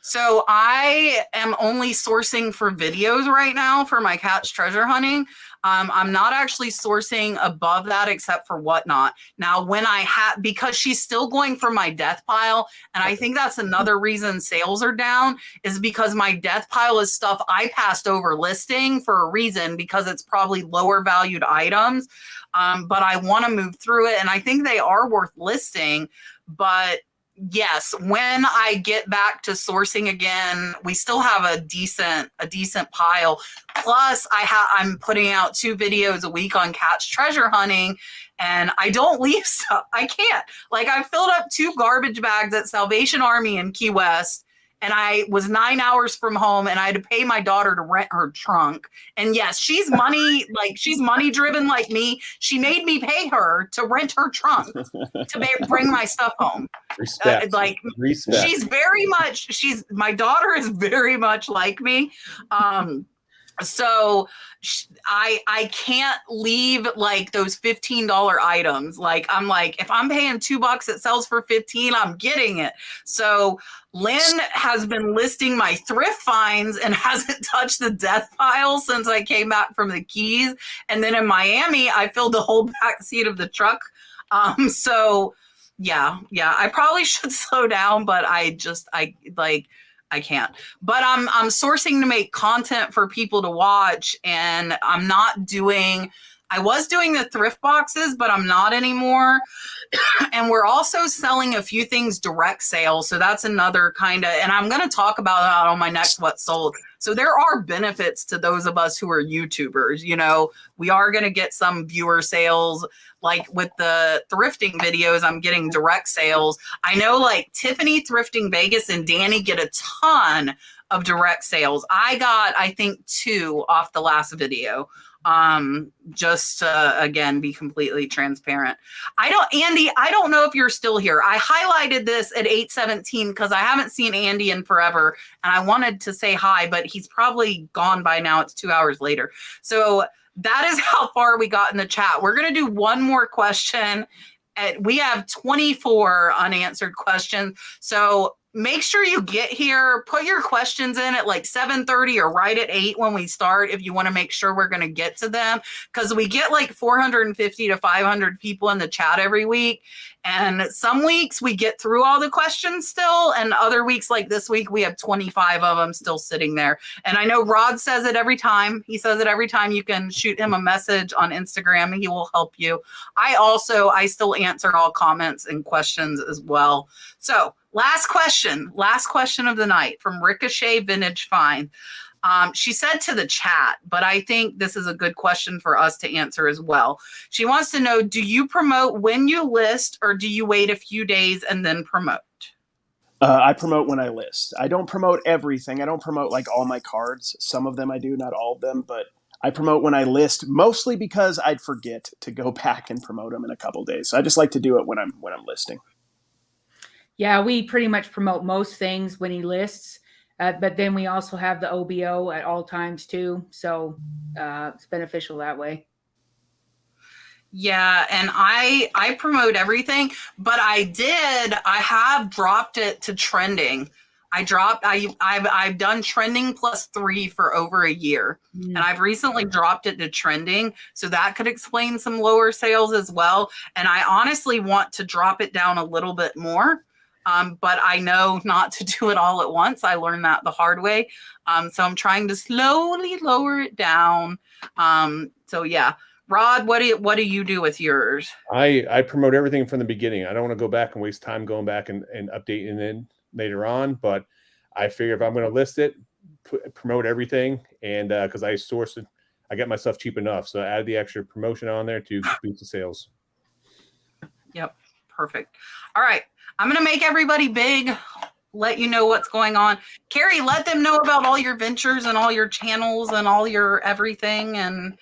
So I am only sourcing for videos right now for my catch treasure hunting. I'm not actually sourcing above that except for Whatnot. Now, when I have, because she's still going for my death pile, and I think that's another reason sales are down, is because my death pile is stuff I passed over listing for a reason, because it's probably lower valued items. But I want to move through it, and I think they are worth listing. But yes, when I get back to sourcing again, we still have a decent pile. Plus, I'm putting out 2 videos a week on catch treasure hunting, and I don't leave stuff. I can't. Like, I filled up 2 garbage bags at Salvation Army in Key West, and I was 9 hours from home, and I had to pay my daughter to rent her trunk. And yes, she's money driven like me. She made me pay her to rent her trunk to bring my stuff home. Respect. Respect. My daughter is very much like me. So I can't leave like those $15 items. Like, I'm like, if I'm paying $2, it sells for 15, I'm getting it. So Lynn has been listing my thrift finds and hasn't touched the death pile since I came back from the Keys. And then in Miami, I filled the whole back seat of the truck. So yeah, I probably should slow down, but I can't. But I'm sourcing to make content for people to watch, and I was doing the thrift boxes, but I'm not anymore. And we're also selling a few things direct sales. So that's another kind of, and I'm going to talk about that on my next What Sold. So there are benefits to those of us who are YouTubers. You know, we are going to get some viewer sales. Like with the thrifting videos, I'm getting direct sales. I know like Tiffany Thrifting Vegas and Danny get a ton of direct sales. I got, I think, 2 off the last video. Just to, again, be completely transparent. Andy, I don't know if you're still here. I highlighted this at 8:17 because I haven't seen Andy in forever, and I wanted to say hi, but he's probably gone by now. It's 2 hours later. So that is how far we got in the chat. We're going to do one more question. We have 24 unanswered questions. So make sure you get here, put your questions in at like 7:30 or right at 8 when we start, if you want to make sure we're going to get to them, because we get like 450 to 500 people in the chat every week. And some weeks we get through all the questions still, and other weeks like this week, we have 25 of them still sitting there. And I know Rod says it every time. He says it every time. You can shoot him a message on Instagram. He will help you. I still answer all comments and questions as well. So last question of the night from Ricochet Vintage Find. She said to the chat, but I think this is a good question for us to answer as well. She wants to know, do you promote when you list, or do you wait a few days and then promote? I promote when I list. I don't promote everything. I don't promote like all my cards. Some of them I do, not all of them, but I promote when I list, mostly because I'd forget to go back and promote them in a couple days. So I just like to do it when I'm listing. Yeah, we pretty much promote most things when he lists. But then we also have the OBO at all times too. So it's beneficial that way. Yeah, and I promote everything, but I have dropped it to trending. I've done trending +3 for over a year, and I've recently dropped it to trending. So that could explain some lower sales as well. And I honestly want to drop it down a little bit more. But I know not to do it all at once. I learned that the hard way. So I'm trying to slowly lower it down. So yeah, Rod, what do you do with yours? I promote everything from the beginning. I don't want to go back and waste time going back and updating it later on. But I figure if I'm going to list it, promote everything, and because I source it, I get myself cheap enough. So I add the extra promotion on there to boost the sales. Yep, perfect. All right. I'm going to make everybody big, let you know what's going on. Cary, let them know about all your ventures and all your channels and all your everything. And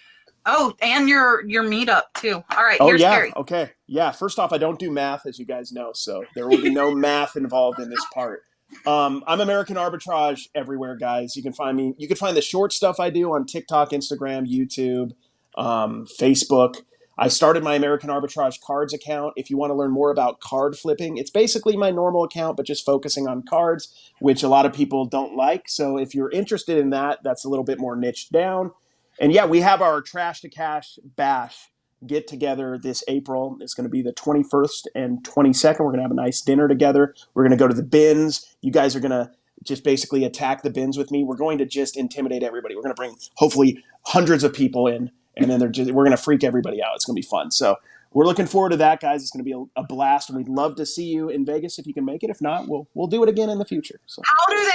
your meetup too. All right, here's Cary. Okay. Yeah, first off, I don't do math, as you guys know, so there will be no math involved in this part. I'm American Arbitrage everywhere, guys. You can find me. You can find the short stuff I do on TikTok, Instagram, YouTube. Facebook. I started my American Arbitrage Cards account. If you want to learn more about card flipping, it's basically my normal account, but just focusing on cards, which a lot of people don't like. So if you're interested in that, that's a little bit more niched down. And yeah, we have our Trash to Cash Bash get together this April. It's going to be the 21st and 22nd. We're going to have a nice dinner together. We're going to go to the bins. You guys are going to just basically attack the bins with me. We're going to just intimidate everybody. We're going to bring hopefully hundreds of people in, and then we're going to freak everybody out. It's going to be fun. So we're looking forward to that, guys. It's going to be a blast, and we'd love to see you in Vegas if you can make it. If not, we'll do it again in the future. So how do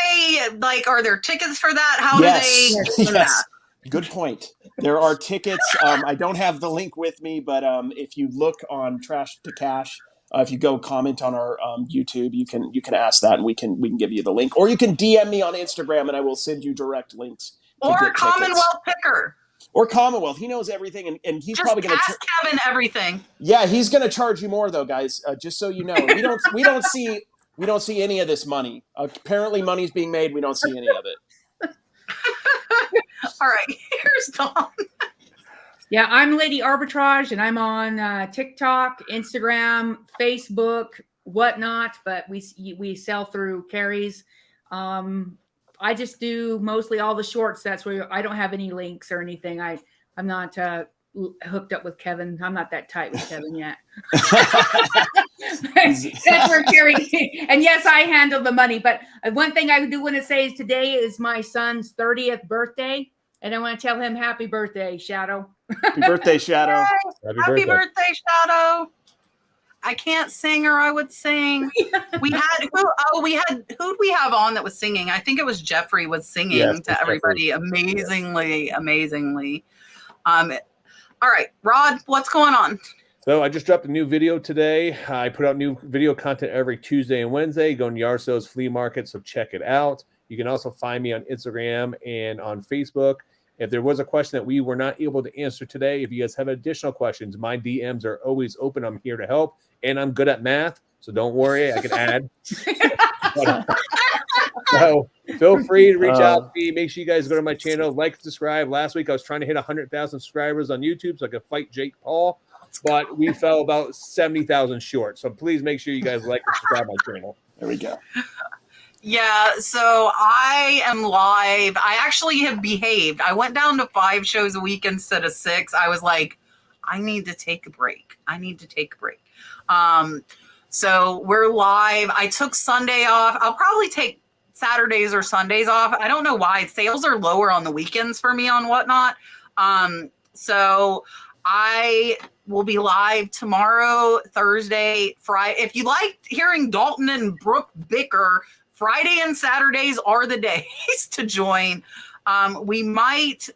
they, are there tickets for that? How do they get that? Good point. There are tickets. I don't have the link with me, but if you look on Trash to Cash, if you go comment on our YouTube, you can ask that, and we can give you the link, or you can DM me on Instagram, and I will send you direct links. Or Commonwealth Picker. Or Commonwealth. He knows everything, and he's just probably going to ask Kevin everything. Yeah, he's going to charge you more though, guys. Just so you know, we don't see any of this money. Apparently, money's being made. We don't see any of it. All right, here's Dawn. Yeah, I'm Lady Arbitrage, and I'm on TikTok, Instagram, Facebook, whatnot. But we sell through Cary's. I just do mostly all the shorts. That's where I don't have any links or anything. I'm not hooked up with Kevin. I'm not that tight with Kevin yet. That's where Cary. And yes, I handle the money. But one thing I do want to say is today is my son's 30th birthday. And I want to tell him happy birthday, Shadow. Happy birthday, Shadow. Happy birthday, Shadow. I can't sing, or I would sing. We had who'd we have on that was singing? I think it was Jeffrey was singing to everybody amazingly. All right, Rod, what's going on? So I just dropped a new video today. I put out new video content every Tuesday and Wednesday. Go on Yard Sales Flea Market, so check it out. You can also find me on Instagram and on Facebook. If there was a question that we were not able to answer today, if you guys have additional questions, my DMs are always open. I'm here to help, and I'm good at math, so don't worry. I can add. So feel free to reach out to me. Make sure you guys go to my channel, like, subscribe. Last week I was trying to hit 100,000 subscribers on YouTube so I could fight Jake Paul, but we fell about 70,000 short. So please make sure you guys like and subscribe my channel. There we go. Yeah, so I am live. I actually have behaved. I went down to 5 shows a week instead of 6. I was like, I need to take a break. So we're live. I took Sunday off. I'll probably take Saturdays or Sundays off. I don't know why. Sales are lower on the weekends for me on Whatnot. So I will be live tomorrow, Thursday, Friday. If you like hearing Dalton and Brooke bicker, Friday and Saturdays are the days to join. We might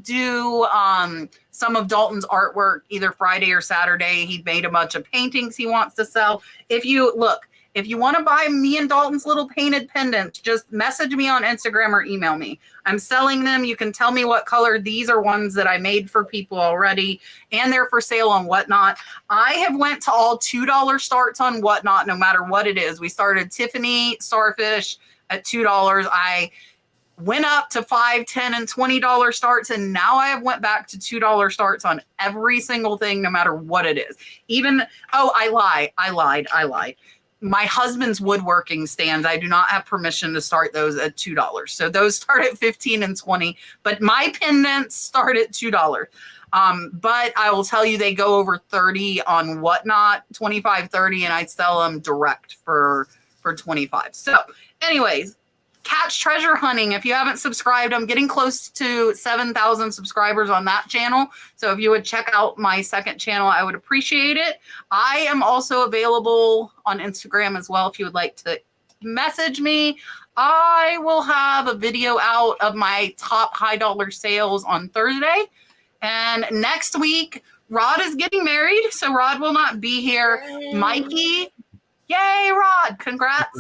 do some of Dalton's artwork either Friday or Saturday. He made a bunch of paintings he wants to sell. If you want to buy me and Dalton's little painted pendants, just message me on Instagram or email me. I'm selling them. You can tell me what color. These are ones that I made for people already, and they're for sale on Whatnot. I have went to all $2 starts on Whatnot, no matter what it is. We started Tiffany Starfish at $2. I went up to $5, $10, and $20 starts, and now I have went back to $2 starts on every single thing, no matter what it is. I lied. My husband's woodworking stands, I do not have permission to start those at $2. So those start at $15 and $20, but my pendants start at $2. But I will tell you, they go over 30 on Whatnot, 25, 30, and I sell them direct for 25. So anyways, catch treasure hunting. If you haven't subscribed, I'm getting close to 7,000 subscribers on that channel. So if you would check out my second channel, I would appreciate it. I am also available on Instagram as well. If you would like to message me, I will have a video out of my top high dollar sales on Thursday. And next week, Rod is getting married, so Rod will not be here. Yay. Mikey, yay, Rod, congrats.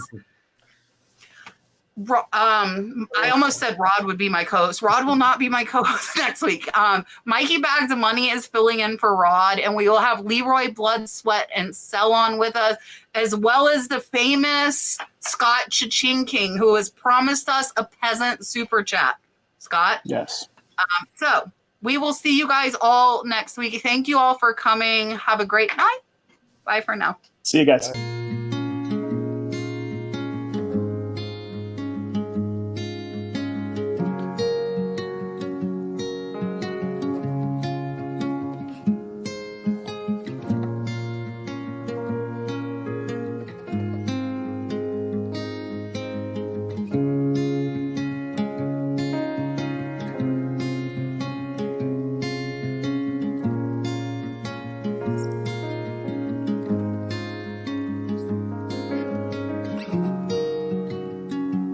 I almost said Rod would be my co-host. Rod will not be my co-host next week. Mikey Bags of Money is filling in for Rod, and we will have Leroy Blood, Sweat, and Sell On with us, as well as the famous Scott Cha-Ching King, who has promised us a peasant super chat. Scott? Yes. So we will see you guys all next week. Thank you all for coming. Have a great night. Bye for now. See you guys.